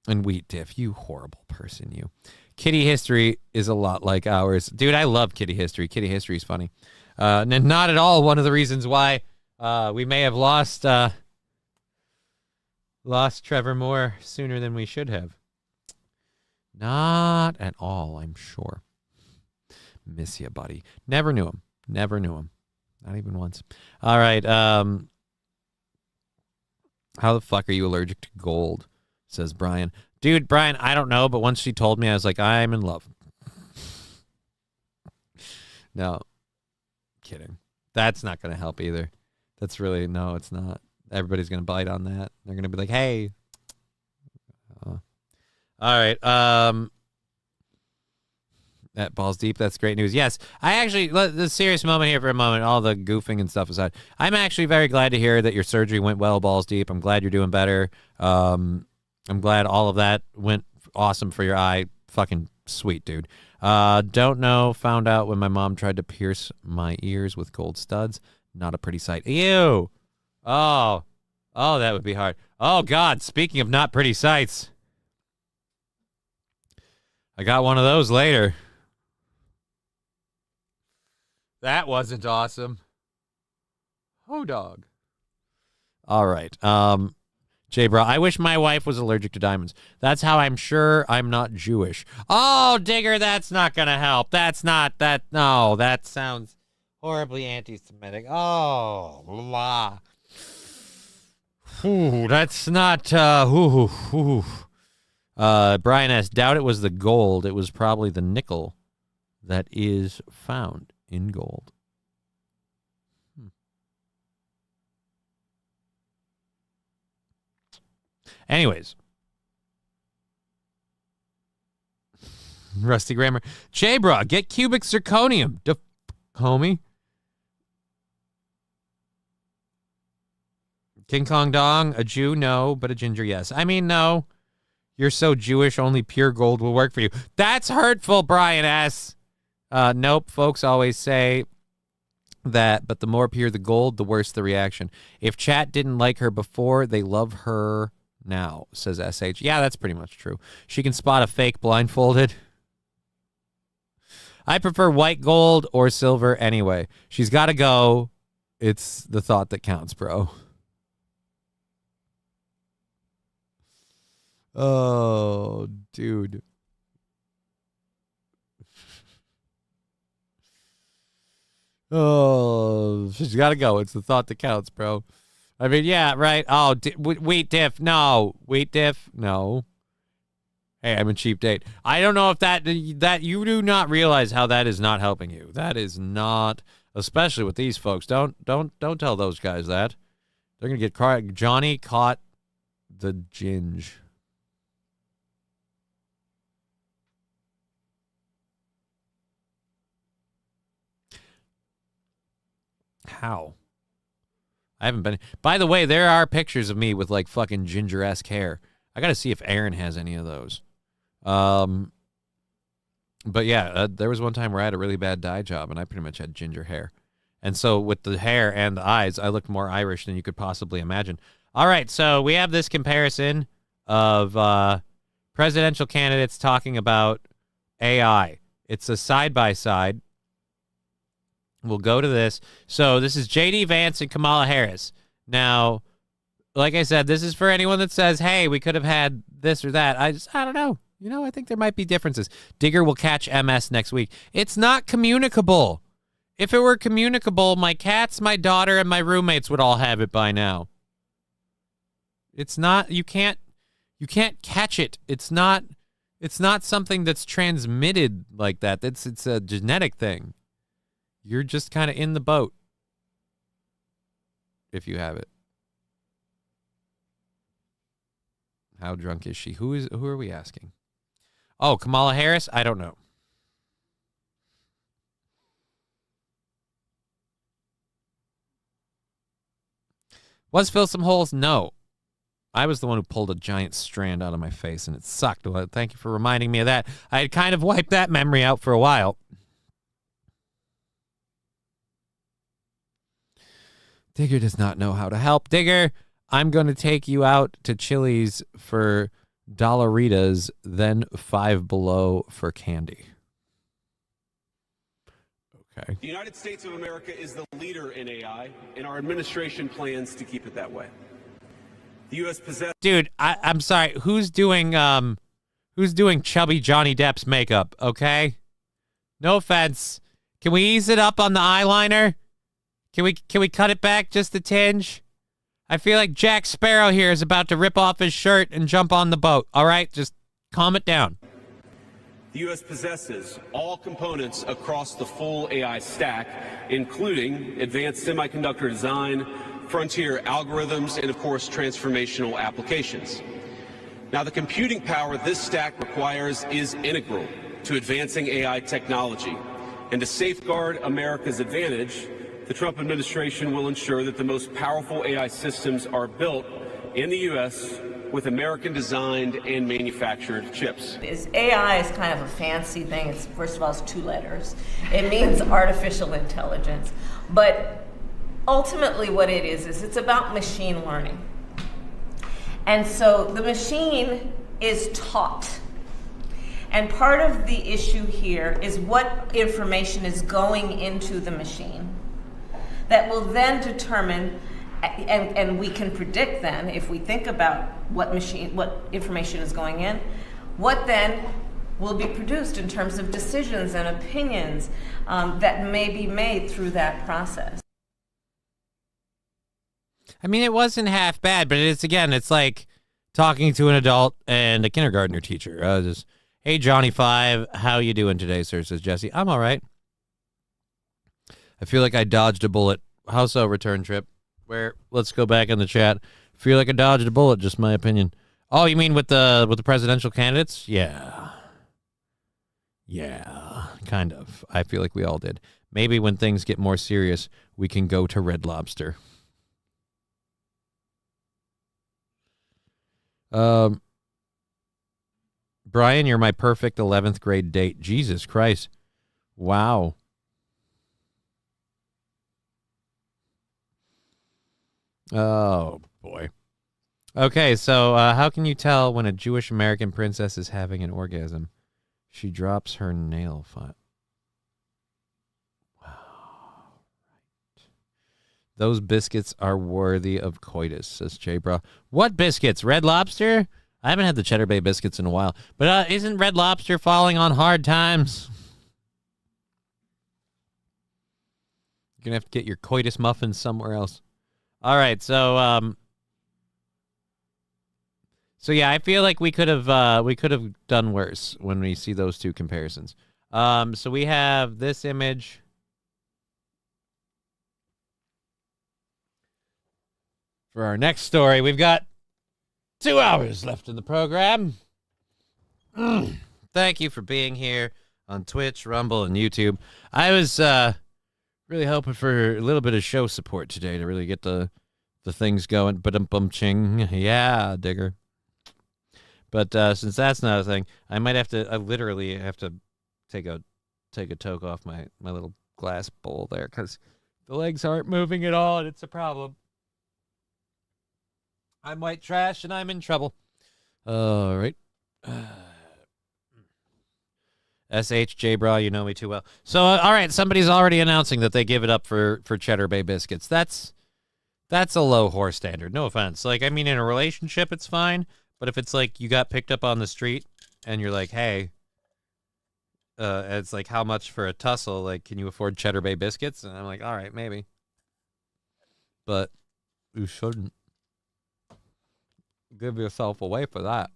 And Wheat Diff, you horrible person, you. Kitty history is a lot like ours. Dude, I love kitty history. Kitty history is funny. And not at all one of the reasons why we may have lost Trevor Moore sooner than we should have. Not at all, I'm sure. Miss you, buddy. Never knew him. Never knew him. Not even once. All right. How the fuck are you allergic to gold? Says Brian. Dude, Brian, I don't know, but once she told me, I was like, I'm in love. No. Kidding. That's not going to help either. That's really, no, it's not. Everybody's going to bite on that. They're going to be like, hey. All right. At Balls Deep, that's great news. Yes, I actually, the serious moment here for a moment, all the goofing and stuff aside, I'm actually very glad to hear that your surgery went well, Balls Deep. I'm glad you're doing better. I'm glad all of that went awesome for your eye. Fucking sweet, dude. Don't know, found out when my mom tried to pierce my ears with gold studs. Not a pretty sight. Ew. Oh, that would be hard. Oh, God, speaking of not pretty sights, I got one of those later. That wasn't awesome. Oh, dog. All right. J-Bro, I wish my wife was allergic to diamonds. That's how I'm sure I'm not Jewish. Oh, Digger, that's not going to help. That's not, that, no, that sounds horribly anti-Semitic. Oh, blah. Ooh, that's not, Brian S., doubt it was the gold. It was probably the nickel that is found in gold. Anyways. Rusty Grammar. J-Bra, get cubic zirconium. Homie. King Kong Dong, a Jew, no, but a ginger, yes. I mean, no. You're so Jewish, only pure gold will work for you. That's hurtful, Brian S. Nope, folks always say that, but the more pure the gold, the worse the reaction. If chat didn't like her before, they love her now, says SH. Yeah, that's pretty much true. She can spot a fake blindfolded. I prefer white gold or silver anyway. She's got to go. It's the thought that counts, bro. Oh, dude. Oh, she's got to go. It's the thought that counts, bro. I mean, yeah, right. Oh, wheat diff. No. Wheat diff. No. Hey, I'm a cheap date. I don't know if that you do not realize how that is not helping you. That is not, especially with these folks. Don't tell those guys that. They're going to get caught. Johnny caught the ginge. How? I haven't been. By the way, there are pictures of me with like fucking ginger-esque hair. I got to see if Aaron has any of those. But yeah, there was one time where I had a really bad dye job and I pretty much had ginger hair. And so with the hair and the eyes, I looked more Irish than you could possibly imagine. All right, so we have this comparison of presidential candidates talking about AI. It's a side-by-side. We'll go to this. So this is J.D. Vance and Kamala Harris. Now, like I said, this is for anyone that says, hey, we could have had this or that. I don't know. You know, I think there might be differences. Digger will catch MS next week. It's not communicable. If it were communicable, my cats, my daughter, and my roommates would all have it by now. It's not, you can't catch it. It's not something that's transmitted like that. It's a genetic thing. You're just kind of in the boat if you have it. How drunk is she? Who are we asking? Oh, Kamala Harris? I don't know. Was Phil some holes? No. I was the one who pulled a giant strand out of my face, and it sucked. Well, thank you for reminding me of that. I had kind of wiped that memory out for a while. Digger does not know how to help. Digger, I'm going to take you out to Chili's for Dollaritas, then Five Below for candy. Okay. The United States of America is the leader in AI, and our administration plans to keep it that way. The U.S. possesses... Dude, I'm sorry. Who's doing Chubby Johnny Depp's makeup, okay? No offense. Can we ease it up on the eyeliner? Can we cut it back just a tinge? I feel like Jack Sparrow here is about to rip off his shirt and jump on the boat. All right, just calm it down. The U.S. possesses all components across the full AI stack, including advanced semiconductor design, frontier algorithms, and of course, transformational applications. Now, the computing power this stack requires is integral to advancing AI technology. And to safeguard America's advantage, the Trump administration will ensure that the most powerful AI systems are built in the U.S. with American-designed and manufactured chips. AI is kind of a fancy thing. It's, first of all, it's 2 letters. It means artificial intelligence. But ultimately what it is it's about machine learning. And so the machine is taught. And part of the issue here is what information is going into the machine that will then determine, and we can predict then, if we think about what information is going in, what then will be produced in terms of decisions and opinions that may be made through that process. I mean, it wasn't half bad, but it's like talking to an adult and a kindergartner teacher. Just, hey, Johnny 5, how you doing today, sir? Says Jesse. I'm all right. I feel like I dodged a bullet. How so, return trip? Let's go back in the chat. Feel like I dodged a bullet, just my opinion. Oh, you mean with the presidential candidates? Yeah. Yeah, kind of. I feel like we all did. Maybe when things get more serious, we can go to Red Lobster. Brian, you're my perfect 11th grade date. Jesus Christ. Wow. Oh, boy. Okay, so how can you tell when a Jewish American princess is having an orgasm? She drops her nail file. Wow. Right. Those biscuits are worthy of coitus, says J-Bra. What biscuits? Red Lobster? I haven't had the Cheddar Bay biscuits in a while. But isn't Red Lobster falling on hard times? You're going to have to get your coitus muffins somewhere else. All right, so yeah, I feel like we could have done worse when we see those two comparisons. So we have this image. For our next story, we've got 2 hours left in the program. Thank you for being here on Twitch, Rumble, and YouTube. I was really hoping for a little bit of show support today to really get the things going. Ba-dum-bum-ching. Yeah, digger. But since that's not a thing, I literally have to take a toke off my little glass bowl there because the legs aren't moving at all, and it's a problem. I'm white trash, and I'm in trouble. All right. SHJ Bra, you know me too well. So, all right, somebody's already announcing that they give it up for Cheddar Bay biscuits. That's a low horse standard. No offense. Like, I mean, in a relationship, it's fine. But if it's like you got picked up on the street and you're like, hey, it's like, how much for a tussle? Like, can you afford Cheddar Bay biscuits? And I'm like, all right, maybe. But you shouldn't give yourself away for that.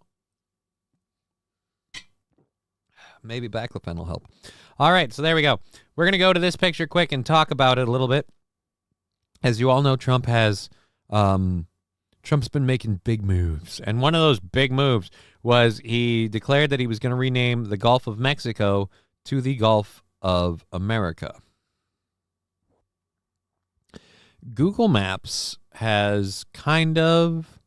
Maybe baclofen will help. All right, so there we go. We're going to go to this picture quick and talk about it a little bit. As you all know, Trump's been making big moves. And one of those big moves was he declared that he was going to rename the Gulf of Mexico to the Gulf of America. Google Maps has kind of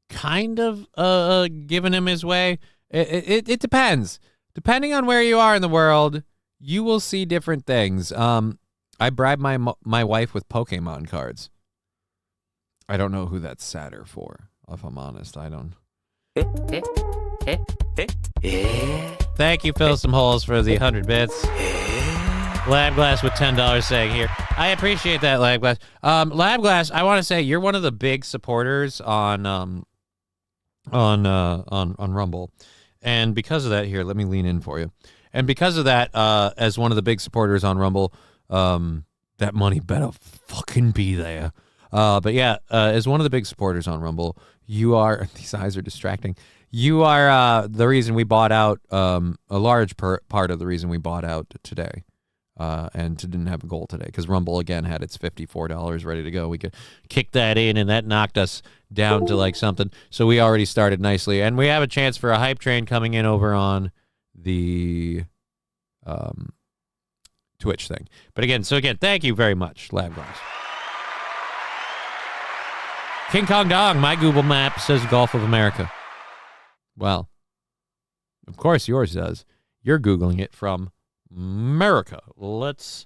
given him his way. It depends. Depending on where you are in the world, you will see different things. I bribed my wife with Pokemon cards. I don't know who that's sadder for, if I'm honest. I don't. Thank you, Fill Some Holes, for the 100 bits. Labglass with $10 saying here. I appreciate that, Labglass. Labglass, I want to say you're one of the big supporters on Rumble. And because of that, here, let me lean in for you. And because of that, as one of the big supporters on Rumble, that money better fucking be there. But yeah, as one of the big supporters on Rumble, you are, these eyes are distracting. You are the reason we bought out, a large part of the reason we bought out today. And didn't have a goal today because Rumble again had its $54 ready to go. We could kick that in, and that knocked us down to like something. So we already started nicely, and we have a chance for a hype train coming in over on the Twitch thing. But again, thank you very much, Lab Guys. King Kong Dong, my Google map says Gulf of America. Well, of course yours does. You're Googling it from America. Let's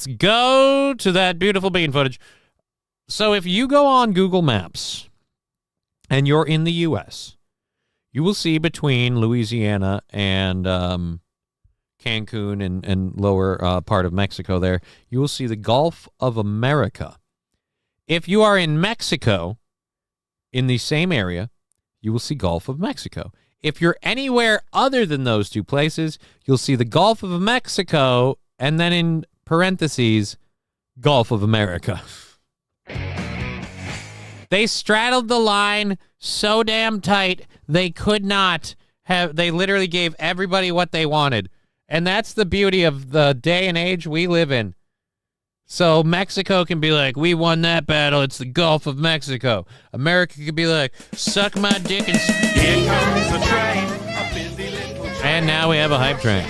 go to that beautiful bean footage. So if you go on Google Maps and you're in the U.S., you will see between Louisiana and Cancun and lower part of Mexico there, you will see the Gulf of America. If you are in Mexico, in the same area, you will see Gulf of Mexico. If you're anywhere other than those two places, you'll see the Gulf of Mexico, and then in parentheses, Gulf of America. They straddled the line so damn tight, they could not have, they literally gave everybody what they wanted. And that's the beauty of the day and age we live in. So Mexico can be like, we won that battle. It's the Gulf of Mexico. America could be like, suck my dick and... Here comes a train, a busy little train. And now we have a hype train.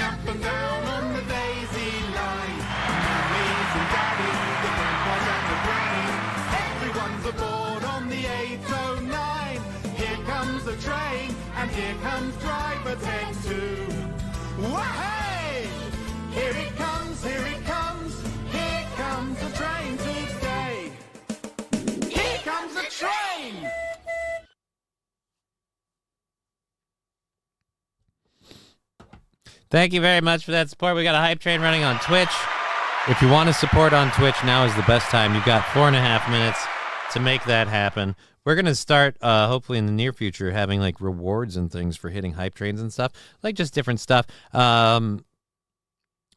Everyone's aboard on the 809. Here comes the train, and here comes driver 10-2. Wahey! Here it comes, here it comes. Here comes the train to stay. Here comes the train! Thank you very much for that support. We got a hype train running on Twitch. If you want to support on Twitch, now is the best time. You've got 4.5 minutes to make that happen. We're going to start, hopefully in the near future, having like rewards and things for hitting hype trains and stuff, like just different stuff. And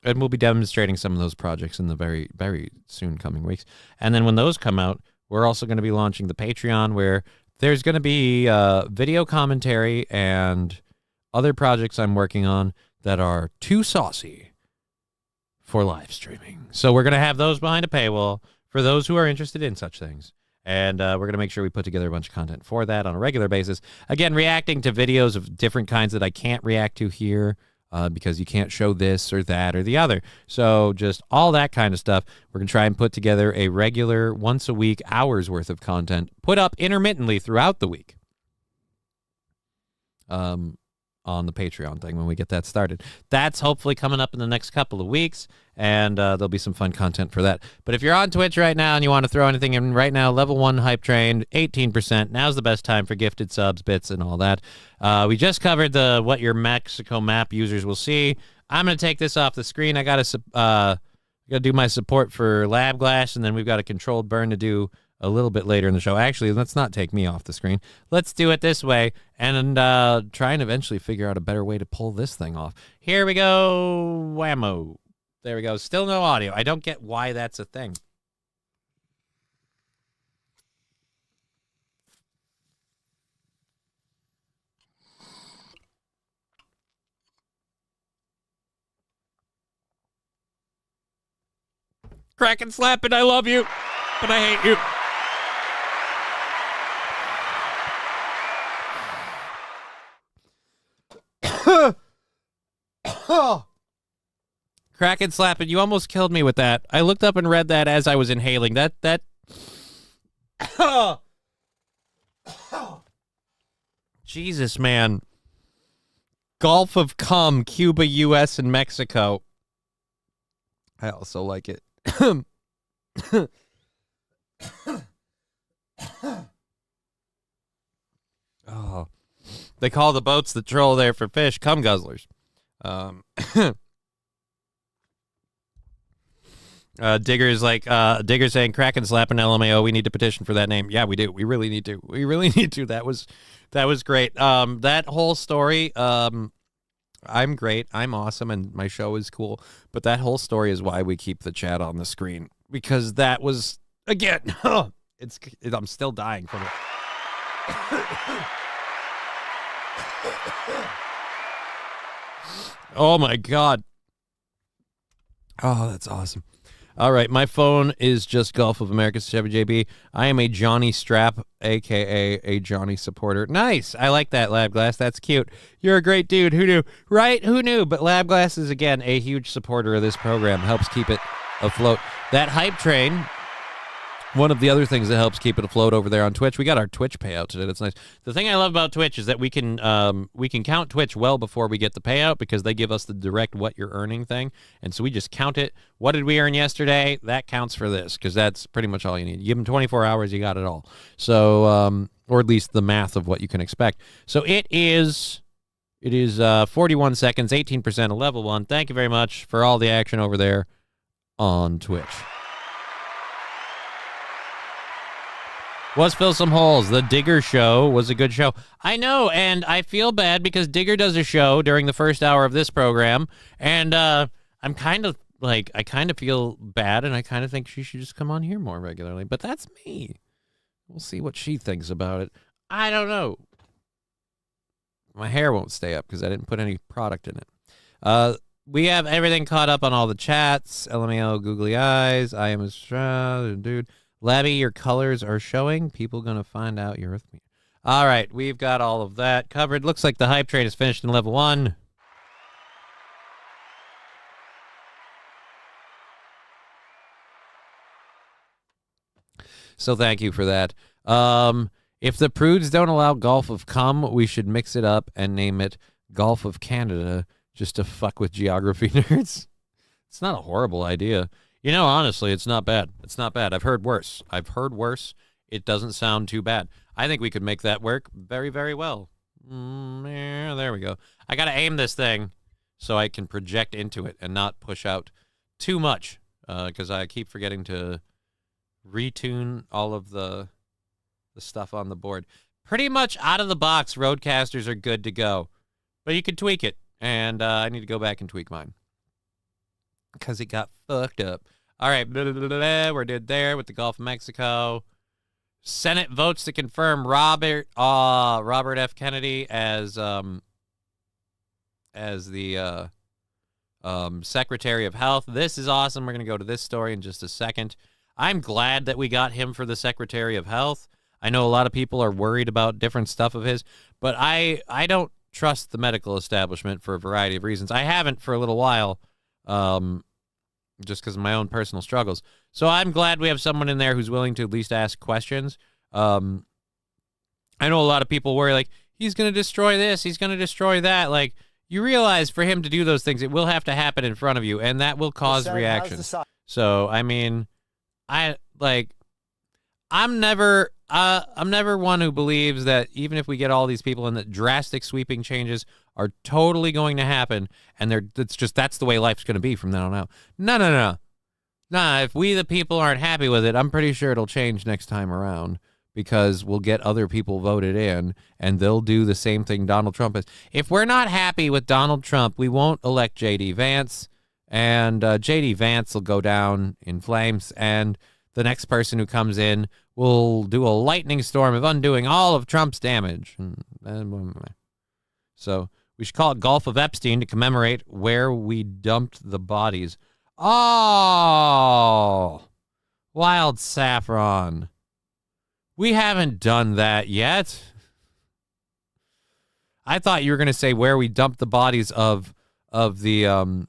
we'll be demonstrating some of those projects in the very, very soon coming weeks. And then when those come out, we're also going to be launching the Patreon, where there's going to be video commentary and other projects I'm working on that are too saucy for live streaming. So we're going to have those behind a paywall for those who are interested in such things. And we're going to make sure we put together a bunch of content for that on a regular basis. Again, reacting to videos of different kinds that I can't react to here because you can't show this or that or the other. So just all that kind of stuff. We're going to try and put together a regular once a week hours worth of content put up intermittently throughout the week. On the Patreon thing when we get that started. That's hopefully coming up in the next couple of weeks, and there'll be some fun content for that. But if you're on Twitch right now and you want to throw anything in right now, level 1 hype train, 18%. Now's the best time for gifted subs, bits, and all that. We just covered the what your Mexico map users will see. I'm going to take this off the screen. I got to do my support for Lab Glass, and then we've got a controlled burn to do a little bit later in the show. Actually, let's not take me off the screen. Let's do it this way and try and eventually figure out a better way to pull this thing off. Here we go. Whammo. There we go. Still no audio. I don't get why that's a thing. Crack and slap it. I love you, but I hate you. Crack and slap it. You almost killed me with that. I looked up and read that as I was inhaling. That. Jesus, man. Gulf of Cum, Cuba, U.S., and Mexico. I also like it. Oh. They call the boats that troll there for fish cum guzzlers. Digger's saying crack and slap an LMAO. We need to petition for that name. Yeah, we do. We really need to. We really need to. That was great. That whole story. I'm great. I'm awesome, and my show is cool. But that whole story is why we keep the chat on the screen, because that was again I'm still dying from it. Oh my God. Oh, that's awesome. All right, my phone is just Gulf of America Chevy JB. I am a Johnny Strap, a.k.a. a Johnny supporter. Nice. I like that, Lab Glass. That's cute. You're a great dude. Who knew? Right? Who knew? But Lab Glass is, again, a huge supporter of this program. Helps keep it afloat. That hype train, one of the other things that helps keep it afloat over there on Twitch, we got our Twitch payout today. That's nice. The thing I love about Twitch is that we can count Twitch well before we get the payout because they give us the direct what you're earning thing. And so we just count it. What did we earn yesterday? That counts for this because that's pretty much all you need. You give them 24 hours, you got it all. So, or at least the math of what you can expect. So it is 41 seconds, 18% of level 1. Thank you very much for all the action over there on Twitch. Let's fill some holes. The Digger show was a good show. I know, and I feel bad because Digger does a show during the first hour of this program, and I'm kind of like, I kind of feel bad, and I kind of think she should just come on here more regularly, but that's me. We'll see what she thinks about it. I don't know. My hair won't stay up because I didn't put any product in it. We have everything caught up on all the chats. LMAO, googly eyes. I am a dude. Labby, your colors are showing. People going to find out you're with me. All right, we've got all of that covered. Looks like the hype train is finished in level 1. So thank you for that. If the prudes don't allow Gulf of Cum, we should mix it up and name it Gulf of Canada just to fuck with geography nerds. It's not a horrible idea. You know, honestly, it's not bad. It's not bad. I've heard worse. It doesn't sound too bad. I think we could make that work very, very well. Yeah, there we go. I got to aim this thing so I can project into it and not push out too much because I keep forgetting to retune all of the stuff on the board. Pretty much out of the box, Roadcasters are good to go. But you can tweak it, and I need to go back and tweak mine because it got fucked up. All right, we're good there with the Gulf of Mexico. Senate votes to confirm Robert F. Kennedy as the Secretary of Health. This is awesome. We're going to go to this story in just a second. I'm glad that we got him for the Secretary of Health. I know a lot of people are worried about different stuff of his, but I don't trust the medical establishment for a variety of reasons. I haven't for a little while. Just because of my own personal struggles. So I'm glad we have someone in there who's willing to at least ask questions. I know a lot of people worry, like, he's going to destroy this, he's going to destroy that. Like, you realize for him to do those things, it will have to happen in front of you, and that will cause reactions. So, I mean, I'm never one who believes that even if we get all these people and that drastic sweeping changes are totally going to happen, and that's the way life's going to be from then on out. No. Nah, if we the people aren't happy with it, I'm pretty sure it'll change next time around because we'll get other people voted in, and they'll do the same thing Donald Trump is. If we're not happy with Donald Trump, we won't elect J.D. Vance, and J.D. Vance will go down in flames, and the next person who comes in will do a lightning storm of undoing all of Trump's damage. So we should call it Gulf of Epstein to commemorate where we dumped the bodies. Oh, Wild Saffron. We haven't done that yet. I thought you were going to say where we dumped the bodies of the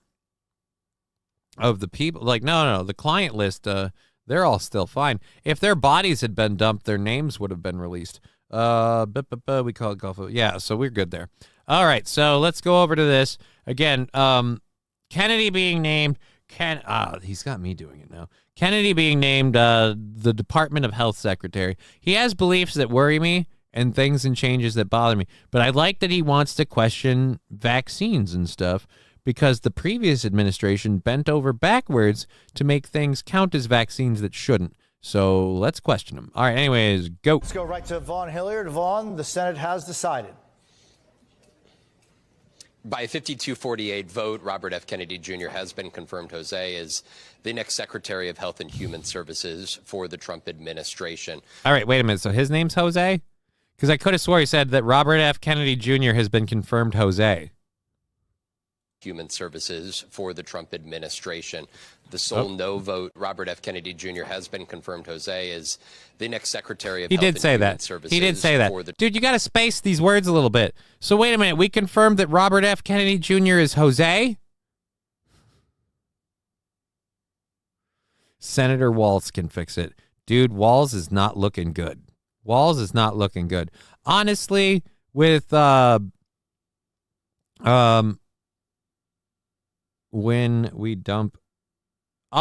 people. Like, no, the client list, they're all still fine. If their bodies had been dumped, their names would have been released. We call it Gulf of... Yeah, so we're good there. All right, so let's go over to this. Again, Kennedy being named... he's got me doing it now. Kennedy being named the Department of Health Secretary. He has beliefs that worry me and things and changes that bother me. But I like that he wants to question vaccines and stuff, because the previous administration bent over backwards to make things count as vaccines that shouldn't. So let's question them. All right, anyways, go. Let's go right to Vaughn Hilliard. Vaughn, the Senate has decided. By a 52-48 vote, Robert F. Kennedy Jr. has been confirmed, Jose, as the next Secretary of Health and Human Services for the Trump administration. All right, wait a minute. So his name's Jose? Because I could have swore he said that Robert F. Kennedy Jr. has been confirmed Jose. Human Services for the Trump administration. The sole no vote, Robert F. Kennedy Jr. has been confirmed, Jose, as the next Secretary of He Health did and say Human that. Services. He did say that. for the- Dude, you got to space these words a little bit. So wait a minute. We confirmed that Robert F. Kennedy Jr. is Jose? Senator Walz can fix it. Dude, Walz is not looking good. Walz is not looking good. Honestly, with when we dump, we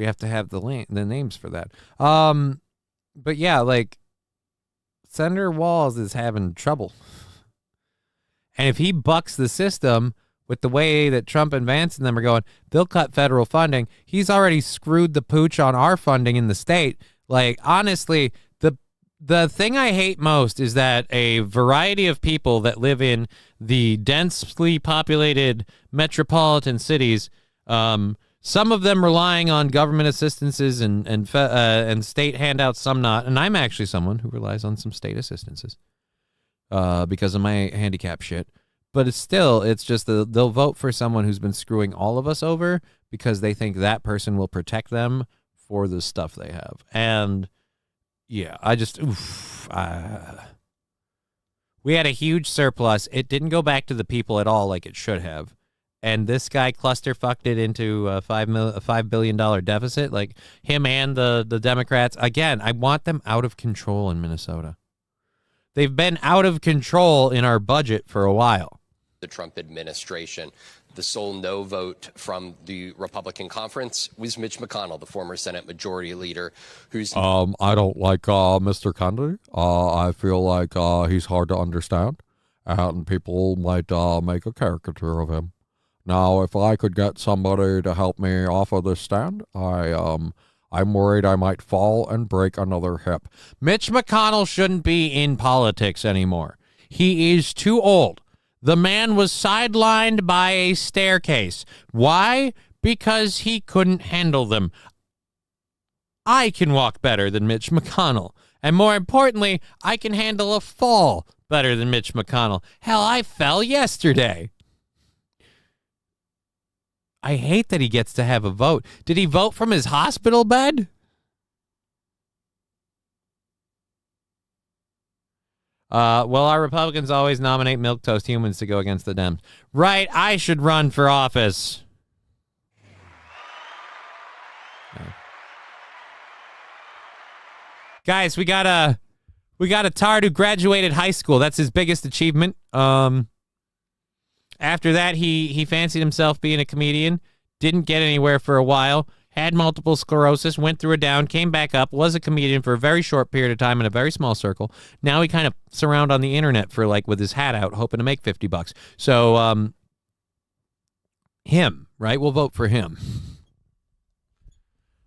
have to have the names for that. But yeah, like Senator Walz is having trouble, and if he bucks the system with the way that Trump and Vance and them are going, they'll cut federal funding. He's already screwed the pooch on our funding in the state. Like, honestly, the thing I hate most is that a variety of people that live in the densely populated metropolitan cities, some of them relying on government assistances and state handouts, some not. And I'm actually someone who relies on some state assistances because of my handicap shit. But it's just they'll vote for someone who's been screwing all of us over because they think that person will protect them for the stuff they have. And yeah, we had a huge surplus. It didn't go back to the people at all like it should have. And this guy clusterfucked it into a $5 billion deficit, like him and the Democrats. Again, I want them out of control in Minnesota. They've been out of control in our budget for a while. The Trump administration. The sole no vote from the Republican conference was Mitch McConnell, the former Senate Majority Leader, who's... I don't like Mr. Kennedy. I feel like he's hard to understand, and people might make a caricature of him. Now, if I could get somebody to help me off of this stand, I'm worried I might fall and break another hip. Mitch McConnell shouldn't be in politics anymore. He is too old. The man was sidelined by a staircase. Why? Because he couldn't handle them. I can walk better than Mitch McConnell. And more importantly, I can handle a fall better than Mitch McConnell. Hell, I fell yesterday. I hate that he gets to have a vote. Did he vote from his hospital bed? Well, our Republicans always nominate milquetoast humans to go against the Dems. Right, I should run for office. Guys, we got a tard who graduated high school. That's his biggest achievement. After that, he fancied himself being a comedian. Didn't get anywhere for a while. Had multiple sclerosis, went through a down, came back up, was a comedian for a very short period of time in a very small circle. Now he kind of surround on the internet for with his hat out, hoping to make $50. So, him, right? We'll vote for him.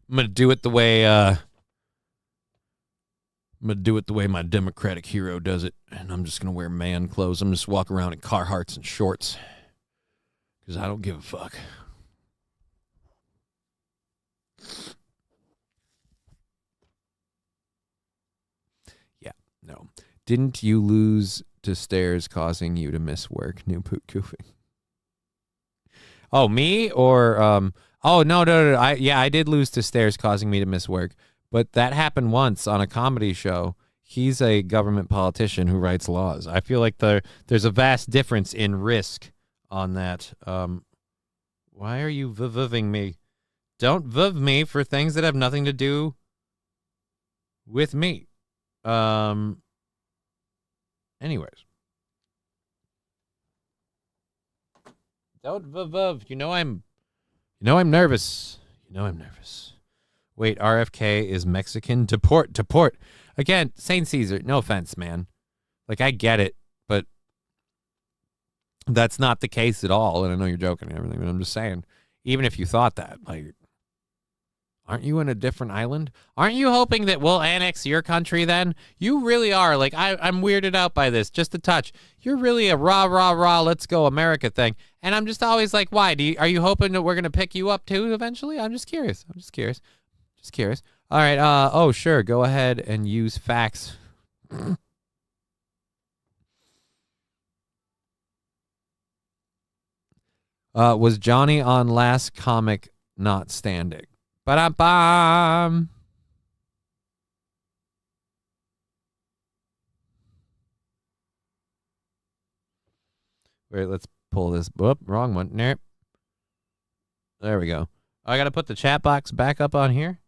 I'm gonna do it the way my Democratic hero does it, and I'm just gonna wear man clothes. I'm just walk around in Carhartts and shorts because I don't give a fuck. Yeah, no. Didn't you lose to stairs causing you to miss work? New poot goofing. Oh, me? Or, oh, no. I did lose to stairs causing me to miss work. But that happened once on a comedy show. He's a government politician who writes laws. I feel like there's a vast difference in risk on that. Why are you viving me? Don't viv me for things that have nothing to do with me. Anyways. Don't viv. You know I'm nervous. Wait, RFK is Mexican? Deport. Again, St. Caesar, no offense, man. I get it, but that's not the case at all. And I know you're joking and everything, but I'm just saying, even if you thought that, Aren't you in a different island? Aren't you hoping that we'll annex your country then? You really are. Like, I'm weirded out by this, just a touch. You're really a rah, rah, rah, let's go America thing. And I'm just always like, why? Are you hoping that we're going to pick you up too eventually? I'm just curious. Just curious. All right. Oh, sure. Go ahead and use facts. Was Johnny on last comic not standing? Ba-dum-bum. Wait, let's pull this. Whoop, wrong one. Nope. There we go. I got to put the chat box back up on here.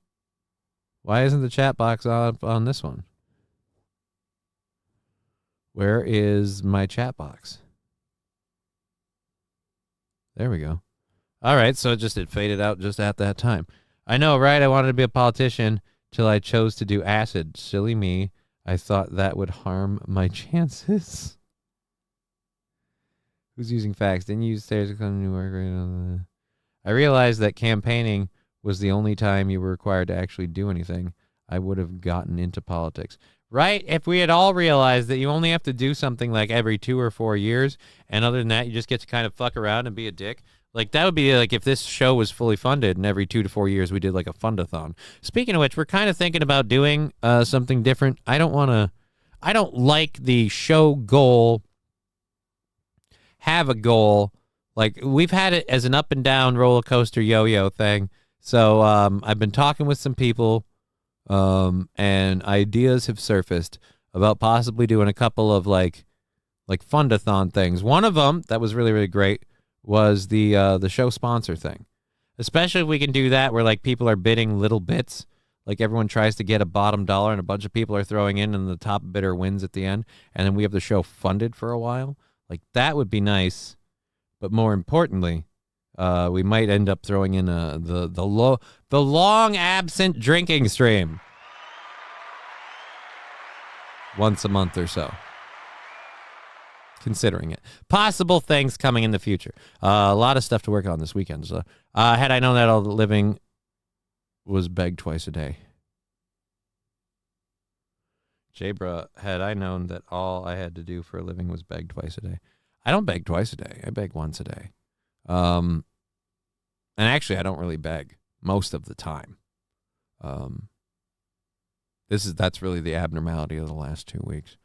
Why isn't the chat box up on this one? Where is my chat box? There we go. All right, so it faded out just at that time. I know, right? I wanted to be a politician till I chose to do acid. Silly me. I thought that would harm my chances. Who's using facts? Didn't you use stairs to come to work? I realized that campaigning was the only time you were required to actually do anything. I would have gotten into politics. Right? If we had all realized that you only have to do something like every 2 or 4 years, and other than that, you just get to kind of fuck around and be a dick. Like, that would be like if this show was fully funded and every 2 to 4 years we did like a fundathon. Speaking of which, we're kind of thinking about doing something different. I don't like the show goal, have a goal. Like, we've had it as an up and down roller coaster yo-yo thing. So I've been talking with some people, and ideas have surfaced about possibly doing a couple of like fundathon things. One of them that was really, really great was the show sponsor thing. Especially if we can do that where like people are bidding little bits, like everyone tries to get a bottom dollar and a bunch of people are throwing in and the top bidder wins at the end, and then we have the show funded for a while. Like, that would be nice. But more importantly, we might end up throwing in the long absent drinking stream once a month or so. Considering it. Possible things coming in the future. A lot of stuff to work on this weekend. So, had I known that all the living was begged twice a day. Jabra, had I known that all I had to do for a living was beg twice a day. I don't beg twice a day. I beg once a day. And actually, I don't really beg most of the time. That's really the abnormality of the last 2 weeks.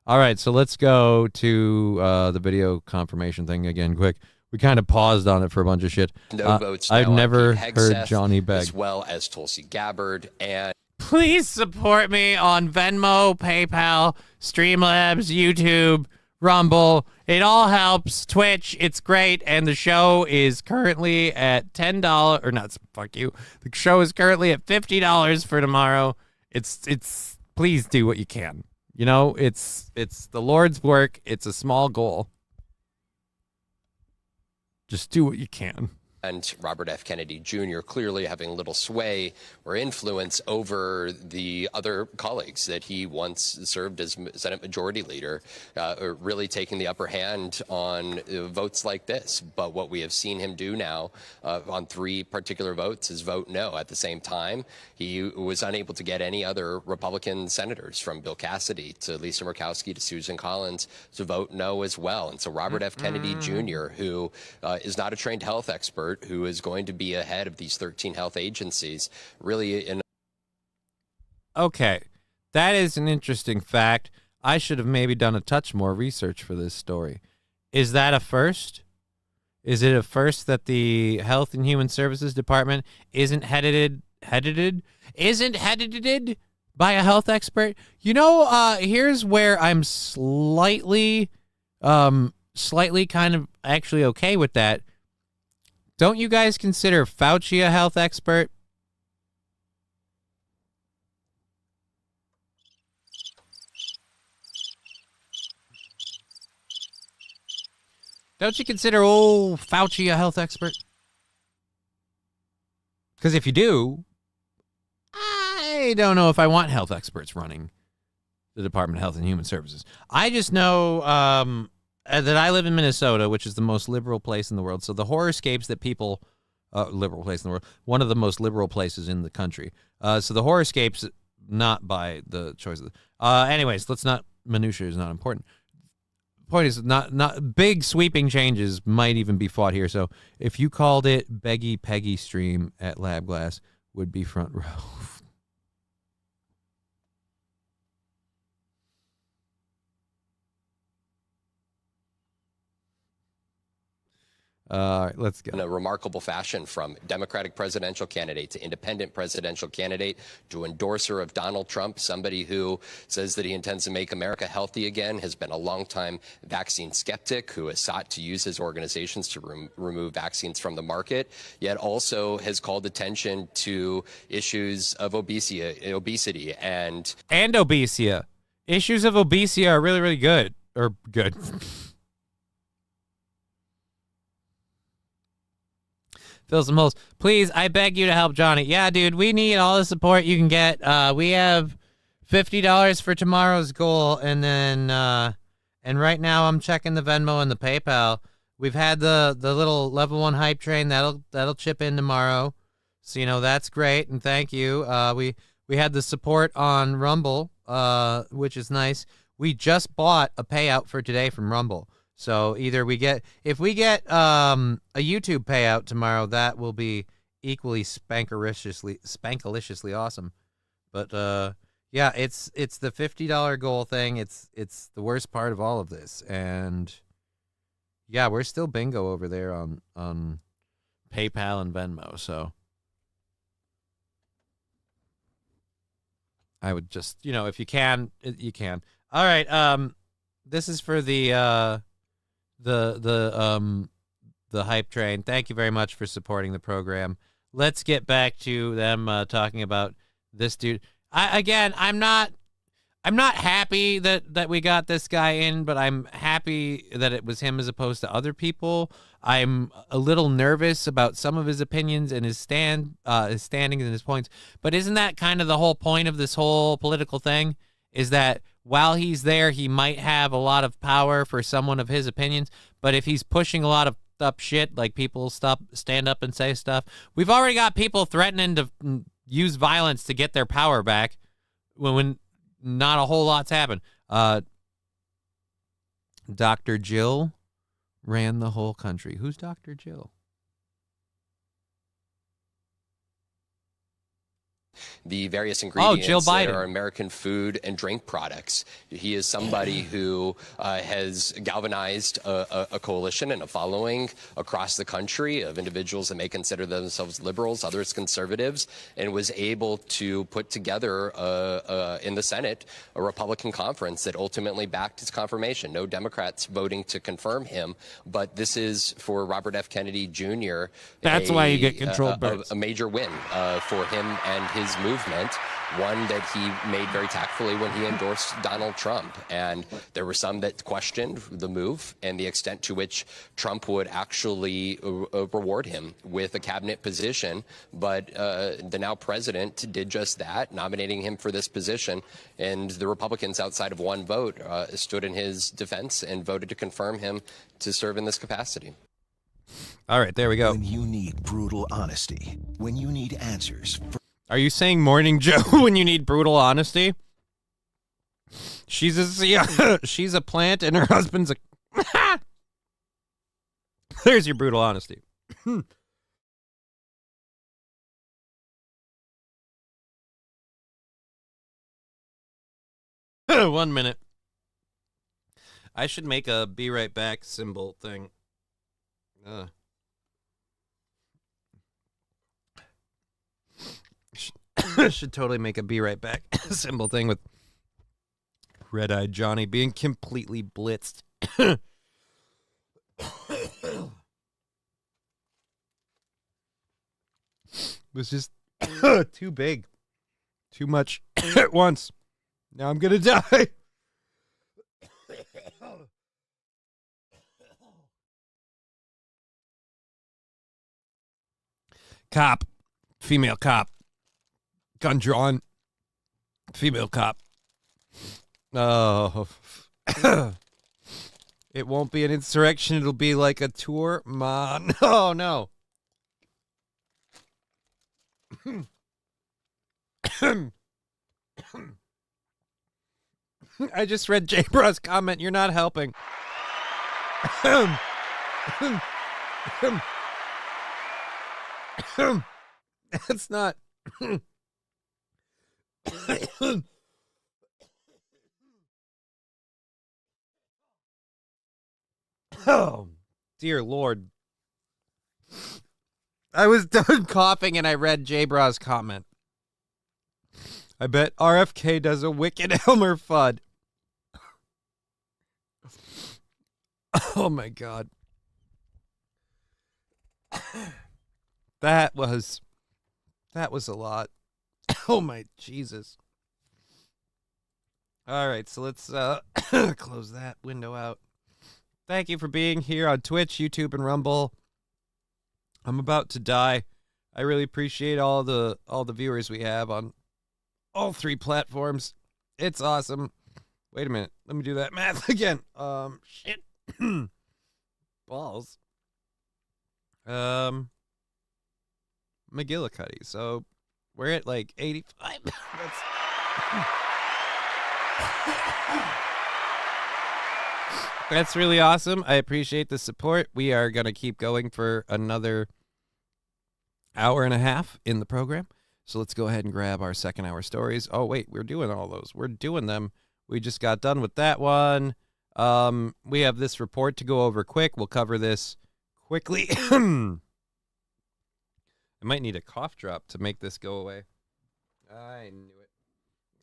All right, so let's go to the video confirmation thing again quick. We kind of paused on it for a bunch of shit. No votes. I've now never on Pete Hegseth, heard Johnny beg. as well as Tulsi Gabbard and. Please support me on Venmo, PayPal, Streamlabs, YouTube, Rumble. It all helps. Twitch, it's great. And the show is currently at $10, or not, fuck you. The show is currently at $50 for tomorrow. It's please do what you can. You know, it's the Lord's work. It's a small goal. Just do what you can. And Robert F. Kennedy Jr. clearly having little sway or influence over the other colleagues that he once served as Senate Majority Leader, really taking the upper hand on votes like this. But what we have seen him do now on 3 particular votes is vote no. At the same time, he was unable to get any other Republican senators, from Bill Cassidy to Lisa Murkowski to Susan Collins, to vote no as well. And so Robert F. Kennedy Jr., who is not a trained health expert, who is going to be ahead of these 13 health agencies, really in. Okay, that is an interesting fact. I should have maybe done a touch more research for this story. Is that a first? Is it a first that the Health and Human Services Department isn't headed by a health expert? You know, here's where I'm slightly kind of actually okay with that. Don't you guys consider Fauci a health expert? Don't you consider Fauci a health expert? Because if you do, I don't know if I want health experts running the Department of Health and Human Services. I just know that I live in Minnesota, which is the most liberal place in the world. So the horrorscapes that people liberal place in the world, one of the most liberal places in the country. So the horoscopes, not by the choice of anyways, let's not, minutia is not important. Point is, not big sweeping changes might even be fought here. So if you called it Beggy Peggy Stream at Lab Glass, would be front row. Let's go. In a remarkable fashion, from Democratic presidential candidate to independent presidential candidate to endorser of Donald Trump, somebody who says that he intends to make America healthy again, has been a longtime vaccine skeptic who has sought to use his organizations to remove vaccines from the market, yet also has called attention to issues of obesity and obesity. Issues of obesity are really, really good. Or good. Fill some holes. Please, I beg you to help Johnny. Yeah, dude, we need all the support you can get. We have $50 for tomorrow's goal, and then and right now I'm checking the Venmo and the PayPal. We've had the little level 1 hype train that'll chip in tomorrow. So that's great, and thank you. We had the support on Rumble, which is nice. We just bought a payout for today from Rumble. So either if we get a YouTube payout tomorrow, that will be equally spankaliciously awesome. But yeah, it's the $50 goal thing. It's the worst part of all of this, and yeah, we're still bingo over there on PayPal and Venmo. So I would just if you can, you can. All right, this is for the hype train. Thank you very much for supporting the program. Let's get back to them talking about this dude. I'm not happy that we got this guy in, but I'm happy that it was him as opposed to other people. I'm a little nervous about some of his opinions and his standings and his points. But isn't that kind of the whole point of this whole political thing? Is that while he's there, he might have a lot of power for someone of his opinions, but if he's pushing a lot of up shit, like people stand up and say stuff, we've already got people threatening to use violence to get their power back when not a whole lot's happened. Dr. Jill ran the whole country. Who's Dr. Jill? the various ingredients Jill that Biden. are American food and drink products. He is somebody who has galvanized a coalition and a following across the country of individuals that may consider themselves liberals, others conservatives, and was able to put together in the Senate a Republican conference that ultimately backed his confirmation. No Democrats voting to confirm him, but this is for Robert F. Kennedy Jr. That's why you get controlled birds. A major win for him and his movement, one that he made very tactfully when he endorsed Donald Trump. And there were some that questioned the move and the extent to which Trump would actually reward him with a cabinet position. But the now president did just that, nominating him for this position. And the Republicans, outside of one vote, stood in his defense and voted to confirm him to serve in this capacity. All right, there we go. When you need brutal honesty, when you need answers. Are you saying Morning Joe when you need brutal honesty? She's a plant and her husband's a... There's your brutal honesty. 1 minute. I should make a be right back symbol thing. Should totally make a be right back symbol thing with Red-Eyed Johnny being completely blitzed. Was just too big. Too much at once. Now I'm gonna die. Cop. Female cop. Gun drawn. Female cop. Oh. It won't be an insurrection. It'll be like a tour. No. I just read J-Bro's comment. You're not helping. That's not. Oh, dear Lord. I was done coughing and I read J-Bro's comment. I bet RFK does a wicked Elmer Fudd. Oh my God. That was a lot. Oh my Jesus. All right, so let's close that window out. Thank you for being here on Twitch, YouTube, and Rumble. I'm about to die. I really appreciate all the viewers we have on all three platforms. It's awesome. Wait a minute. Let me do that math again. Shit. Balls. McGillicuddy. So we're at like 85. That's really awesome. I appreciate the support. We are going to keep going for another hour and a half in the program. So let's go ahead and grab our second hour stories. Oh, wait, we're doing all those. We're doing them. We just got done with that one. We have this report to go over quick. We'll cover this quickly. I might need a cough drop to make this go away. I knew it.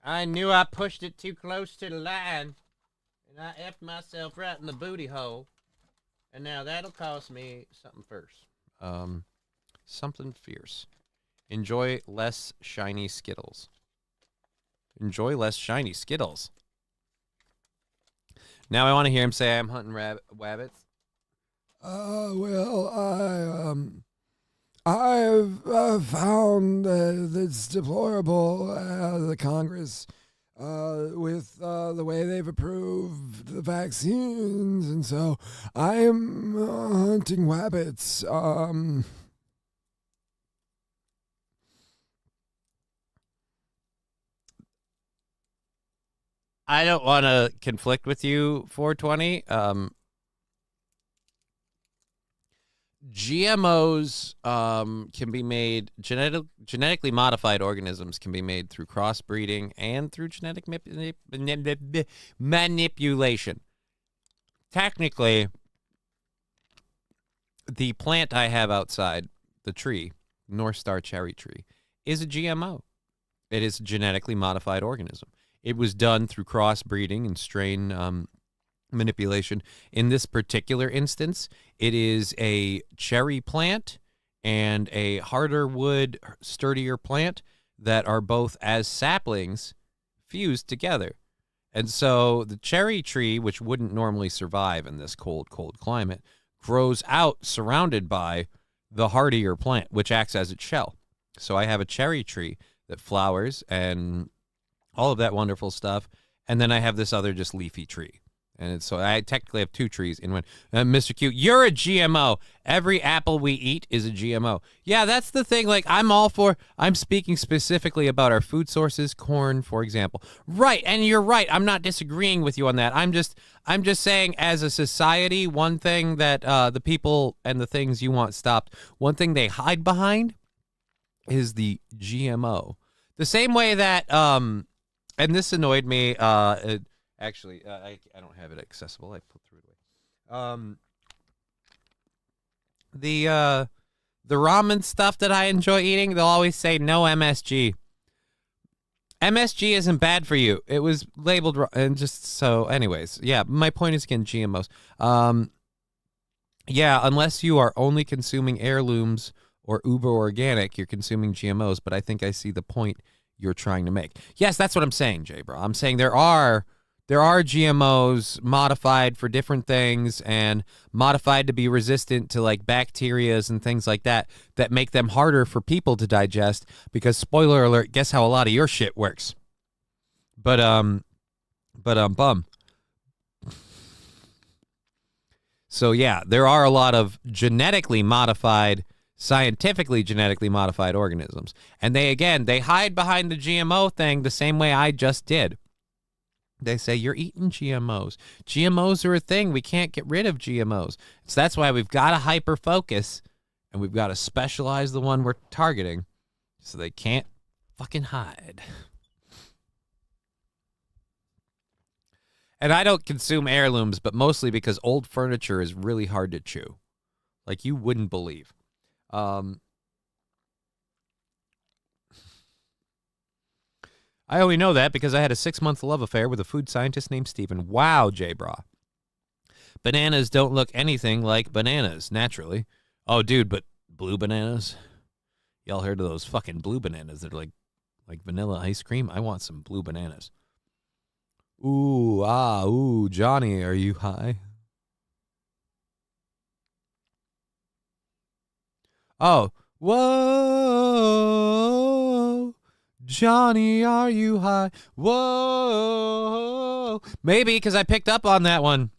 I knew I pushed it too close to the line. And I effed myself right in the booty hole. And now that'll cost me something first. Something fierce. Enjoy less shiny Skittles. Enjoy less shiny Skittles. Now I want to hear him say I'm hunting rabbits. Well, I've found that it's deplorable, the Congress, with the way they've approved the vaccines, and so I am hunting rabbits. I don't want to conflict with you, 420. GMOs can be made, genetically modified organisms can be made through crossbreeding and through genetic manipulation. Technically, the plant I have outside, the tree, North Star cherry tree, is a GMO. It is a genetically modified organism. It was done through crossbreeding and strain manipulation. In this particular instance, it is a cherry plant and a harder wood, sturdier plant that are both as saplings fused together. And so the cherry tree, which wouldn't normally survive in this cold climate, grows out surrounded by the hardier plant, which acts as its shell. So I have a cherry tree that flowers and all of that wonderful stuff. And then I have this other just leafy tree. And so I technically have two trees in one. Mr. Q, you're a GMO. Every apple we eat is a GMO. Yeah, that's the thing. Like, I'm speaking specifically about our food sources, corn, for example. Right, and you're right. I'm not disagreeing with you on that. I'm just saying, as a society, one thing that the people and the things you want stopped, one thing they hide behind is the GMO. The same way that, and this annoyed me, actually, I don't have it accessible. I put through it away. The ramen stuff that I enjoy eating, they'll always say no MSG. MSG isn't bad for you. It was labeled wrong, and just so, anyways, yeah. My point is again GMOs. Yeah, unless you are only consuming heirlooms or uber organic, you're consuming GMOs. But I think I see the point you're trying to make. Yes, that's what I'm saying, Jay, bro. I'm saying there are GMOs modified for different things and modified to be resistant to like bacterias and things like that make them harder for people to digest because, spoiler alert, guess how a lot of your shit works. But bum. So yeah, there are a lot of genetically modified scientifically genetically modified organisms. And they hide behind the GMO thing the same way I just did. They say, you're eating GMOs. GMOs are a thing. We can't get rid of GMOs. So that's why we've got to hyper-focus, and we've got to specialize the one we're targeting so they can't fucking hide. And I don't consume heirlooms, but mostly because old furniture is really hard to chew. Like you wouldn't believe. I only know that because I had a 6-month love affair with a food scientist named Stephen. Wow, J-Bra. Bananas don't look anything like bananas, naturally. Oh, dude, but blue bananas? Y'all heard of those fucking blue bananas? They're like vanilla ice cream. I want some blue bananas. Ooh, Johnny, are you high? Oh, whoa, Johnny, are you high? Whoa, maybe because I picked up on that one.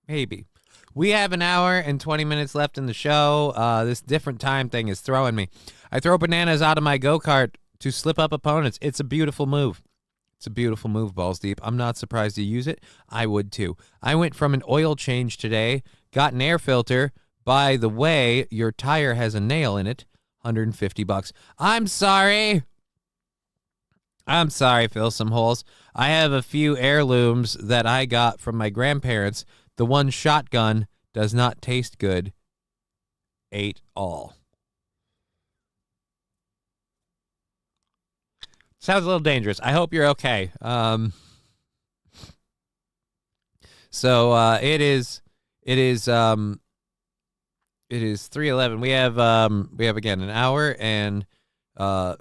Maybe. We have an hour and 20 minutes left in the show. This different time thing is throwing me. I throw bananas out of my go-kart to slip up opponents. It's a beautiful move. It's a beautiful move, balls deep. I'm not surprised you use it. I would too. I went from an oil change today, got an air filter. By the way, your tire has a nail in it. $150. I'm sorry. Fill some holes. I have a few heirlooms that I got from my grandparents. The one shotgun does not taste good. Ate all. Sounds a little dangerous. I hope you're okay. It is 3:11. We have again an hour and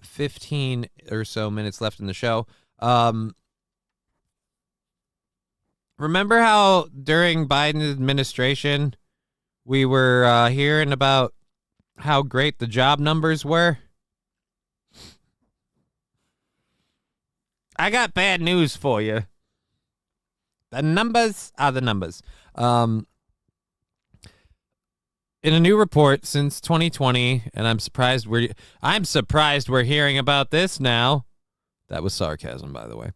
15 or so minutes left in the show. Remember how during Biden's administration we were hearing about how great the job numbers were? I got bad news for you. The numbers are the numbers. In a new report since 2020, and I'm surprised we're hearing about this now. That was sarcasm, by the way.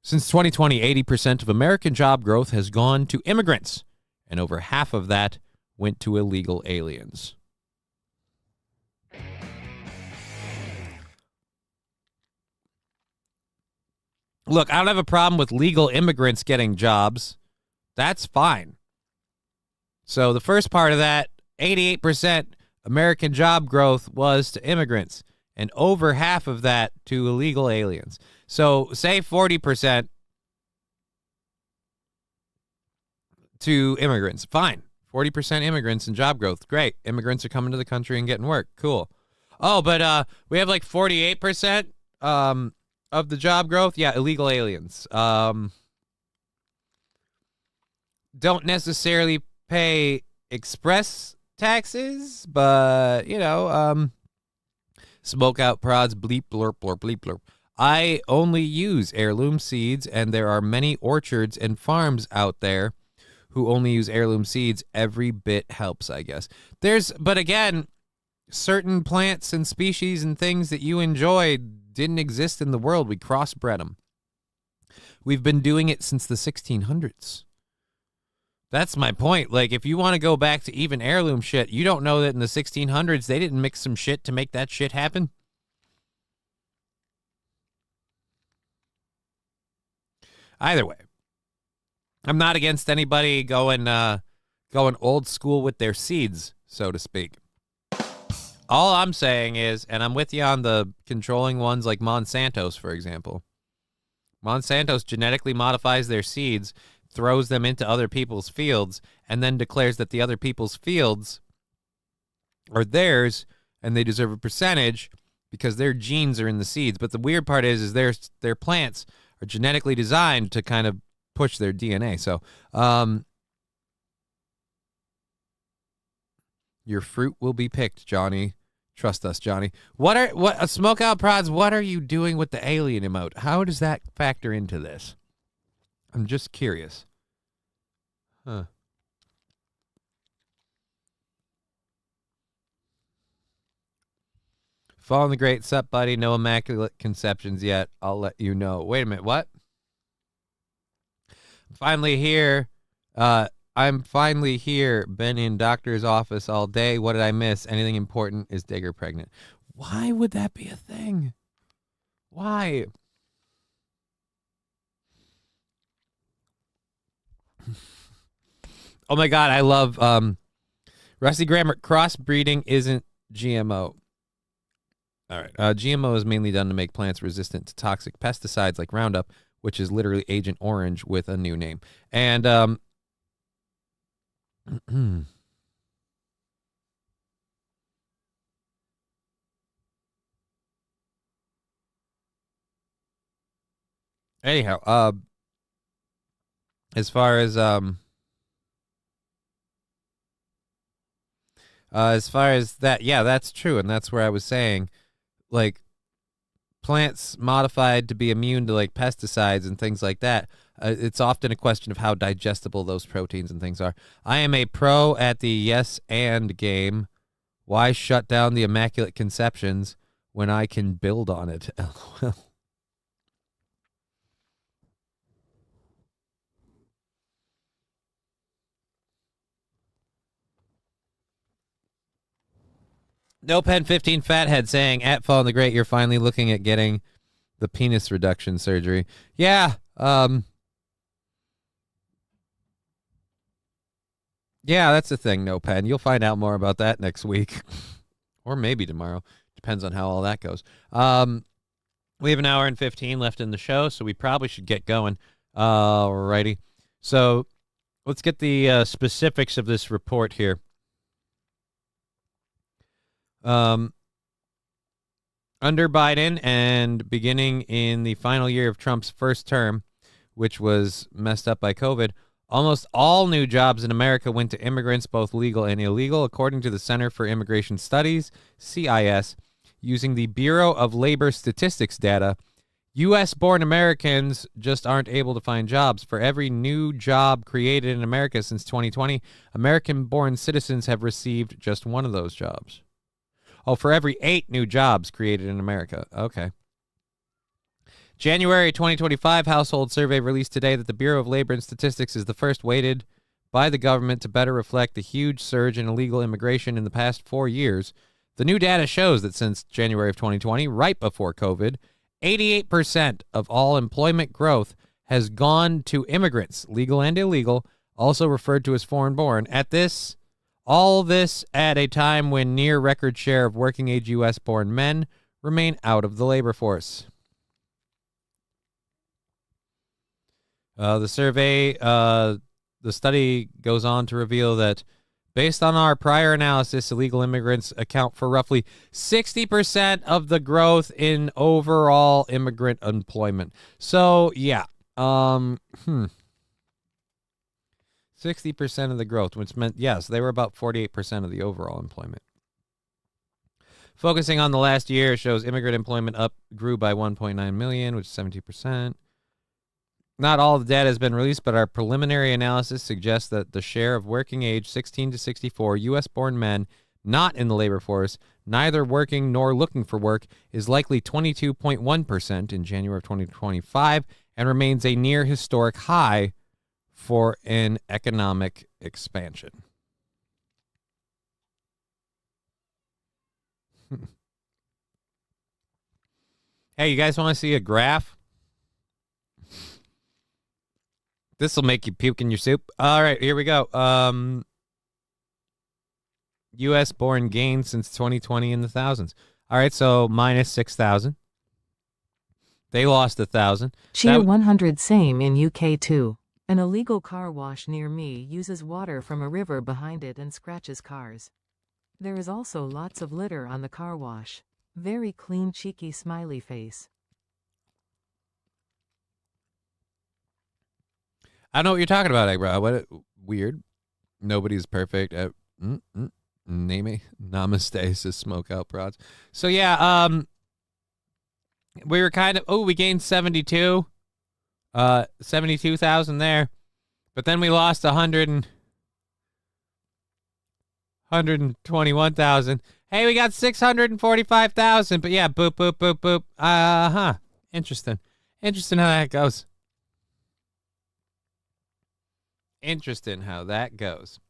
Since 2020, 80% of American job growth has gone to immigrants, and over half of that went to illegal aliens. Look, I don't have a problem with legal immigrants getting jobs. That's fine. So the first part of that, 88% American job growth was to immigrants, and over half of that to illegal aliens. So say 40% to immigrants. Fine. 40% immigrants and job growth. Great. Immigrants are coming to the country and getting work. Cool. Oh, but we have like 48% of the job growth. Yeah, illegal aliens. Don't necessarily pay express taxes, but, smoke out prods, bleep, blurp, blurp, bleep, blurp. I only use heirloom seeds, and there are many orchards and farms out there who only use heirloom seeds. Every bit helps, I guess. But again, certain plants and species and things that you enjoy didn't exist in the world. We crossbred them. We've been doing it since the 1600s. That's my point. Like, if you want to go back to even heirloom shit, you don't know that in the 1600s they didn't mix some shit to make that shit happen? Either way, I'm not against anybody going old school with their seeds, so to speak. All I'm saying is, and I'm with you on the controlling ones like Monsanto's, for example. Monsanto's genetically modifies their seeds, throws them into other people's fields, and then declares that the other people's fields are theirs and they deserve a percentage because their genes are in the seeds. But the weird part is their plants are genetically designed to kind of push their DNA. So, your fruit will be picked, Johnny. Trust us, Johnny. What smoke out prods? What are you doing with the alien emote? How does that factor into this? I'm just curious. Huh. Following the great sup, buddy. No immaculate conceptions yet. I'll let you know. Wait a minute. What? Finally here. I'm finally here. Been in doctor's office all day. What did I miss? Anything important? Is Digger pregnant? Why would that be a thing? Why? Oh my God, I love Rusty Grammar. Crossbreeding isn't GMO. All right. GMO is mainly done to make plants resistant to toxic pesticides like Roundup, which is literally Agent Orange with a new name. And anyhow, as far as that, yeah, that's true, and that's where I was saying, like, plants modified to be immune to like pesticides and things like that. It's often a question of how digestible those proteins and things are. I am a pro at the yes and game. Why shut down the Immaculate Conceptions when I can build on it? LOL. No Pen 15 Fathead saying, at Fallen the Great, you're finally looking at getting the penis reduction surgery. Yeah. Yeah, that's the thing, No Pen. You'll find out more about that next week. Or maybe tomorrow. Depends on how all that goes. We have an hour and 15 left in the show, so we probably should get going. Alrighty. So let's get the specifics of this report here. Under Biden and beginning in the final year of Trump's first term, which was messed up by COVID, almost all new jobs in America went to immigrants, both legal and illegal, according to the Center for Immigration Studies, CIS, using the Bureau of Labor Statistics data. U.S.-born Americans just aren't able to find jobs. For every new job created in America since 2020, American-born citizens have received just one of those jobs. Oh, for every 8 new jobs created in America. Okay. January 2025 household survey released today that the Bureau of Labor and Statistics is the first weighted by the government to better reflect the huge surge in illegal immigration in the past 4 years. The new data shows that since January of 2020, right before COVID, 88% of all employment growth has gone to immigrants, legal and illegal, also referred to as foreign-born. All this at a time when near record share of working-age U.S.-born men remain out of the labor force. The study goes on to reveal that based on our prior analysis, illegal immigrants account for roughly 60% of the growth in overall immigrant employment. So, yeah. 60% of the growth, which meant, yes, they were about 48% of the overall employment. Focusing on the last year shows immigrant employment grew by 1.9 million, which is 17%. Not all the data has been released, but our preliminary analysis suggests that the share of working age 16 to 64 U.S.-born men not in the labor force, neither working nor looking for work, is likely 22.1% in January of 2025 and remains a near historic high for an economic expansion. Hey, you guys want to see a graph? This will make you puke in your soup. All right, here we go. U.S. born gains since 2020 in the thousands. All right, so minus 6,000. They lost 1,000. Cheer 100 same in UK too. An illegal car wash near me uses water from a river behind it and scratches cars. There is also lots of litter on the car wash. Very clean, cheeky smiley face. I know what you're talking about, bro. What weird. Nobody's perfect. Name namaste says smoke out prods. So yeah, we were kind of we gained 72. 72,000 there. But then we lost 121,000. Hey, we got 645,000. But yeah, boop, boop, boop, boop. Interesting. Interesting how that goes. Interesting how that goes.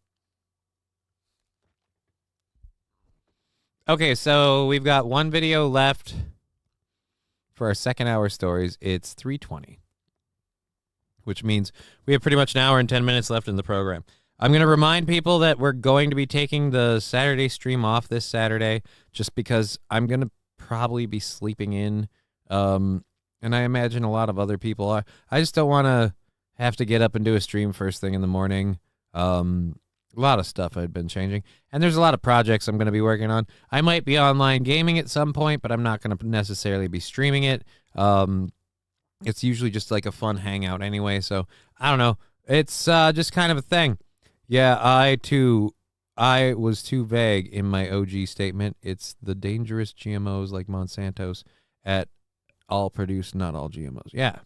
Okay, so we've got one video left for our second hour stories. It's 3:20, which means we have pretty much an hour and 10 minutes left in the program. I'm going to remind people that we're going to be taking the Saturday stream off this Saturday just because I'm going to probably be sleeping in, and I imagine a lot of other people are. I just don't want to have to get up and do a stream first thing in the morning. A lot of stuff I've been changing, and there's a lot of projects I'm going to be working on. I might be online gaming at some point, but I'm not going to necessarily be streaming it. It's usually just like a fun hangout anyway, so I don't know. It's just kind of a thing. Yeah, I was too vague in my OG statement. It's the dangerous GMOs like Monsanto's at all produce, not all GMOs. Yeah.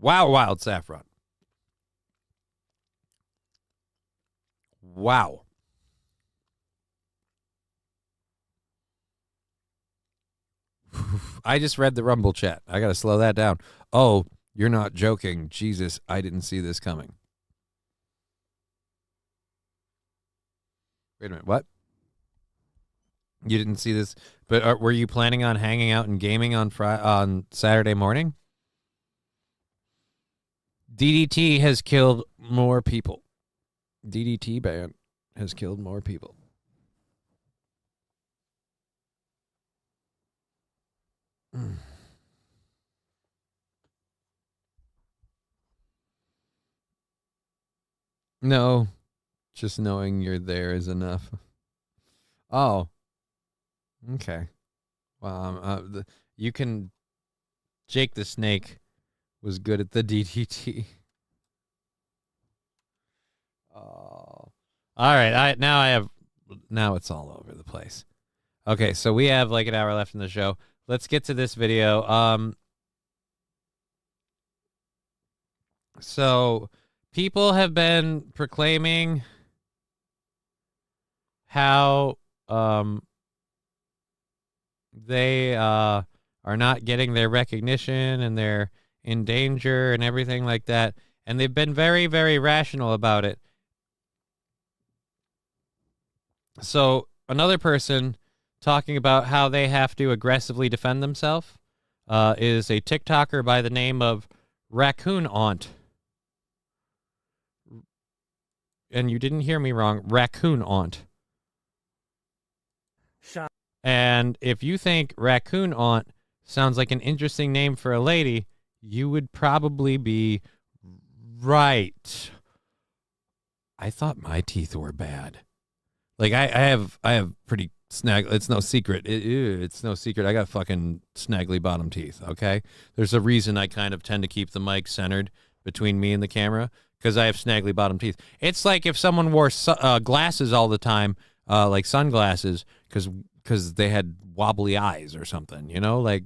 Wow, wild saffron. Wow. I just read the Rumble chat. I got to slow that down. Oh, you're not joking. Jesus, I didn't see this coming. Wait a minute. What? You didn't see this? But were you planning on hanging out and gaming on Saturday morning? DDT has killed more people. DDT ban has killed more people. No, just knowing you're there is enough. Oh, okay. Well, you can. Jake the Snake was good at the DDT. Oh, all right. Now it's all over the place. Okay, so we have like an hour left in the show. Let's get to this video. So people have been proclaiming how they are not getting their recognition and they're in danger and everything like that. And they've been very, very rational about it. So another person talking about how they have to aggressively defend themselves is a TikToker by the name of Raccoon Aunt. And you didn't hear me wrong, Raccoon Aunt. And if you think Raccoon Aunt sounds like an interesting name for a lady, you would probably be right. I thought my teeth were bad. Like I have pretty snag. It's no secret. It's no secret. I got fucking snaggly bottom teeth. Okay, there's a reason I kind of tend to keep the mic centered between me and the camera because I have snaggly bottom teeth. It's like if someone wore glasses all the time, like sunglasses, because they had wobbly eyes or something. You know, like.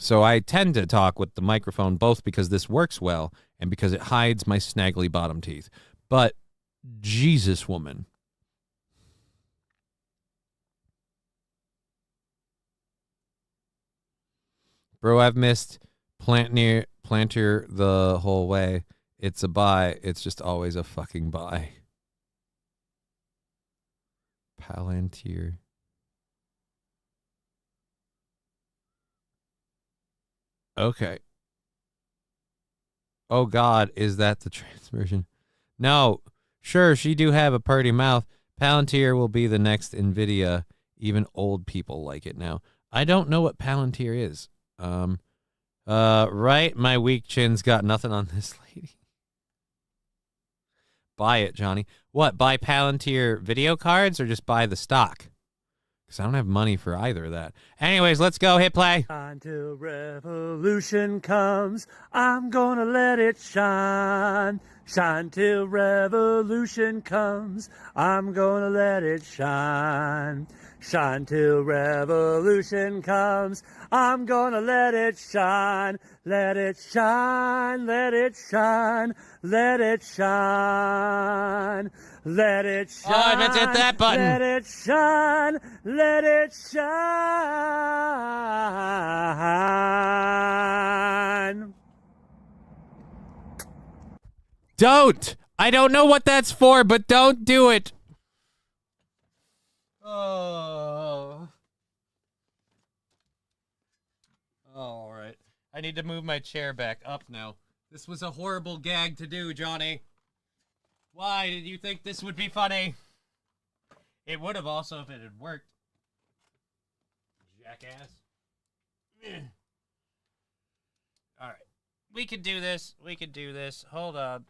So I tend to talk with the microphone both because this works well and because it hides my snaggly bottom teeth. But Jesus, woman. Bro, I've missed Plantier the whole way. It's a buy. It's just always a fucking buy. Palantir. Okay. Oh, God, is that the transversion? No. Sure, she do have a purty mouth. Palantir will be the next NVIDIA. Even old people like it now. I don't know what Palantir is. Right? My weak chin's got nothing on this lady. Buy it, Johnny. What, buy Palantir video cards or just buy the stock? Because I don't have money for either of that. Anyways, let's go. Hit play. Until revolution comes, I'm gonna let it shine. Shine till revolution comes. I'm gonna let it shine. Shine till revolution comes. I'm gonna let it shine. Let it shine, let it shine, let it shine. Let it shine. Oh, I meant to hit that button. Let it shine. Let it shine. Don't! I don't know what that's for, but don't do it. Oh. All right. I need to move my chair back up now. This was a horrible gag to do, Johnny. Why did you think this would be funny? It would have also if it had worked. Jackass. All right. We can do this. We can do this. Hold on.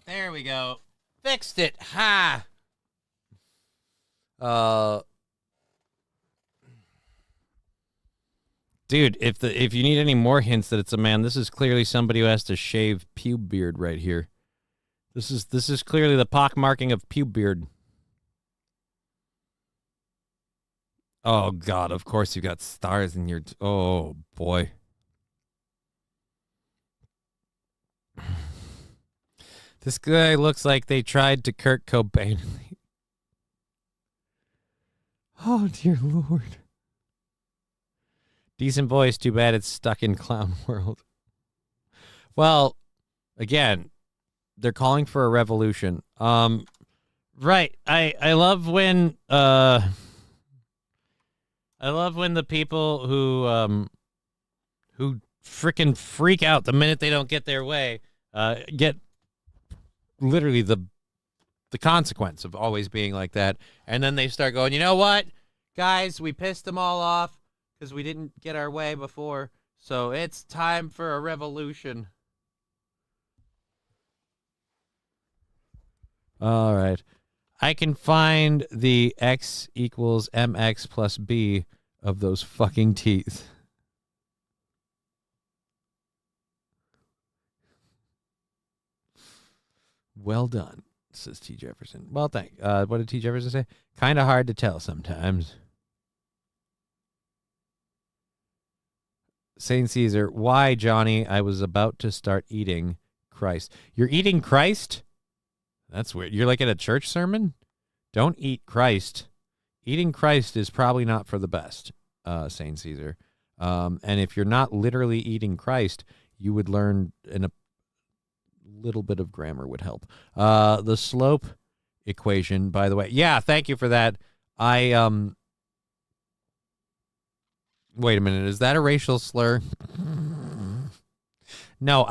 There we go. Fixed it. Ha! Dude, if you need any more hints that it's a man, this is clearly somebody who has to shave pube beard right here. This is clearly the pockmarking of pube beard. Oh God, of course you got stars in your oh boy. This guy looks like they tried to Kurt Cobain. Oh dear Lord. Decent voice, too bad it's stuck in clown world. Well, again, they're calling for a revolution. Right. I love when the people who frickin' freak out the minute they don't get their way get literally the consequence of always being like that. And then they start going, you know what, guys, we pissed them all off because we didn't get our way before. So it's time for a revolution. All right. I can find the x equals mx plus b of those fucking teeth. Well done, says T. Jefferson. Well, what did T. Jefferson say? Kind of hard to tell sometimes. Saint Caesar, why, Johnny? I was about to start eating Christ. You're eating Christ? That's weird. You're like at a church sermon? Don't eat Christ. Eating Christ is probably not for the best, Saint Caesar. And if you're not literally eating Christ, you would learn in a little bit of grammar would help. The slope equation, by the way. Yeah, thank you for that. Wait a minute. Is that a racial slur? No,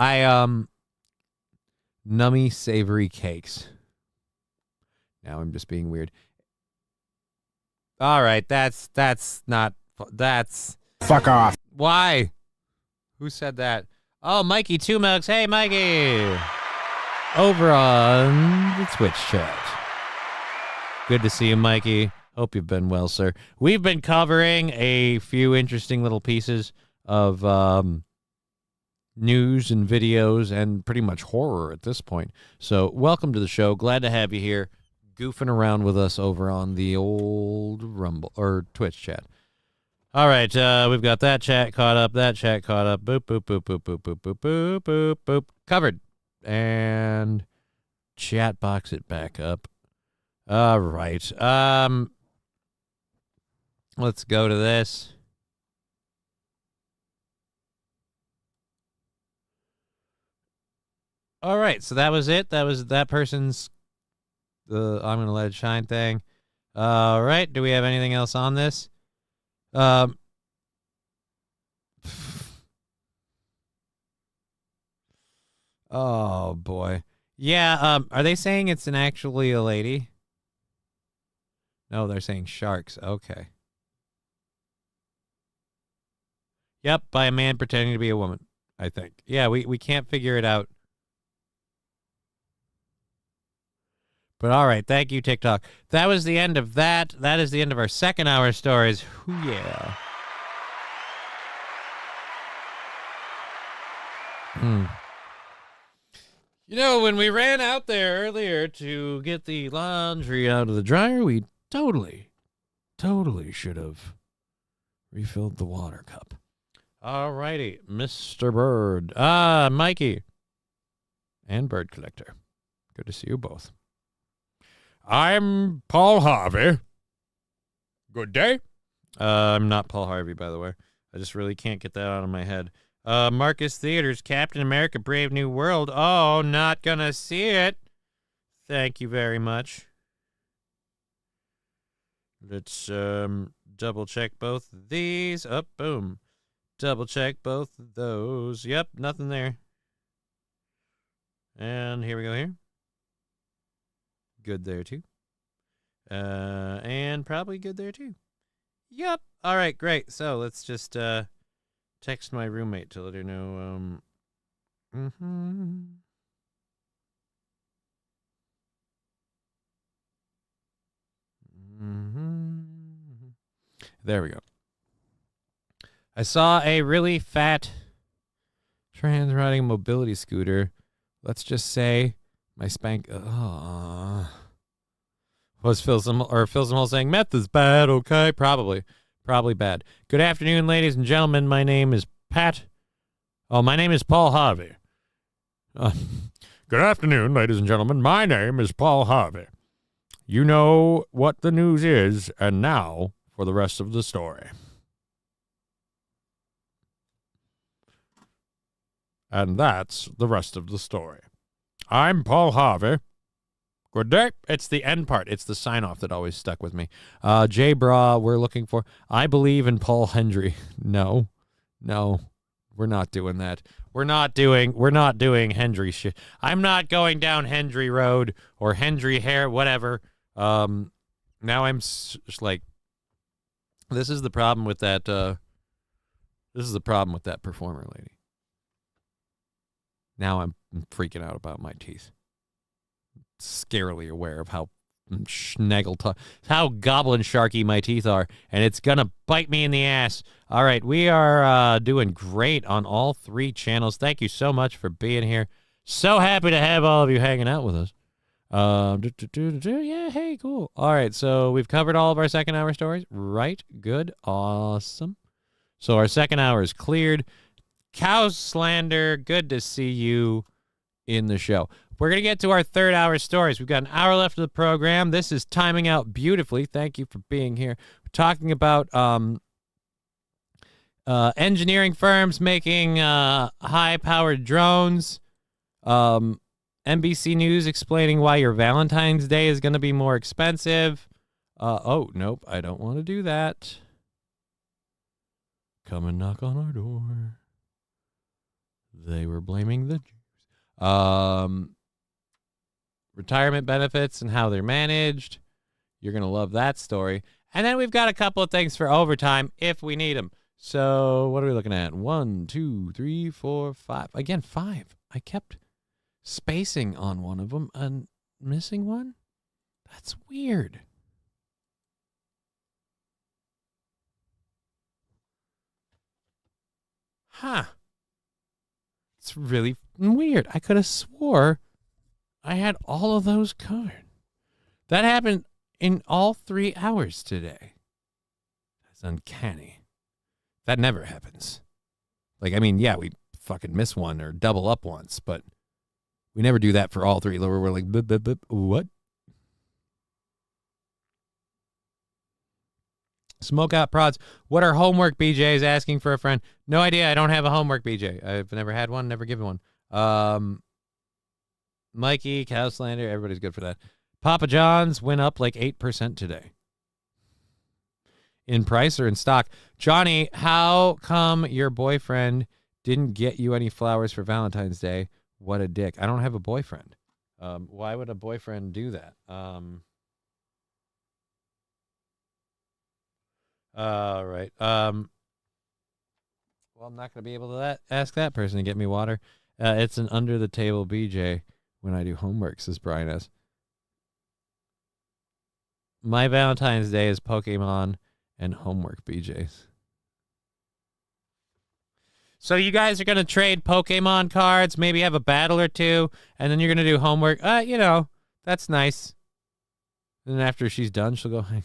nummy savory cakes. Now I'm just being weird. All right, that's fuck off. Why? Who said that? Oh, Mikey Two Milks. Hey, Mikey. Over on the Twitch chat. Good to see you, Mikey. Hope you've been well, sir. We've been covering a few interesting little pieces of news and videos and pretty much horror at this point. So welcome to the show. Glad to have you here, goofing around with us over on the old Rumble or Twitch chat. All right, we've got that chat caught up, that chat caught up. Boop, boop, boop, boop, boop, boop, boop, boop, boop, boop. Covered. And chat box it back up. All right. Let's go to this. All right, so that was it. That was that person's I'm going to let it shine thing. All right, do we have anything else on this? Oh, boy. Yeah, are they saying it's actually a lady? No, they're saying sharks. Okay. Yep, by a man pretending to be a woman, I think. Yeah, we can't figure it out. But all right, thank you, TikTok. That was the end of that. That is the end of our second hour stories. Ooh, yeah. You know, when we ran out there earlier to get the laundry out of the dryer, we totally should have refilled the water cup. All righty, Mr. Bird. Mikey. And Bird Collector. Good to see you both. I'm Paul Harvey. Good day. I'm not Paul Harvey, by the way. I just really can't get that out of my head. Marcus Theaters, Captain America, Brave New World. Oh, not gonna see it. Thank you very much. Let's double check both of these. Up, boom. Double check both of those. Yep, nothing there. And here we go here. Good there, too. And probably good there, too. Yep. All right, great. So let's just text my roommate to let her know. There we go. I saw a really fat trans riding mobility scooter. Let's just say my spank. Was Phil Simhall saying meth is bad? Okay, probably bad. Good afternoon, ladies and gentlemen. My name is Pat. Oh, my name is Paul Harvey. Good afternoon, ladies and gentlemen. My name is Paul Harvey. You know what the news is, and now for the rest of the story. And that's the rest of the story. I'm Paul Harvey. Good day. It's the end part. It's the sign-off that always stuck with me. J. Bra, we're looking for... I believe in Paul Hendry. No, we're not doing that. We're not doing Hendry shit. I'm not going down Hendry Road or Hendry Hair, whatever. Now I'm just like... This is the problem with that... This is the problem with that performer lady. Now I'm freaking out about my teeth. Scarily aware of how how goblin sharky my teeth are, and it's gonna bite me in the ass. All right, we are doing great on all three channels. Thank you so much for being here. So happy to have all of you hanging out with us. Yeah, hey, cool. All right, so we've covered all of our second hour stories. Right, good, awesome. So our second hour is cleared. Cow slander, good to see you in the show. We're going to get to our third hour stories. We've got an hour left of the program. This is timing out beautifully. Thank you for being here. We're talking about engineering firms making high-powered drones. NBC News explaining why your Valentine's Day is going to be more expensive. Oh, nope, I don't want to do that. Come and knock on our door. They were blaming the Jews. Retirement benefits and how they're managed. You're going to love that story. And then we've got a couple of things for overtime if we need them. So what are we looking at? 1, 2, 3, 4, 5. Again, 5. I kept spacing on one of them and missing one. That's weird. Huh. It's really weird. I could have swore I had all of those covered. That happened in all 3 hours today. That's uncanny. That never happens. Like, I mean, yeah, we fucking miss one or double up once, but we never do that for all 3. We're like, bip, bip, bip, what? Smoke out prods. What are homework BJs asking for a friend? No idea. I don't have a homework BJ. I've never had one, never given one. Mikey, Cowslander, everybody's good for that. Papa John's went up like 8% today. In price or in stock. Johnny, how come your boyfriend didn't get you any flowers for Valentine's Day? What a dick. I don't have a boyfriend. Why would a boyfriend do that? All right. Well, I'm not going to be able to ask that person to get me water. It's an under-the-table BJ when I do homework, says Brian S. My Valentine's Day is Pokemon and homework BJs. So you guys are going to trade Pokemon cards, maybe have a battle or two, and then you're going to do homework. That's nice. And then after she's done, she'll go, hey,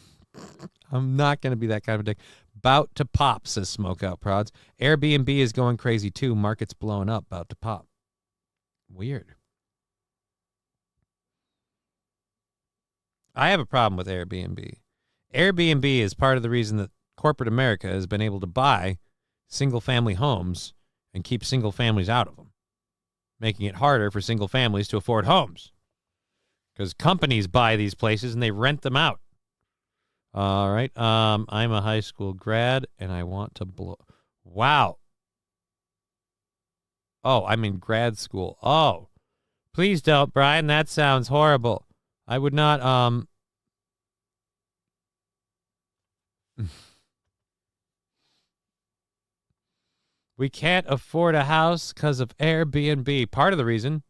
I'm not going to be that kind of a dick. Bout to pop, says Smokeout Prods. Airbnb is going crazy too. Market's blowing up. Bout to pop. Weird. I have a problem with Airbnb. Airbnb is part of the reason that corporate America has been able to buy single-family homes and keep single families out of them, making it harder for single families to afford homes because companies buy these places and they rent them out. All right. I'm a high school grad and I want to blow. Wow. Oh, I'm in grad school. Oh, please don't, Brian. That sounds horrible. I would not, we can't afford a house because of Airbnb. Part of the reason.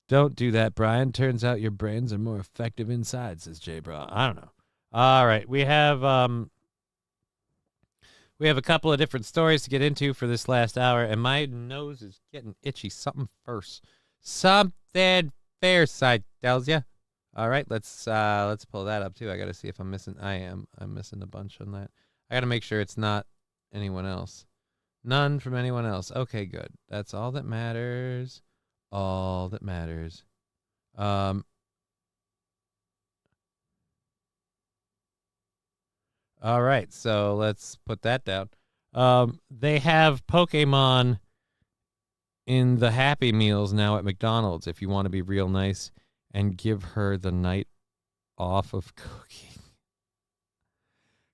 Don't do that, Brian. Turns out your brains are more effective inside, says Jay Bra. I don't know. All right. We have a couple of different stories to get into for this last hour, and my nose is getting itchy. Something first. Something first, I tells ya. All right, let's pull that up too. I gotta see if I'm missing. I'm missing a bunch on that. I gotta make sure it's not anyone else. None from anyone else. Okay, good. That's all that matters. All that matters. All right, so let's put that down. They have Pokemon in the Happy Meals now at McDonald's if you want to be real nice and give her the night off of cooking.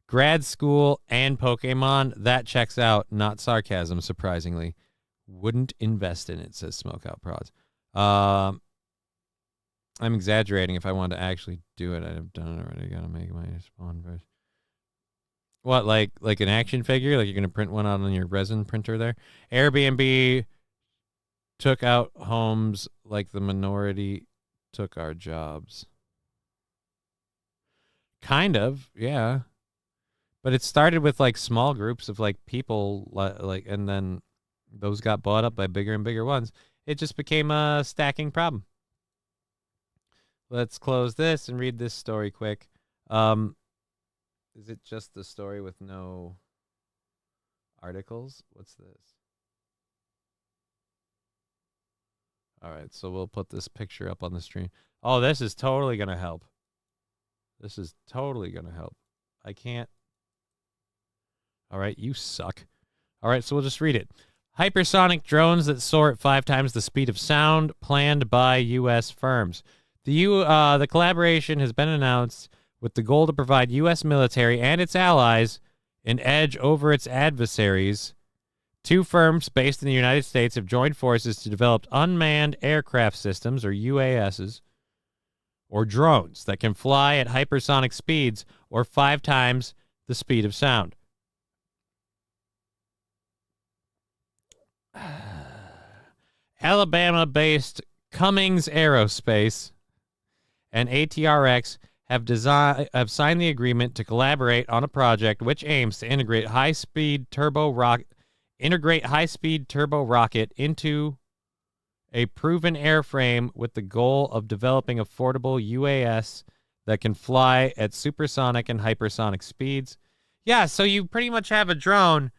Grad school and Pokemon, that checks out. Not sarcasm, surprisingly. Wouldn't invest in it, says Smokeout Prods. I'm exaggerating. If I wanted to actually do it, I'd have done it already. Gotta make my spawn first. What, like an action figure? Like you're gonna print one out on your resin printer there? Airbnb took out homes like the minority took our jobs. Kind of, yeah. But it started with like small groups of like people, like, and then those got bought up by bigger and bigger ones. It just became a stacking problem. Let's close this and read this story quick. Is it just the story with no articles? What's this? All right, so we'll put this picture up on the screen. Oh, this is totally going to help. This is totally going to help. I can't. All right, you suck. All right, so we'll just read it. Hypersonic drones that soar at 5 times the speed of sound planned by U.S. firms. The collaboration has been announced with the goal to provide U.S. military and its allies an edge over its adversaries. 2 firms based in the United States have joined forces to develop unmanned aircraft systems, or UASs, or drones that can fly at hypersonic speeds or 5 times the speed of sound. Alabama-based Cummings Aerospace and ATRX have signed the agreement to collaborate on a project which aims to integrate high-speed turbo rocket into a proven airframe with the goal of developing affordable UAS that can fly at supersonic and hypersonic speeds. Yeah, so you pretty much have a drone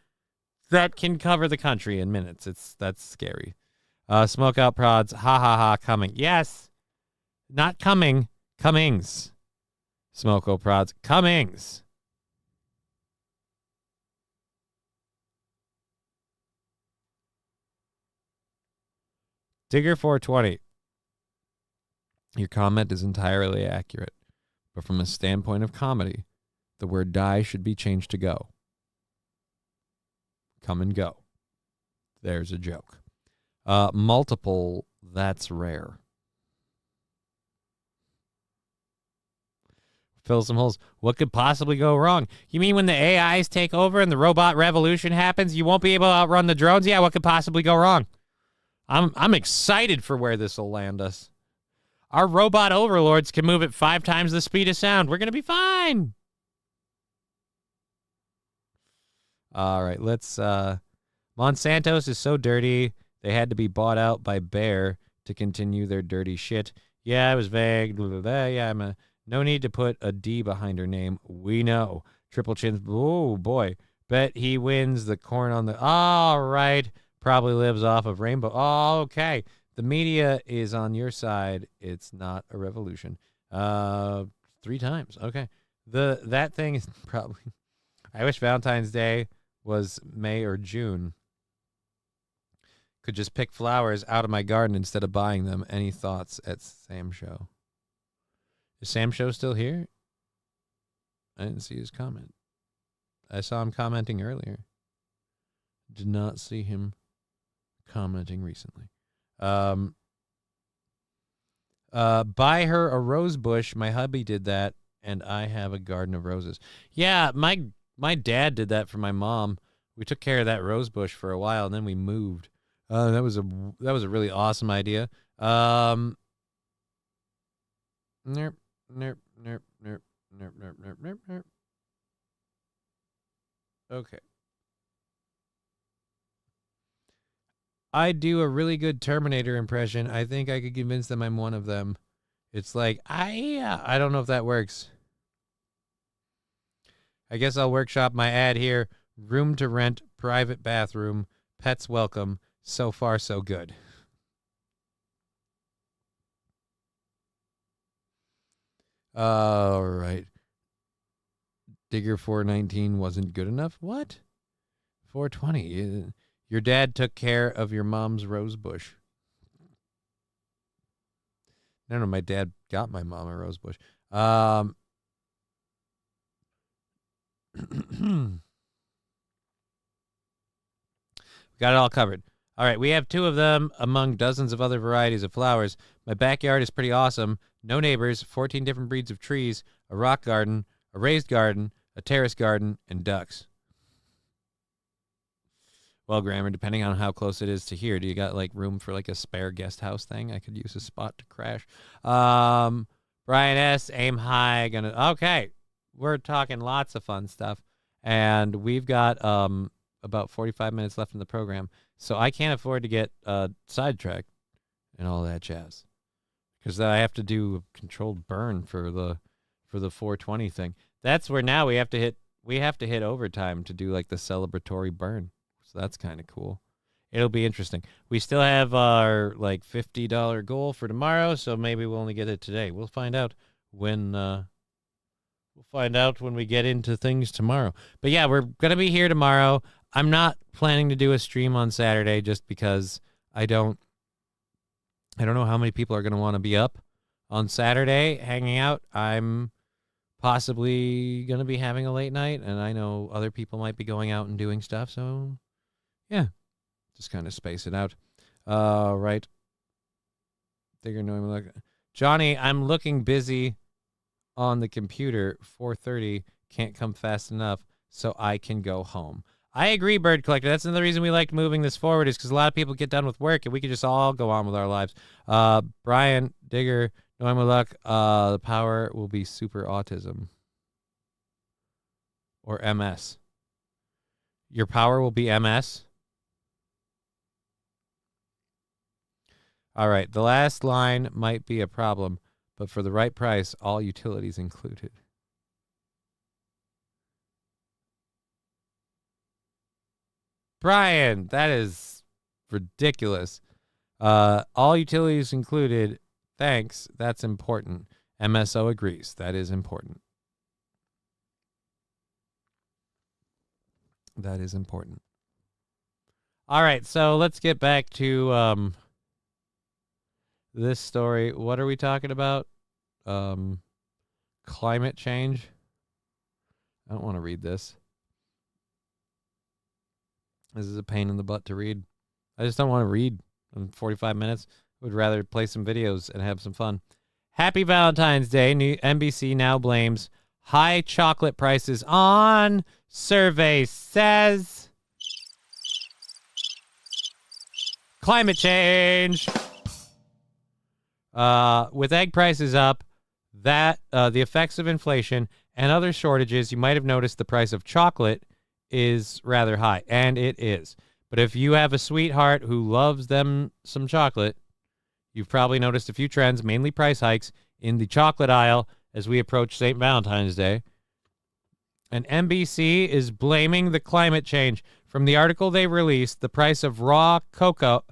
that can cover the country in minutes. That's scary. Smokeout Prods, ha ha ha, coming. Yes, not coming, Cummings. Smokeout Prods, Cummings. Digger 420. Your comment is entirely accurate, but from a standpoint of comedy, the word die should be changed to go. Come and go. There's a joke. Multiple, that's rare. Fill some holes. What could possibly go wrong? You mean when the AIs take over and the robot revolution happens, you won't be able to outrun the drones? Yeah, what could possibly go wrong? I'm excited for where this will land us. Our robot overlords can move at 5 times the speed of sound. We're going to be fine. All right, let's Monsanto's is so dirty, they had to be bought out by Bayer to continue their dirty shit. Yeah, it was vague. Blah, blah, blah. Yeah, no need to put a D behind her name. We know. Triple Chins. Oh, boy. Bet he wins the corn on the... All right. Probably lives off of Rainbow. Oh, okay. The media is on your side. It's not a revolution. 3 times. Okay. That thing is probably... I wish Valentine's Day was May or June. Could just pick flowers out of my garden instead of buying them. Any thoughts at Sam Show? Is Sam Show still here? I didn't see his comment. I saw him commenting earlier. Did not see him commenting recently. Buy her a rose bush. My hubby did that, and I have a garden of roses. Yeah, my dad did that for my mom. We took care of that rose bush for a while, and then we moved. That was a really awesome idea. Nerp, nerp, nerp, nerp, nerp, nerp, nerp, nerp, nerp. Okay. I do a really good Terminator impression. I think I could convince them I'm one of them. It's like, I don't know if that works. I guess I'll workshop my ad here. Room to rent, private bathroom, pets welcome. So far, so good. All right. Digger 419 wasn't good enough? What? 420. Your dad took care of your mom's rose bush. No, my dad got my mom a rose bush. Got it all covered. All right, we have 2 of them among dozens of other varieties of flowers. My backyard is pretty awesome. No neighbors, 14 different breeds of trees, a rock garden, a raised garden, a terrace garden, and ducks. Well, Grammar, depending on how close it is to here, do you got like room for like a spare guest house thing? I could use a spot to crash. Brian S., aim high. Okay, we're talking lots of fun stuff, and we've got about 45 minutes left in the program, so I can't afford to get sidetracked and all that jazz, because I have to do a controlled burn for the 420 thing. That's where now we have to hit overtime to do like the celebratory burn. So that's kind of cool. It'll be interesting. We still have our like $50 goal for tomorrow, so maybe we'll only get it today. We'll find out when we get into things tomorrow. But yeah, we're gonna be here tomorrow. I'm not planning to do a stream on Saturday just because I don't know how many people are gonna want to be up on Saturday hanging out. I'm possibly gonna be having a late night, and I know other people might be going out and doing stuff, so yeah, just kind of space it out. Right. They're gonna Johnny, I'm looking busy on the computer. 4:30 can't come fast enough, so I can go home. I agree, Bird Collector. That's another reason we like moving this forward, is because a lot of people get done with work and we can just all go on with our lives. Brian Digger, normal luck. The power will be super autism or MS. Your power will be MS. All right, the last line might be a problem, but for the right price, all utilities included. Brian, that is ridiculous. All utilities included. Thanks. That's important. MSO agrees. That is important. That is important. All right, so let's get back to this story. What are we talking about? Climate change. I don't want to read this. This is a pain in the butt to read. I just don't want to read in 45 minutes. I would rather play some videos and have some fun. Happy Valentine's Day. NBC now blames high chocolate prices on survey says climate change. With egg prices up, the effects of inflation and other shortages, you might have noticed the price of chocolate is rather high, and it is. But if you have a sweetheart who loves them some chocolate, you've probably noticed a few trends, mainly price hikes, in the chocolate aisle as we approach St. Valentine's Day. And NBC is blaming the climate change. From the article they released, the price of raw cocoa,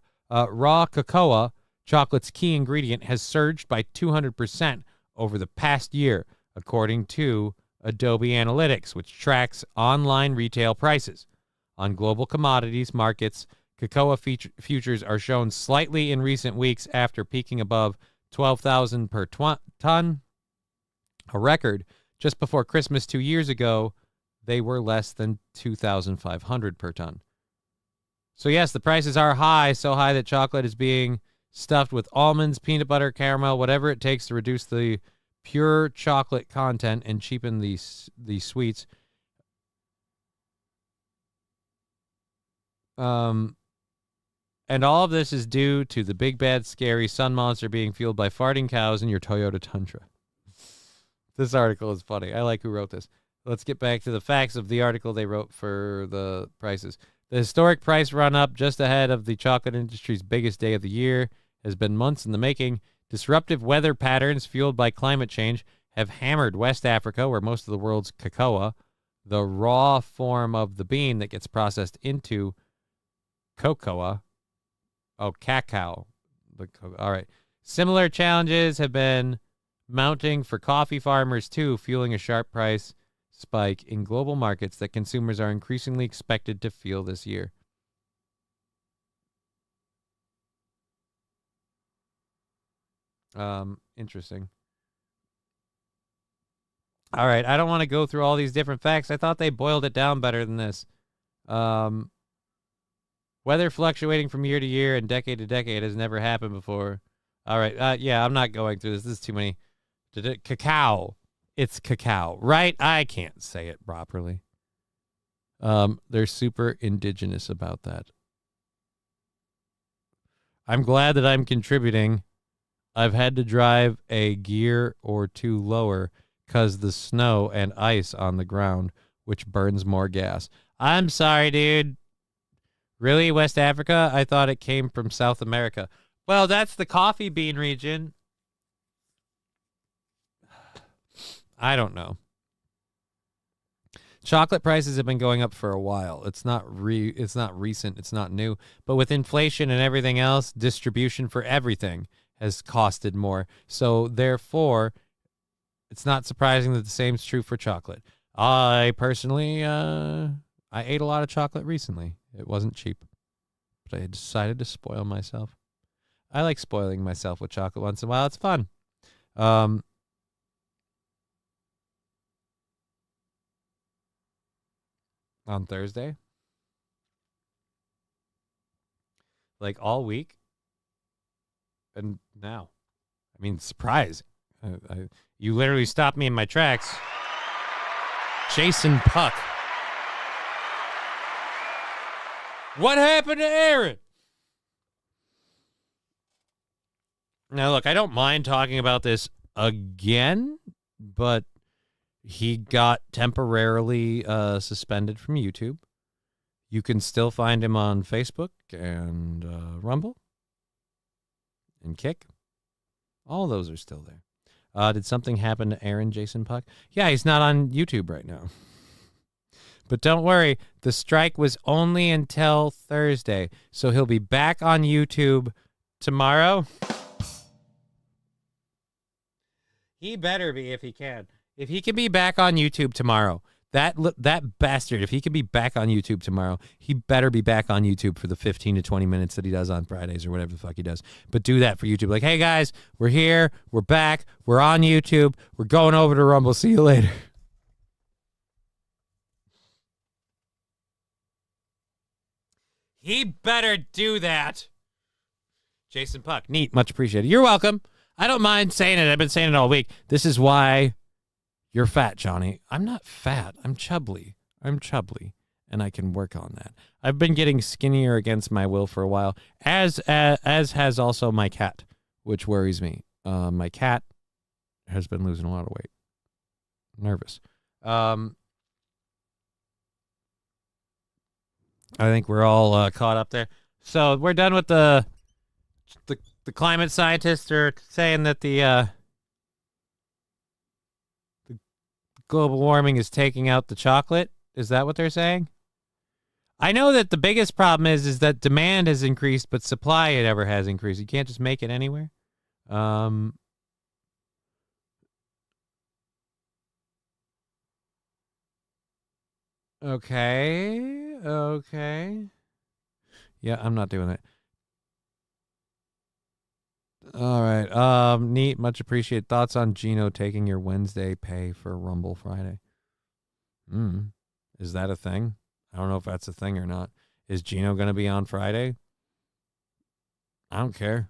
chocolate's key ingredient, has surged by 200% over the past year, according to Adobe Analytics, which tracks online retail prices. On global commodities markets, cocoa futures are shown slightly in recent weeks after peaking above $12,000 per ton, a record. Just before Christmas 2 years ago, they were less than $2,500 per ton. So yes, the prices are high, so high that chocolate is being stuffed with almonds, peanut butter, caramel, whatever it takes to reduce the pure chocolate content and cheapen the sweets. And all of this is due to the big, bad, scary sun monster being fueled by farting cows in your Toyota Tundra. This article is funny. I like who wrote this. Let's get back to the facts of the article they wrote for the prices. The historic price run-up just ahead of the chocolate industry's biggest day of the year has been months in the making. Disruptive weather patterns fueled by climate change have hammered West Africa, where most of the world's cocoa, the raw form of the bean that gets processed into cacao. All right. Similar challenges have been mounting for coffee farmers too, fueling a sharp price spike in global markets that consumers are increasingly expected to feel this year. Interesting. All right, I don't want to go through all these different facts. I thought they boiled it down better than this. Weather fluctuating from year to year and decade to decade has never happened before. All right, yeah, I'm not going through this. This is too many. Cacao. It's cacao, right? I can't say it properly. They're super indigenous about that. I'm glad that I'm contributing. I've had to drive a gear or two lower because the snow and ice on the ground, which burns more gas. I'm sorry, dude. Really, West Africa? I thought it came from South America. Well, that's the coffee bean region. I don't know. Chocolate prices have been going up for a while. It's not recent, it's not new. But with inflation and everything else, distribution for everything has costed more. So therefore, it's not surprising that the same is true for chocolate. I personally, I ate a lot of chocolate recently. It wasn't cheap, but I decided to spoil myself. I like spoiling myself with chocolate once in a while. It's fun. On Thursday, like all week, and now, I mean, surprise! You literally stopped me in my tracks. Jason Puck. What happened to Aaron? Now, look, I don't mind talking about this again, but he got temporarily suspended from YouTube. You can still find him on Facebook and Rumble and Kick. All those are still there. Did something happen to Aaron Jason Puck? Yeah, he's not on YouTube right now. But don't worry, the strike was only until Thursday, so he'll be back on YouTube tomorrow. He better be if he can. If he can be back on YouTube tomorrow, that bastard, if he can be back on YouTube tomorrow, he better be back on YouTube for the 15 to 20 minutes that he does on Fridays or whatever the fuck he does. But do that for YouTube. Like, hey, guys, we're here. We're back. We're on YouTube. We're going over to Rumble. See you later. He better do that. Jason Puck. Neat. Much appreciated. You're welcome. I don't mind saying it. I've been saying it all week. This is why you're fat, Johnny. I'm not fat. I'm chubby. And I can work on that. I've been getting skinnier against my will for a while, as has also my cat, which worries me. My cat has been losing a lot of weight. Nervous. I think we're all caught up there. So we're done with the climate scientists are saying that the global warming is taking out the chocolate. Is that what they're saying? I know that the biggest problem is that demand has increased, but supply never has increased. You can't just make it anywhere. Okay. Yeah, I'm not doing it. All right. Neat. Much appreciated. Thoughts on Gino taking your Wednesday pay for Rumble Friday? Is that a thing? I don't know if that's a thing or not. Is Gino going to be on Friday? I don't care.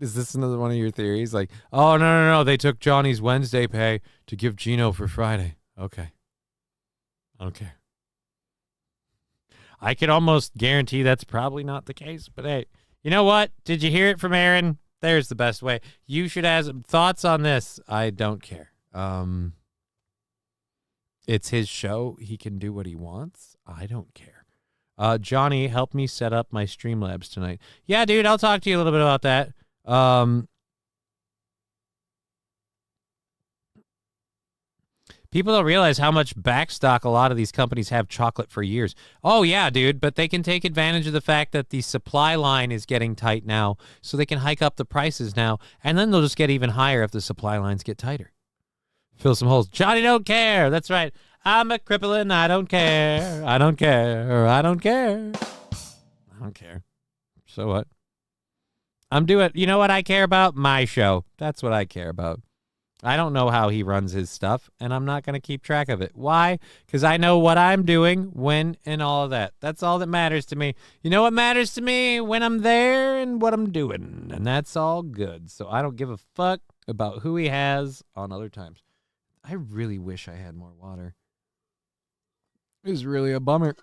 Is this another one of your theories? Like, oh, no. They took Johnny's Wednesday pay to give Gino for Friday. Okay. I don't care. I can almost guarantee that's probably not the case, but hey, you know what? Did you hear it from Aaron? There's the best way. You should have some thoughts on this. I don't care. It's his show. He can do what he wants. I don't care. Johnny, help me set up my Streamlabs tonight. Yeah, dude, I'll talk to you a little bit about that. People don't realize how much backstock a lot of these companies have chocolate for years. Oh, yeah, dude, but they can take advantage of the fact that the supply line is getting tight now, so they can hike up the prices now, and then they'll just get even higher if the supply lines get tighter. Fill some holes. Johnny don't care. That's right. I'm a cripple and I don't care. I don't care. I don't care. I don't care. So what? I'm doing, you know what I care about? My show. That's what I care about. I don't know how he runs his stuff, and I'm not going to keep track of it. Why? Because I know what I'm doing, when, and all of that. That's all that matters to me. You know what matters to me? When I'm there and what I'm doing, and that's all good. So I don't give a fuck about who he has on other times. I really wish I had more water. It's really a bummer.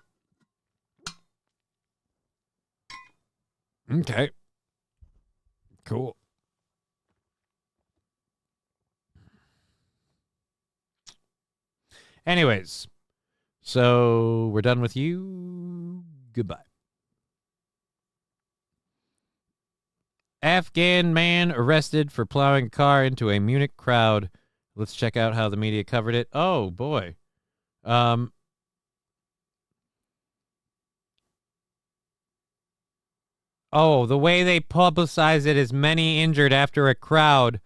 Okay. Cool. Anyways, so we're done with you. Goodbye. Afghan man arrested for plowing a car into a Munich crowd. Let's check out how the media covered it. Oh, boy. Oh, the way they publicize it is many injured after a crowd,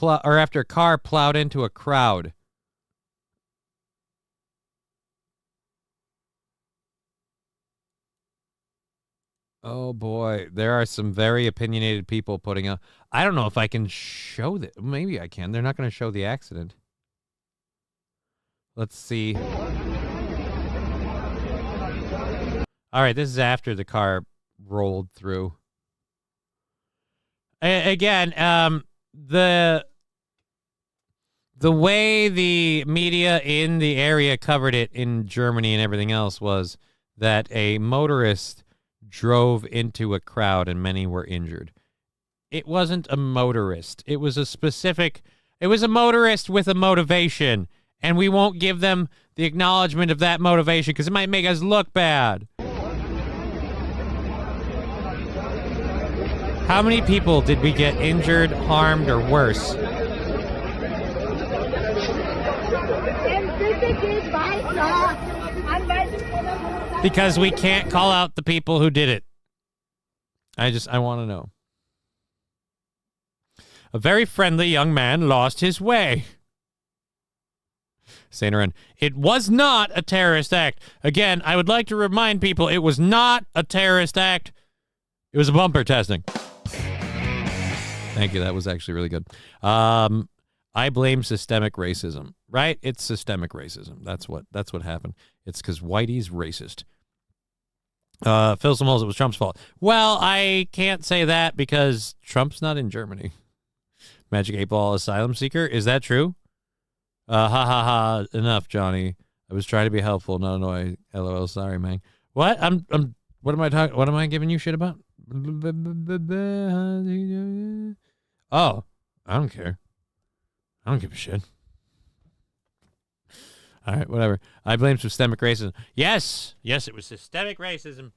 or after a car plowed into a crowd. Oh, boy. There are some very opinionated people putting up. I don't know if I can show that. Maybe I can. They're not going to show the accident. Let's see. All right, this is after the car rolled through. Again, the way the media in the area covered it in Germany and everything else was that a motorist drove into a crowd and many were injured. It wasn't a motorist. It was a motorist with a motivation, and we won't give them the acknowledgement of that motivation because it might make us look bad. How many people did we get injured, harmed, or worse? Because we can't call out the people who did it. I want to know. A very friendly young man lost his way. Sainaran, it was not a terrorist act. Again, I would like to remind people it was not a terrorist act. It was a bumper testing. Thank you. That was actually really good. I blame systemic racism, right? It's systemic racism. That's what happened. It's because Whitey's racist. Phil Simoles, it was Trump's fault. Well, I can't say that because Trump's not in Germany. Magic 8-Ball asylum seeker. Is that true? Ha ha ha. Enough, Johnny. I was trying to be helpful, not annoy. LOL. Sorry, man. What? What am I talking? What am I giving you shit about? Oh, I don't care. I don't give a shit. All right, whatever. I blame systemic racism. Yes, it was systemic racism.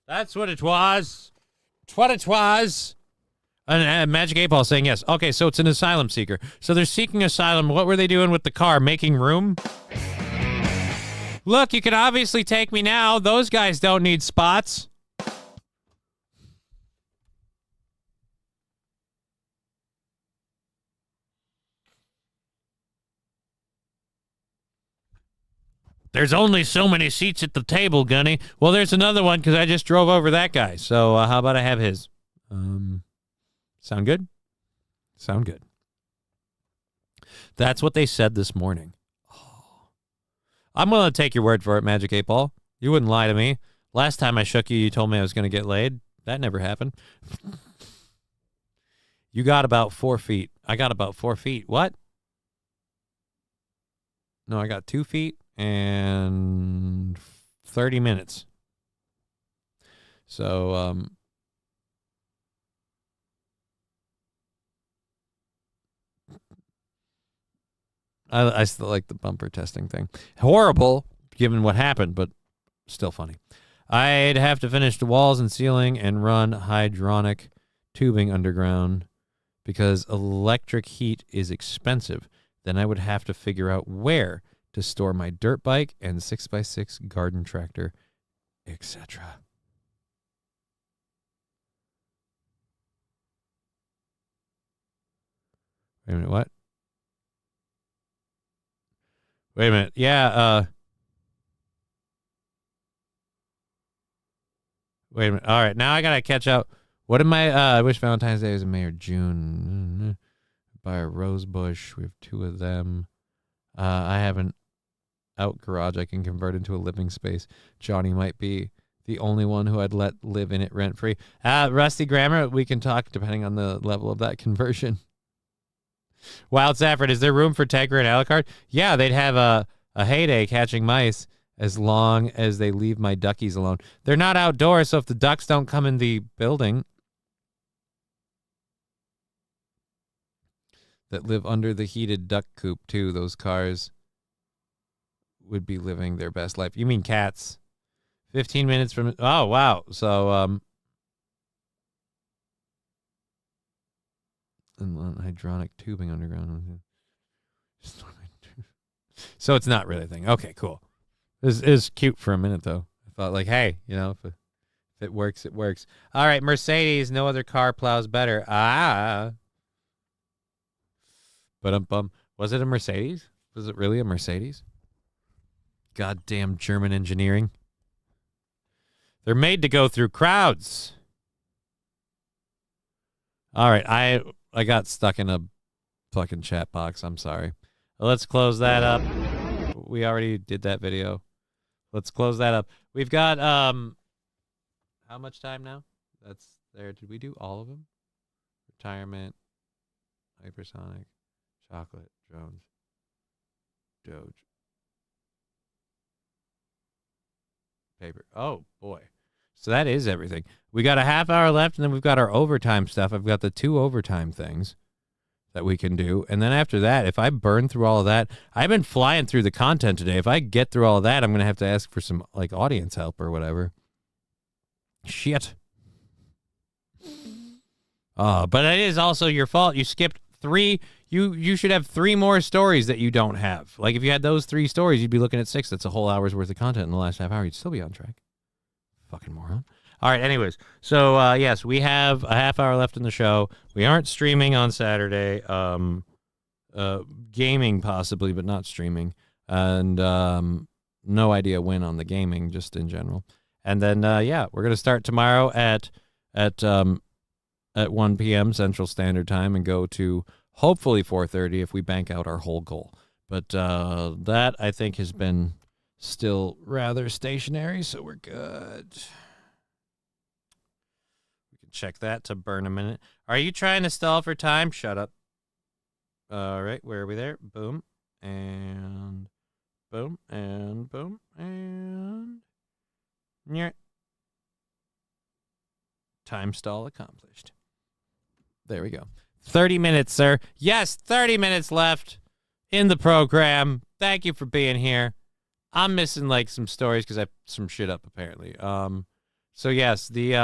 That's what it was. It's what it was. And Magic 8 Ball saying yes. Okay, so it's an asylum seeker. So they're seeking asylum. What were they doing with the car? Making room? Look, you can obviously take me now. Those guys don't need spots. There's only so many seats at the table, Gunny. Well, there's another one because I just drove over that guy. So how about I have his? Sound good? Sound good. That's what they said this morning. Oh. I'm willing to take your word for it, Magic 8 Ball. You wouldn't lie to me. Last time I shook you, you told me I was going to get laid. That never happened. You got about 4 feet. I got about 4 feet. What? No, I got 2 feet and 30 minutes. So, I still like the bumper testing thing. Horrible, given what happened, but still funny. I'd have to finish the walls and ceiling and run hydronic tubing underground because electric heat is expensive. Then I would have to figure out where to store my dirt bike and 6x6 garden tractor, etc. Wait a minute, what? Wait a minute. Yeah, wait a minute. All right, now I gotta catch up. What am I wish Valentine's Day was in May or June. Buy a rose bush. We have 2 of them. I have an out garage I can convert into a living space. Johnny might be the only one who I'd let live in it rent free. Rusty Grammar, we can talk depending on the level of that conversion. Wild Safford, is there room for Tegra and Alucard? Yeah, they'd have a heyday catching mice as long as they leave my duckies alone. They're not outdoors, so if the ducks don't come in the building that live under the heated duck coop, too, those cars would be living their best life. You mean cats? 15 minutes from... Oh, wow. So, and hydronic tubing underground. So it's not really a thing. Okay, cool. This is cute for a minute, though. I thought, like, hey, you know, if it works, it works. All right, Mercedes, no other car plows better. But was it a Mercedes? Was it really a Mercedes? Goddamn German engineering. They're made to go through crowds. All right, I got stuck in a fucking chat box. I'm sorry. Let's close that up. We already did that video. Let's close that up. We've got how much time now? That's there. Did we do all of them? Retirement, hypersonic, chocolate, drones, Doge, paper. Oh boy. So that is everything. We got a half hour left, and then we've got our overtime stuff. I've got the 2 overtime things that we can do. And then after that, if I burn through all of that, I've been flying through the content today. If I get through all of that, I'm going to have to ask for some like audience help or whatever. Shit. But it is also your fault. You skipped 3. You should have 3 more stories that you don't have. Like if you had those 3 stories, you'd be looking at 6. That's a whole hour's worth of content in the last half hour. You'd still be on track. Fucking moron. All right, anyways. So, yes, we have a half hour left in the show. We aren't streaming on Saturday. Gaming possibly, but not streaming. And no idea when on the gaming, just in general. And then, yeah, we're going to start tomorrow at 1 p.m. Central Standard Time and go to hopefully 4:30 if we bank out our whole goal. But that, I think, has been still rather stationary, so we're good. We can check that to burn a minute. Are you trying to stall for time? Shut up. All right, where are we there? Boom, and boom, and boom, and... yeah. Time stall accomplished. There we go. 30 minutes, sir. Yes, 30 minutes left in the program. thank you for being here. I'm missing like some stories because I some shit up apparently. So yes, the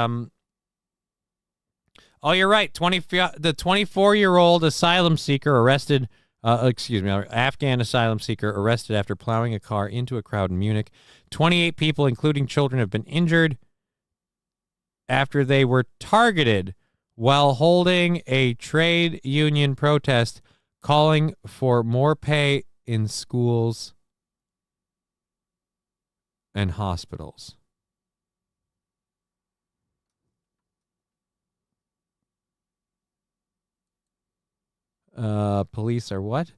oh, you're right. The 24-year-old asylum seeker arrested. Afghan asylum seeker arrested after plowing a car into a crowd in Munich. 28 people, including children, have been injured after they were targeted while holding a trade union protest calling for more pay in schools and hospitals. Police are what?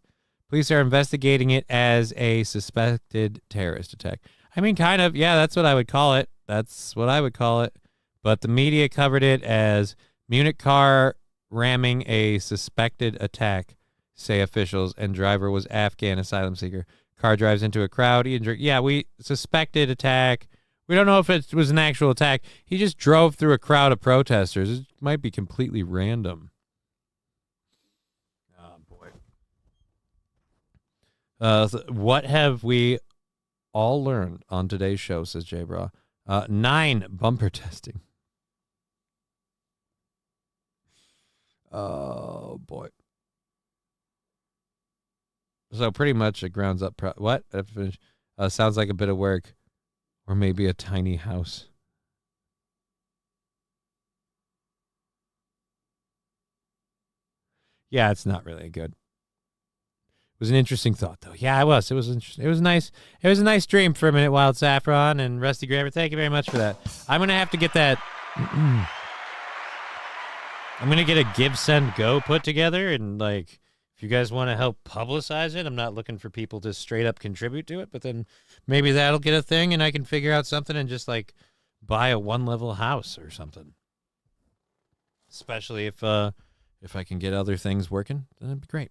Police are investigating it as a suspected terrorist attack. I mean, kind of. Yeah, that's what I would call it. That's what I would call it. But the media covered it as Munich car ramming a suspected attack, say officials, and driver was Afghan asylum seeker. Car drives into a crowd. Yeah, we suspected attack. We don't know if it was an actual attack. He just drove through a crowd of protesters. It might be completely random. What have we all learned on today's show, says J-Bra. 9, bumper testing. Oh, boy. So pretty much it grounds up. What? Sounds like a bit of work. Or maybe a tiny house. Yeah, it's not really good. It was an interesting thought, though. Yeah, it was. It was interesting. It was nice. It was a nice dream for a minute, Wild Saffron and Rusty Grammar. Thank you very much for that. I'm going to have to get that. I'm going to get a Give, Send, Go put together. And, like, if you guys want to help publicize it, I'm not looking for people to straight up contribute to it. But then maybe that'll get a thing and I can figure out something and just, like, buy a 1-level house or something. Especially if I can get other things working, then it'd be great.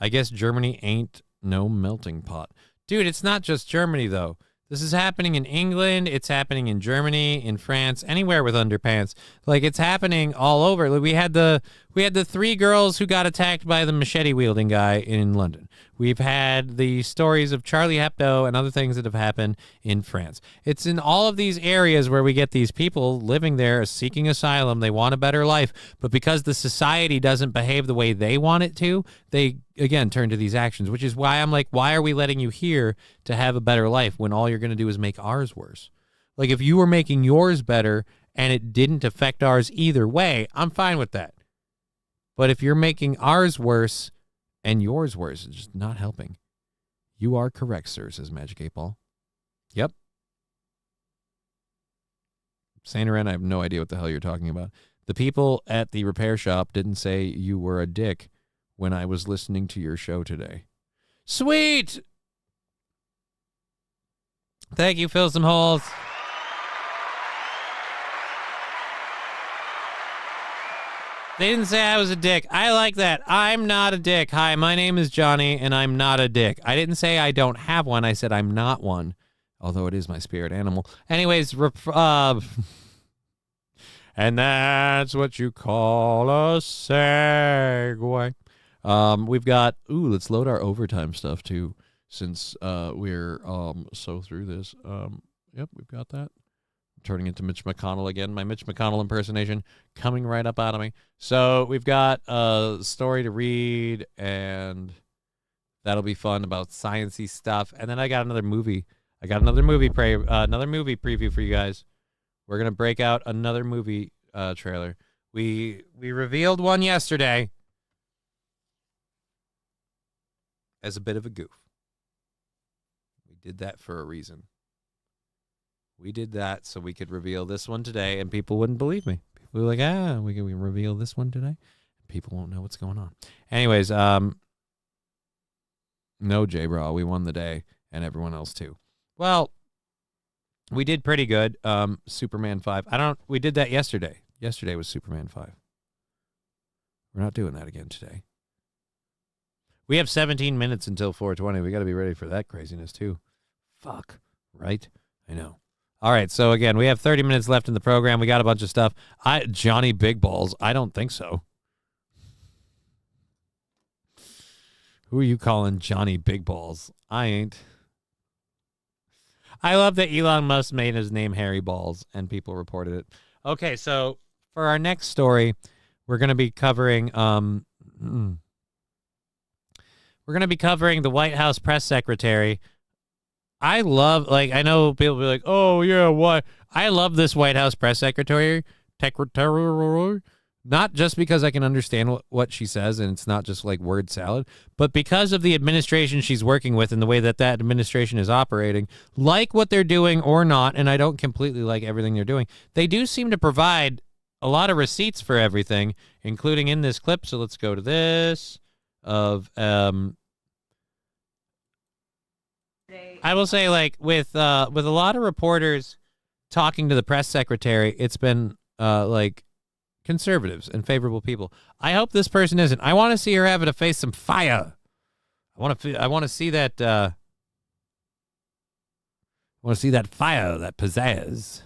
I guess Germany ain't no melting pot. Dude, it's not just Germany, though. This is happening in England. It's happening in Germany, in France, anywhere with underpants. Like, it's happening all over. Like, we had the 3 girls who got attacked by the machete-wielding guy in London. We've had the stories of Charlie Hebdo and other things that have happened in France. It's in all of these areas where we get these people living there seeking asylum. They want a better life, but because the society doesn't behave the way they want it to, they, again, turn to these actions, which is why I'm like, why are we letting you here to have a better life when all you're going to do is make ours worse? Like, if you were making yours better and it didn't affect ours either way, I'm fine with that. But if you're making ours worse and yours worse, it's just not helping. You are correct, sir, says Magic 8 Ball. Yep. Saint Ren, I have no idea what the hell you're talking about. The people at the repair shop didn't say you were a dick when I was listening to your show today. Sweet! Thank you, fill some holes. They didn't say I was a dick. I like that. I'm not a dick. Hi, my name is Johnny, and I'm not a dick. I didn't say I don't have one. I said I'm not one, although it is my spirit animal. Anyways, and that's what you call a segue. We've got, let's load our overtime stuff, too, since we're so through this. Yep, we've got that. Turning into Mitch McConnell again. My Mitch McConnell impersonation coming right up out of me. So we've got a story to read, and that'll be fun about sciencey stuff. And then I got another movie. Another movie preview for you guys. We're gonna break out another movie trailer. We revealed one yesterday as a bit of a goof. We did that for a reason. We did that so we could reveal this one today, and people wouldn't believe me. People were like, we can reveal this one today? People won't know what's going on. Anyways, no, J-Bra, we won the day, and everyone else too. Well, we did pretty good. Superman 5. We did that yesterday. Yesterday was Superman 5. We're not doing that again today. We have 17 minutes until 4:20. We got to be ready for that craziness too. Fuck, right? I know. All right, so again, we have 30 minutes left in the program. We got a bunch of stuff. Johnny Big Balls, I don't think so. Who are you calling Johnny Big Balls? I ain't. I love that Elon Musk made his name Harry Balls and people reported it. Okay, so for our next story, we're going to be covering the White House press secretary. I love, like, I know people be like, "Oh yeah, what?" I love this White House press secretary, not just because I can understand what she says and it's not just like word salad, but because of the administration she's working with and the way that that administration is operating, like what they're doing or not, and I don't completely like everything they're doing. They do seem to provide a lot of receipts for everything, including in this clip. So let's go to this of I will say, like, with a lot of reporters talking to the press secretary, it's been like conservatives and favorable people. I hope this person isn't. I want to see her having to face some fire. I want to see that. I want to see that fire, that pizzazz.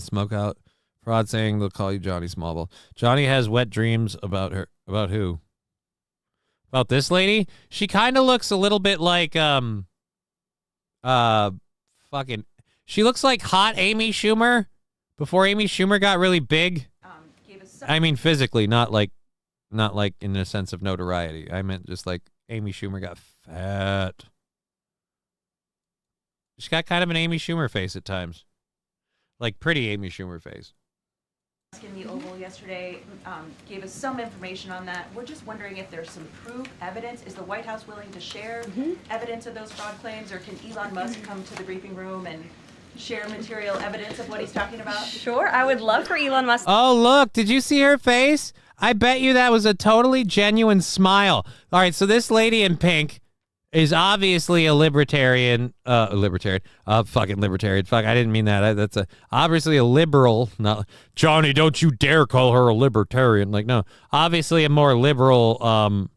Smoke out. Fraud saying they'll call you Johnny Smallville. Johnny has wet dreams about her. About who? About this lady? She kind of looks a little bit like she looks like hot Amy Schumer before Amy Schumer got really big. I mean physically, not like in a sense of notoriety. I meant just like Amy Schumer got fat. She's got kind of an Amy Schumer face at times. Like pretty Amy Schumer face. In the Oval yesterday gave us some information on that. We're just wondering if there's some proof, evidence. Is the White House willing to share evidence of those fraud claims, or can Elon Musk come to the briefing room and share material evidence of what he's talking about? Sure, I would love for Elon Musk. Oh, look, did you see her face? I bet you that was a totally genuine smile. All right, so this lady in pink is obviously a libertarian. Fucking libertarian. Fuck, I didn't mean that. That's obviously a liberal. Not Johnny, don't you dare call her a libertarian. Like, no, obviously a more liberal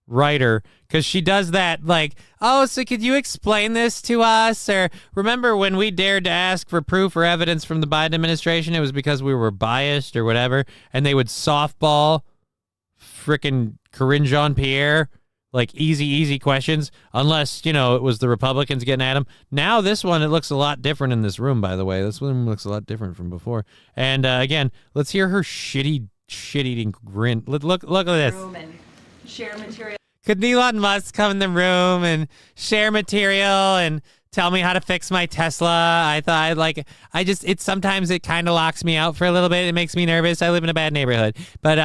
writer, because she does that like, oh, so could you explain this to us? Or remember when we dared to ask for proof or evidence from the Biden administration? It was because we were biased or whatever, and they would softball frickin' Corinne Jean-Pierre. Like easy questions, unless, you know, it was the Republicans getting at him. Now this one, it looks a lot different in this room, by the way. This one looks a lot different from before. And again, let's hear her shit-eating grin. Look at this. Room and share material. Could Elon Musk come in the room and share material and tell me how to fix my Tesla? Sometimes it kind of locks me out for a little bit. It makes me nervous. I live in a bad neighborhood. But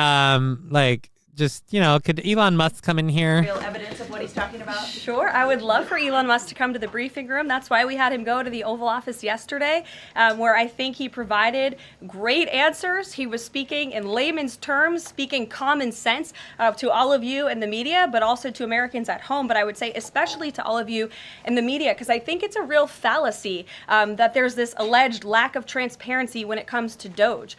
just, you know, could Elon Musk come in here? Real evidence of what he's talking about? Sure, I would love for Elon Musk to come to the briefing room. That's why we had him go to the Oval Office yesterday, where I think he provided great answers. He was speaking in layman's terms, speaking common sense to all of you in the media, but also to Americans at home. But I would say especially to all of you in the media, because I think it's a real fallacy that there's this alleged lack of transparency when it comes to Doge.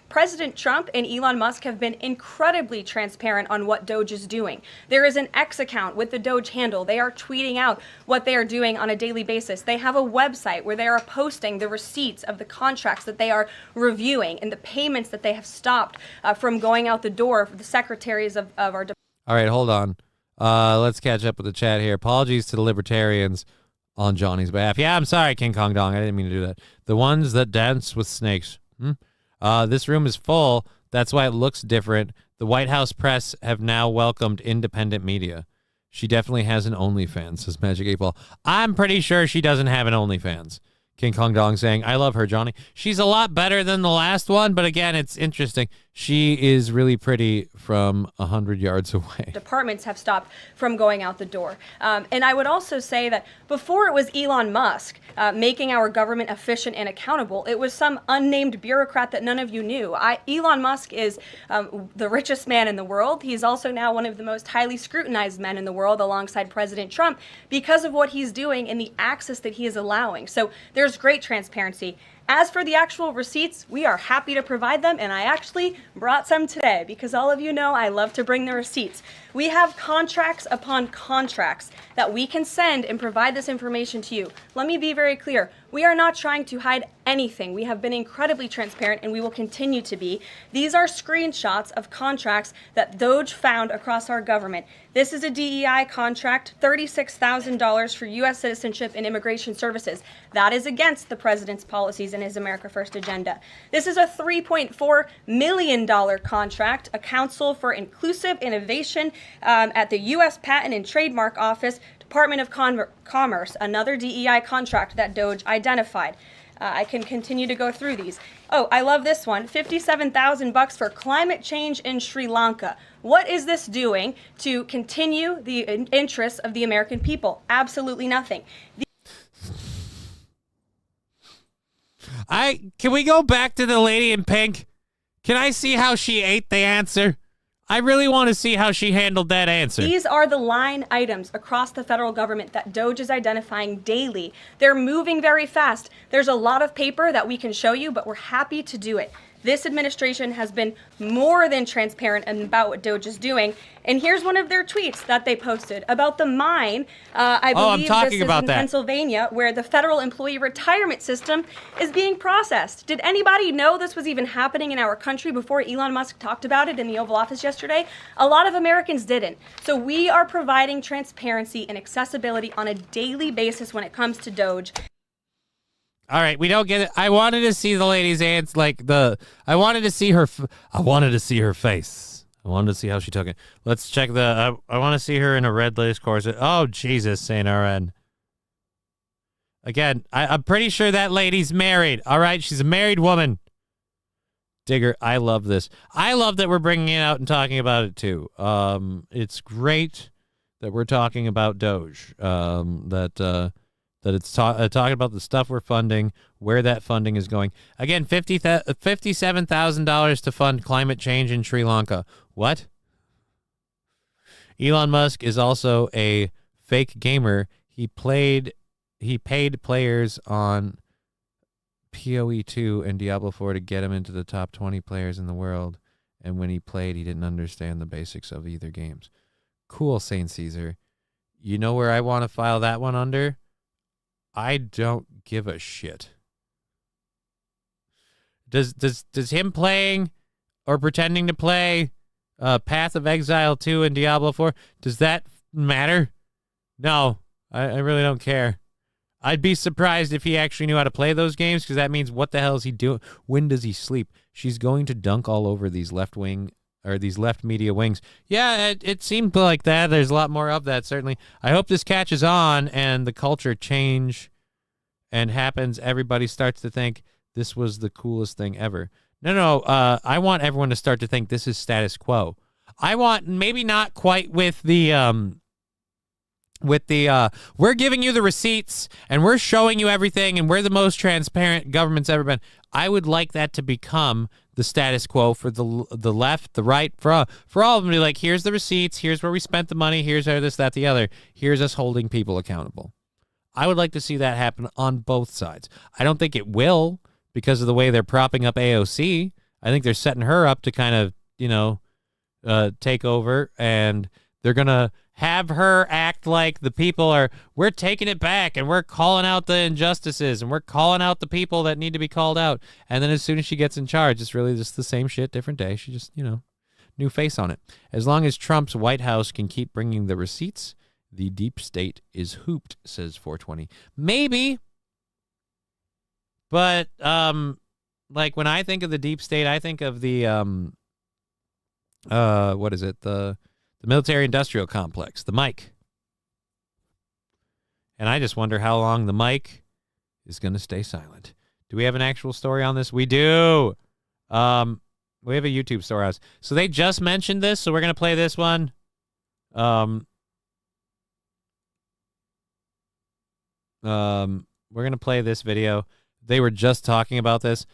President Trump and Elon Musk have been incredibly transparent on what Doge is doing. There is an X account with the Doge handle. They are tweeting out what they are doing on a daily basis. They have a website where they are posting the receipts of the contracts that they are reviewing and the payments that they have stopped from going out the door for the secretaries of our department. All right, hold on. Let's catch up with the chat here. Apologies to the libertarians on Johnny's behalf. Yeah, I'm sorry, King Kong Dong. I didn't mean to do that. The ones that dance with snakes. This room is full. That's why it looks different. The White House press have now welcomed independent media. She definitely has an OnlyFans, says Magic 8 Ball. I'm pretty sure she doesn't have an OnlyFans. King Kong Dong saying, I love her, Johnny. She's a lot better than the last one, but again, it's interesting. She is really pretty from 100 yards away. Departments have stopped from going out the door. And I would also say that before it was Elon Musk making our government efficient and accountable, it was some unnamed bureaucrat that none of you knew. Elon Musk is the richest man in the world. He's also now one of the most highly scrutinized men in the world alongside President Trump because of what he's doing and the access that he is allowing. So there's great transparency. As for the actual receipts, we are happy to provide them, and I actually brought some today because all of you know I love to bring the receipts. We have contracts upon contracts that we can send and provide this information to you. Let me be very clear. We are not trying to hide anything. We have been incredibly transparent and we will continue to be. These are screenshots of contracts that DOJ found across our government. This is a DEI contract, $36,000 for U.S. citizenship and immigration services. That is against the president's policies and his America First agenda. This is a $3.4 million contract, a Council for Inclusive Innovation at the U.S. Patent and Trademark Office, Department of Commerce, another DEI contract that DOJ identified. I can continue to go through these. Oh, I love this one. $57,000 for climate change in Sri Lanka. What is this doing to continue the interests of the American people? Absolutely nothing. Can we go back to the lady in pink? Can I see how she ate the answer? I really want to see how she handled that answer. These are the line items across the federal government that DOJ is identifying daily. They're moving very fast. There's a lot of paper that we can show you, but we're happy to do it. This administration has been more than transparent about what DOJ is doing. And here's one of their tweets that they posted about the mine. I believe this is in Pennsylvania, where the federal employee retirement system is being processed. Did anybody know this was even happening in our country before Elon Musk talked about it in the Oval Office yesterday? A lot of Americans didn't. So we are providing transparency and accessibility on a daily basis when it comes to DOJ. All right, we don't get it. I wanted to see the lady's ants, I wanted to see her. I wanted to see her face. I wanted to see how she took it. Let's check the. I want to see her in a red lace corset. Oh Jesus, Saint RN. Again, I'm pretty sure that lady's married. All right, she's a married woman. Digger, I love this. I love that we're bringing it out and talking about it too. It's great that we're talking about Doge. That it's talking about the stuff we're funding, where that funding is going. Again, $57,000 to fund climate change in Sri Lanka. What? Elon Musk is also a fake gamer. He paid players on PoE 2 and Diablo 4 to get him into the top 20 players in the world. And when he played, he didn't understand the basics of either games. Cool, Saint Caesar. You know where I want to file that one under? I don't give a shit. Does him playing or pretending to play Path of Exile 2 and Diablo 4, does that matter? No, I really don't care. I'd be surprised if he actually knew how to play those games, because that means what the hell is he doing? When does he sleep? She's going to dunk all over these left wing or these left media wings. Yeah, it seemed like that. There's a lot more of that, certainly. I hope this catches on and the culture change and happens. Everybody starts to think this was the coolest thing ever. No, I want everyone to start to think this is status quo. I want, maybe not quite with the we're giving you the receipts and we're showing you everything and we're the most transparent government's ever been. I would like that to become the status quo for the left, the right, for all of them to be like, here's the receipts, here's where we spent the money, here's this, that, the other. Here's us holding people accountable. I would like to see that happen on both sides. I don't think it will because of the way they're propping up AOC. I think they're setting her up to kind of, take over, and they're going to have her act like the people we're taking it back and we're calling out the injustices and we're calling out the people that need to be called out. And then as soon as she gets in charge, it's really just the same shit, different day. She just, new face on it. As long as Trump's White House can keep bringing the receipts, the deep state is hooped, says 420. Maybe. But, when I think of the deep state, I think of the, what is it? The military-industrial complex, the Mike. And I just wonder how long the Mike is going to stay silent. Do we have an actual story on this? We do. We have a YouTube story on this. So they just mentioned this, so we're going to play this one. We're going to play this video. They were just talking about this.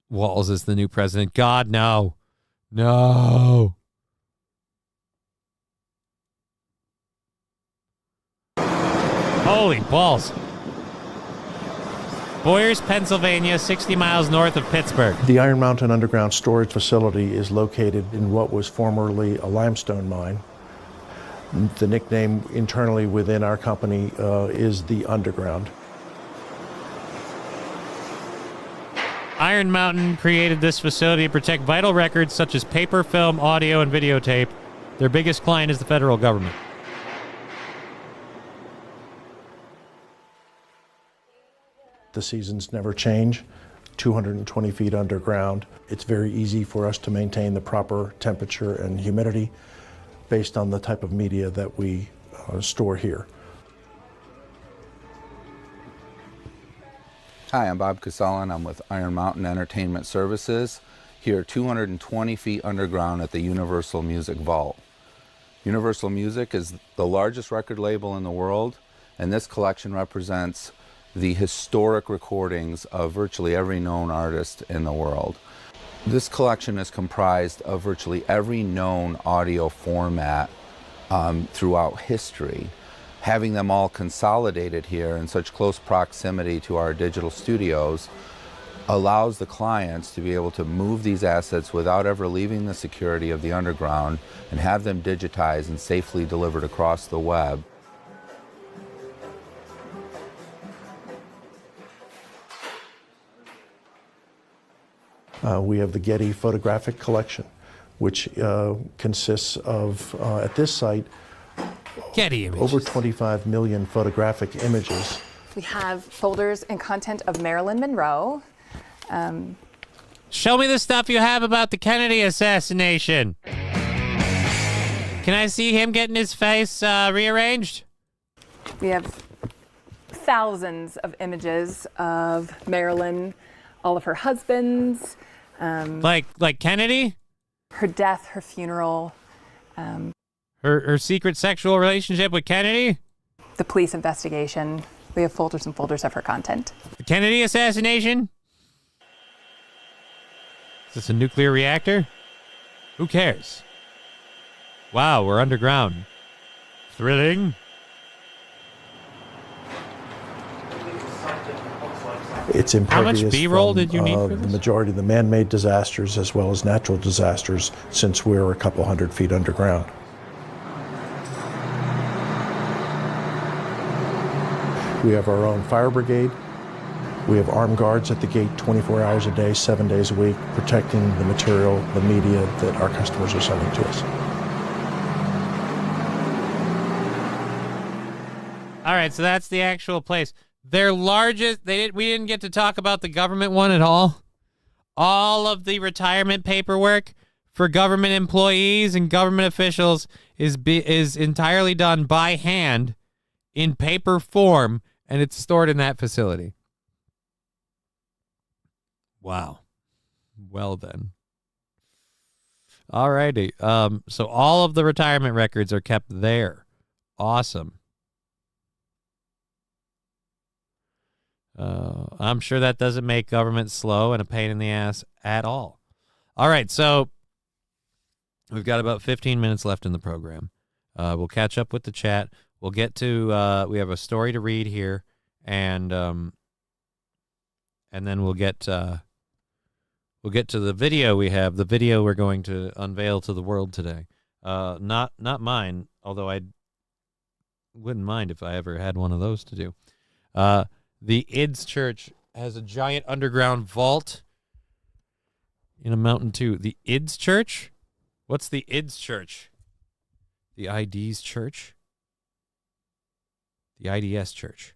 Walz is the new president. God, no. No. Holy balls. Boyers, Pennsylvania, 60 miles north of Pittsburgh. The Iron Mountain Underground Storage Facility is located in what was formerly a limestone mine. The nickname internally within our company is the Underground. Iron Mountain created this facility to protect vital records such as paper, film, audio, and videotape. Their biggest client is the federal government. The seasons never change. 220 feet underground. It's very easy for us to maintain the proper temperature and humidity based on the type of media that we store here. Hi, I'm Bob Casallan. I'm with Iron Mountain Entertainment Services, here 220 feet underground at the Universal Music Vault. Universal Music is the largest record label in the world, and this collection represents the historic recordings of virtually every known artist in the world. This collection is comprised of virtually every known audio format throughout history. Having them all consolidated here in such close proximity to our digital studios allows the clients to be able to move these assets without ever leaving the security of the underground and have them digitized and safely delivered across the web. We have the Getty photographic collection, which consists of, at this site, Getty images. Over 25 million photographic images. We have folders and content of Marilyn Monroe. Show me the stuff you have about the Kennedy assassination. Can I see him getting his face rearranged? We have thousands of images of Marilyn, all of her husbands. Like Kennedy? Her death, her funeral. Her secret sexual relationship with Kennedy? The police investigation. We have folders and folders of her content. The Kennedy assassination? Is this a nuclear reactor? Who cares? Wow, we're underground. Thrilling. It's impervious How much B-roll from, did you need for the this? majority of the man-made disasters as well as natural disasters, since we're a couple hundred feet underground. We have our own fire brigade. We have armed guards at the gate 24 hours a day, 7 days a week, protecting the material, the media that our customers are sending to us. All right, so that's the actual place. Their largest, we didn't get to talk about the government one at all. All of the retirement paperwork for government employees and government officials is entirely done by hand in paper form, and it's stored in that facility. Wow. Well then. All righty. So all of the retirement records are kept there. Awesome. I'm sure that doesn't make government slow and a pain in the ass at all. All right, so we've got about 15 minutes left in the program. We'll catch up with the chat. We'll get to we have a story to read here, and then we'll get to the video we have. The video we're going to unveil to the world today. Not mine, although I wouldn't mind if I ever had one of those to do. The IDS Church has a giant underground vault in a mountain too. The IDS Church? What's the IDS Church? The IDS Church? The IDS Church.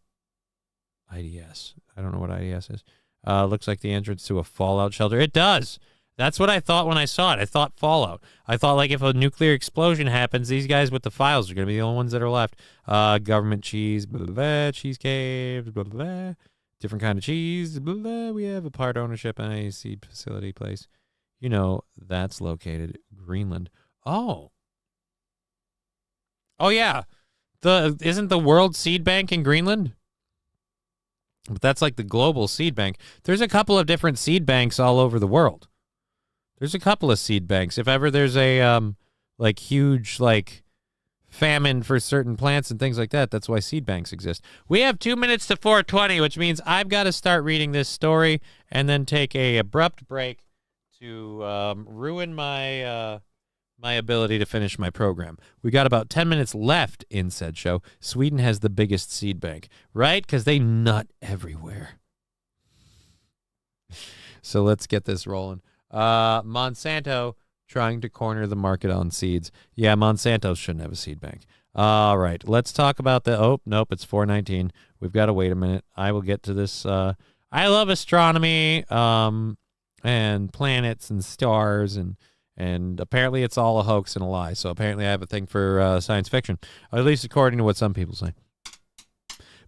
IDS. I don't know what IDS is. Looks like the entrance to a fallout shelter. It does. That's what I thought when I saw it. I thought fallout. I thought, like, if a nuclear explosion happens, these guys with the files are going to be the only ones that are left. Government cheese, blah, blah, blah, cheese caves, blah, blah, blah. Different kind of cheese, blah, blah. We have a part ownership and a seed facility place. You know, that's located Greenland. Oh, yeah. Isn't the World Seed Bank in Greenland? But that's like the global seed bank. There's a couple of different seed banks all over the world. There's a couple of seed banks. If ever there's a like huge like famine for certain plants and things like that, that's why seed banks exist. We have 2 minutes to 4:20, which means I've got to start reading this story and then take a abrupt break to ruin my my ability to finish my program. We got about 10 minutes left in said show. Sweden has the biggest seed bank, right? Because they nut everywhere. So let's get this rolling. Monsanto trying to corner the market on seeds. Yeah, Monsanto shouldn't have a seed bank. All right, let's talk about the... Oh, nope, it's 4:19. We've got to wait a minute. I will get to this. I love astronomy and planets and stars, and apparently it's all a hoax and a lie. So apparently I have a thing for science fiction, at least according to what some people say.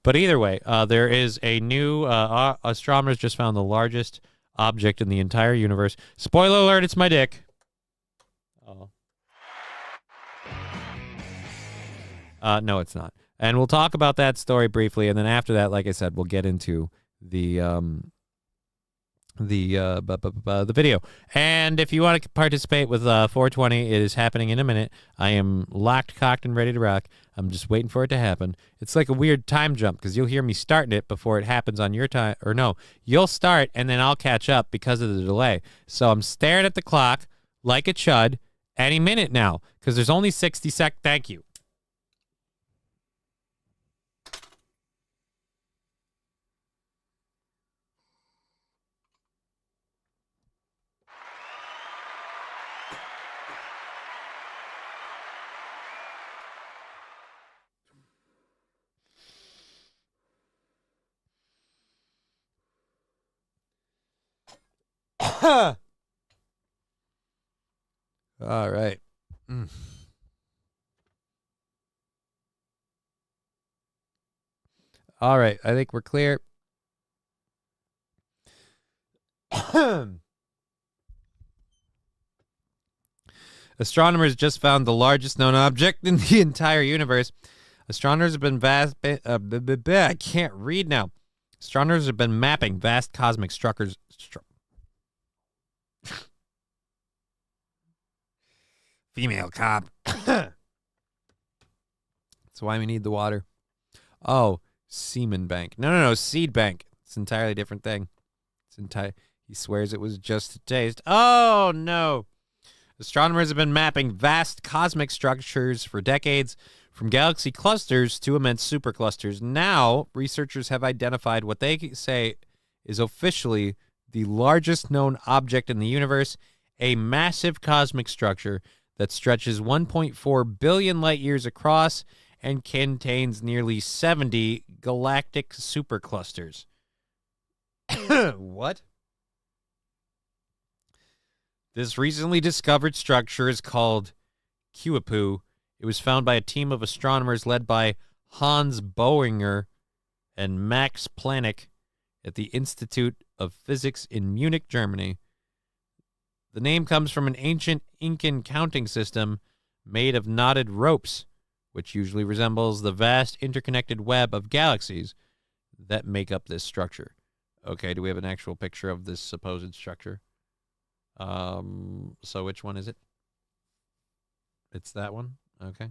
But either way, there is a new... astronomers just found the largest object in the entire universe. Spoiler alert, it's my dick. Oh. No, it's not. And we'll talk about that story briefly, and then after that, like I said, we'll get into the video. And if you want to participate with 420, it is happening in a minute. I am locked, cocked, and ready to rock. I'm just waiting for it to happen. It's like a weird time jump because you'll hear me starting it before it happens on your time. Or no, you'll start, and then I'll catch up because of the delay. So I'm staring at the clock like a chud any minute now because there's only 60 seconds. Thank you. All right. All right. I think we're clear. Astronomers just found the largest known object in the entire universe. Astronomers have been I can't read now. Astronomers have been mapping vast cosmic structures. Female cop. That's why we need the water. Oh, semen bank. No, seed bank. It's an entirely different thing. He swears it was just a taste. Oh, no. Astronomers have been mapping vast cosmic structures for decades, from galaxy clusters to immense superclusters. Now, researchers have identified what they say is officially the largest known object in the universe, a massive cosmic structure that stretches 1.4 billion light years across and contains nearly 70 galactic superclusters. What? This recently discovered structure is called Kuipu. It was found by a team of astronomers led by Hans Boehringer and Max Planck at the Institute of Physics in Munich, Germany. The name comes from an ancient Incan counting system made of knotted ropes, which usually resembles the vast interconnected web of galaxies that make up this structure. Okay, do we have an actual picture of this supposed structure? So which one is it? It's that one? Okay.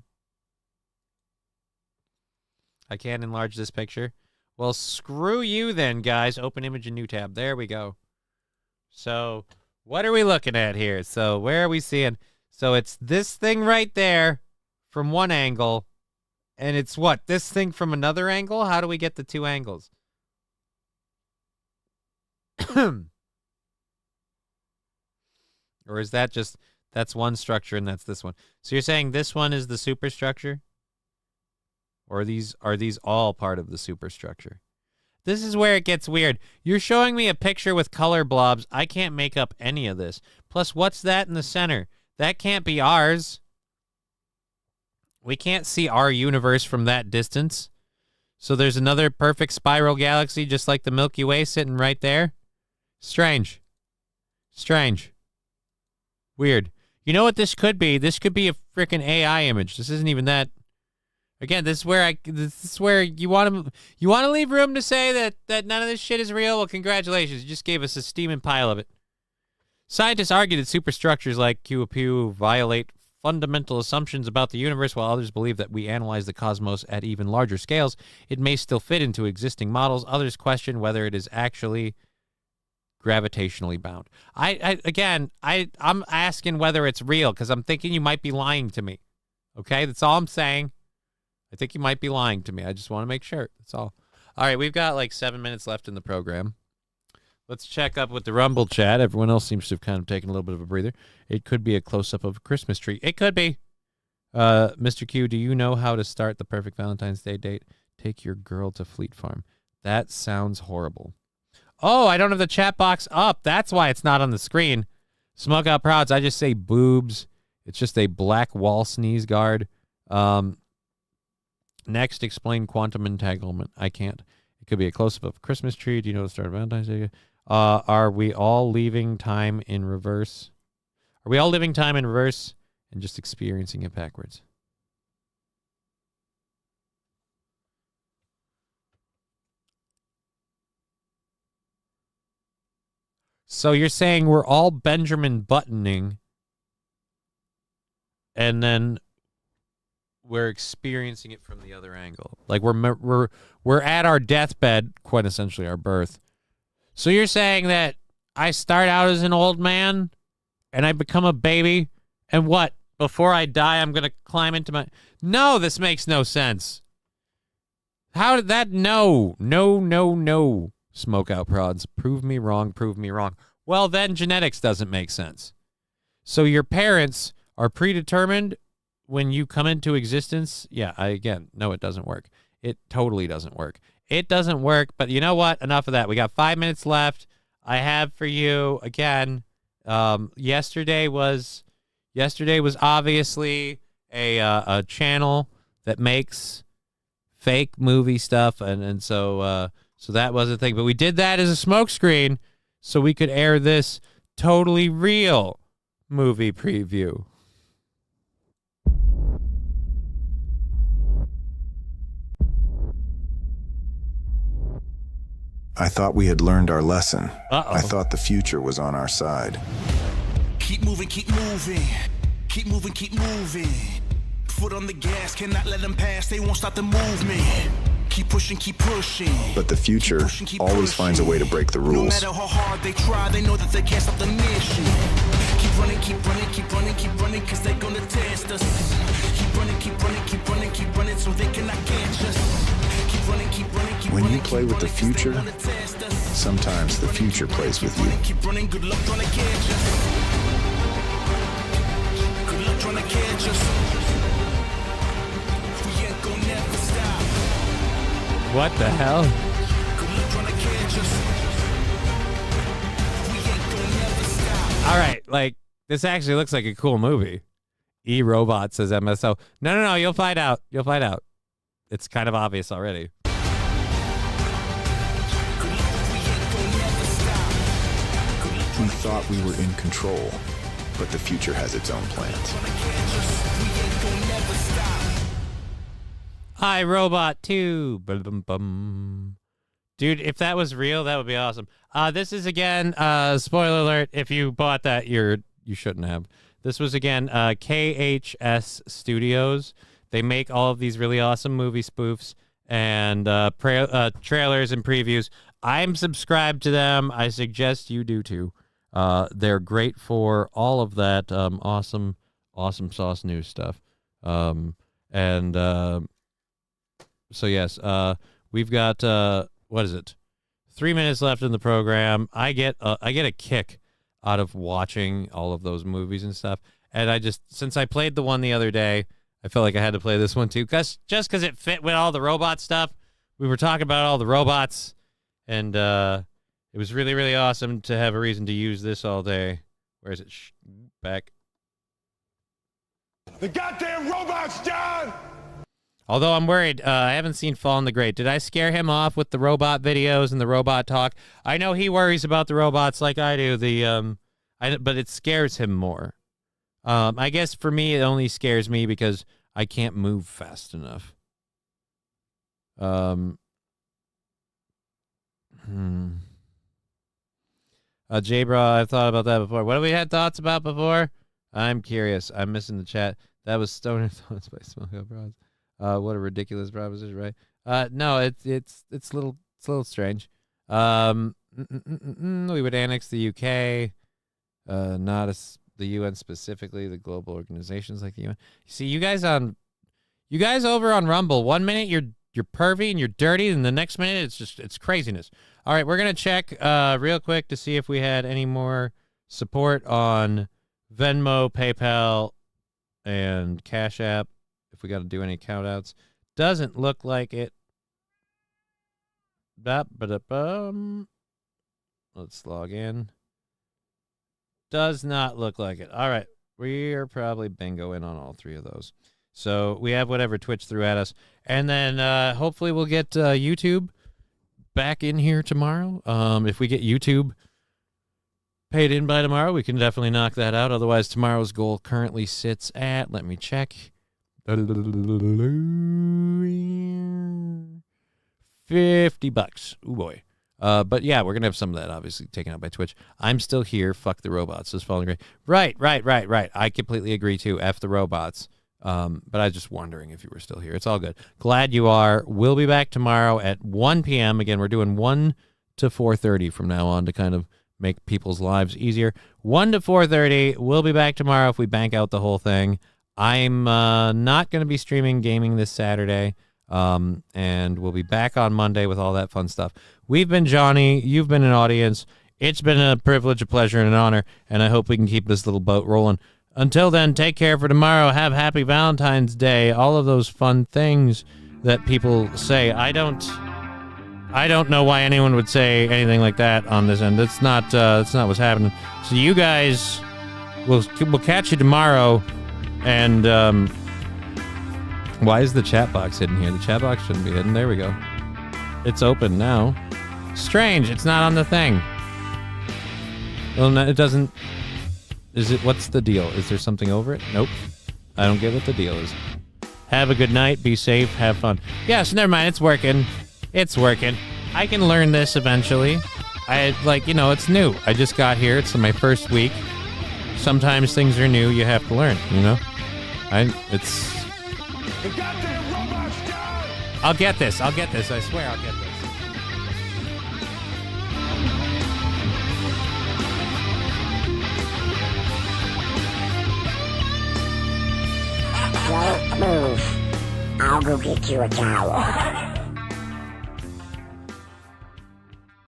I can't enlarge this picture. Well, screw you then, guys. Open image and new tab. There we go. So... what are we looking at here? So where are we seeing? So it's this thing right there from one angle. And it's what? This thing from another angle? How do we get the two angles? Or is that just, that's one structure and that's this one? So you're saying this one is the superstructure? Or are these all part of the superstructure? This is where it gets weird. You're showing me a picture with color blobs. I can't make up any of this. Plus, what's that in the center? That can't be ours. We can't see our universe from that distance. So there's another perfect spiral galaxy just like the Milky Way sitting right there. Strange. Strange. Weird. You know what this could be? This could be a freaking AI image. This isn't even that... Again, this is where you want to leave room to say that none of this shit is real. Well, congratulations, you just gave us a steaming pile of it. Scientists argue that superstructures like Kuipu violate fundamental assumptions about the universe, while others believe that we analyze the cosmos at even larger scales. It may still fit into existing models. Others question whether it is actually gravitationally bound. I'm asking whether it's real because I'm thinking you might be lying to me. Okay, that's all I'm saying. I think you might be lying to me. I just want to make sure. That's all. All right, we've got like 7 minutes left in the program. Let's check up with the Rumble chat. Everyone else seems to have kind of taken a little bit of a breather. It could be a close-up of a Christmas tree. It could be. Mr. Q, do you know how to start the perfect Valentine's Day date? Take your girl to Fleet Farm. That sounds horrible. Oh, I don't have the chat box up. That's why it's not on the screen. Smoke Out Prods, I just say boobs. It's just a black wall sneeze guard. Next, explain quantum entanglement. I can't. It could be a close-up of a Christmas tree. Do you know the start of Valentine's Day? Are we all leaving time in reverse? Are we all living time in reverse and just experiencing it backwards? So you're saying we're all Benjamin Buttoning and then we're experiencing it from the other angle. Like we're at our deathbed, quite essentially our birth. So you're saying that I start out as an old man and I become a baby and what? Before I die, I'm going to climb into my... No, this makes no sense. How did that... No. Smoke Out Prods. Prove me wrong. Well, then genetics doesn't make sense. So your parents are predetermined when you come into existence? Yeah, no, it doesn't work. It totally doesn't work. It doesn't work, but you know what? Enough of that. We got 5 minutes left. I have for you, again, yesterday was obviously a channel that makes fake movie stuff, and so that was a thing. But we did that as a smokescreen so we could air this totally real movie preview. I thought we had learned our lesson. Uh-oh. I thought the future was on our side. Keep moving, keep moving. Keep moving, keep moving. Foot on the gas, cannot let them pass. They won't stop the movement. Keep pushing, keep pushing. But the future always finds a way to break the rules. No matter how hard they try, they know that they can't stop the mission. Keep running, keep running, keep running, keep running, cause they're gonna test us. Keep running, keep running, keep running, keep running, so they cannot catch us. Keep running, keep running, keep running. When you play with the future, sometimes the future plays with you. Keep running, good luck trying to catch us. Good luck trying to catch us. We ain't gonna never stop. What the hell? Good luck trying to catch us. We ain't gonna never stop. All right, like, this actually looks like a cool movie. E-Robot says MSO. No, you'll find out. You'll find out. It's kind of obvious already. We thought we were in control, but the future has its own plans. Hi, Robot 2. Bum. Dude, if that was real, that would be awesome. This is, again, spoiler alert, if you bought that, you shouldn't have. This was, again, KHS Studios. They make all of these really awesome movie spoofs and trailers and previews. I'm subscribed to them. I suggest you do, too. They're great for all of that awesome sauce news stuff. So yes, we've got what is it? 3 minutes left in the program. I get a kick out of watching all of those movies and stuff. And since I played the one the other day, I felt like I had to play this one too, just because it fit with all the robot stuff. We were talking about all the robots, and it was really, really awesome to have a reason to use this all day. Where is it? Back. The goddamn robots, John! Although I'm worried, I haven't seen Fallen the Great. Did I scare him off with the robot videos and the robot talk? I know he worries about the robots like I do. But it scares him more. I guess for me, it only scares me because I can't move fast enough. J-Bra, I've thought about that before. What have we had thoughts about before? I'm curious. I'm missing the chat. That was Stoner Thoughts by Smoke Out Prods. What a ridiculous proposition, right? No, it's a little strange. We would annex the UK, not the UN specifically, the global organizations like the UN. See, you guys over on Rumble, 1 minute you're pervy and you're dirty, and the next minute it's craziness. All right, we're gonna check real quick to see if we had any more support on Venmo, PayPal, and Cash App. If we got to do any count outs, doesn't look like it. Let's log in. Does not look like it. All right. We are probably bingoing on all three of those. So we have whatever Twitch threw at us. And then hopefully we'll get YouTube back in here tomorrow. If we get YouTube paid in by tomorrow, we can definitely knock that out. Otherwise, tomorrow's goal currently sits at, let me check, $50. Ooh, boy. But yeah, we're going to have some of that obviously taken out by Twitch. I'm still here. Fuck the robots. This falling great. Right. I completely agree too. F the robots. But I was just wondering if you were still here. It's all good. Glad you are. We'll be back tomorrow at 1 p.m. Again, we're doing 1 to 4:30 from now on to kind of make people's lives easier. 1 to 4:30. We'll be back tomorrow if we bank out the whole thing. I'm not going to be streaming gaming this Saturday. And we'll be back on Monday with all that fun stuff. We've been Johnny. You've been an audience. It's been a privilege, a pleasure, and an honor. And I hope we can keep this little boat rolling. Until then, take care for tomorrow. Have happy Valentine's Day. All of those fun things that people say. I don't know why anyone would say anything like that on this end. That's not what's happening. So you guys, we'll catch you tomorrow. And why is the chat box hidden here? The chat box shouldn't be hidden. There we go. It's open now. Strange. It's not on the thing. Well, no, it doesn't. Is it? What's the deal? Is there something over it? Nope. I don't get what the deal is. Have a good night. Be safe. Have fun. Yes, never mind. It's working. It's working. I can learn this eventually. It's new. I just got here. It's my first week. Sometimes things are new. You have to learn, I'll get this. I swear I'll get this. Don't move. I'll go get you a towel.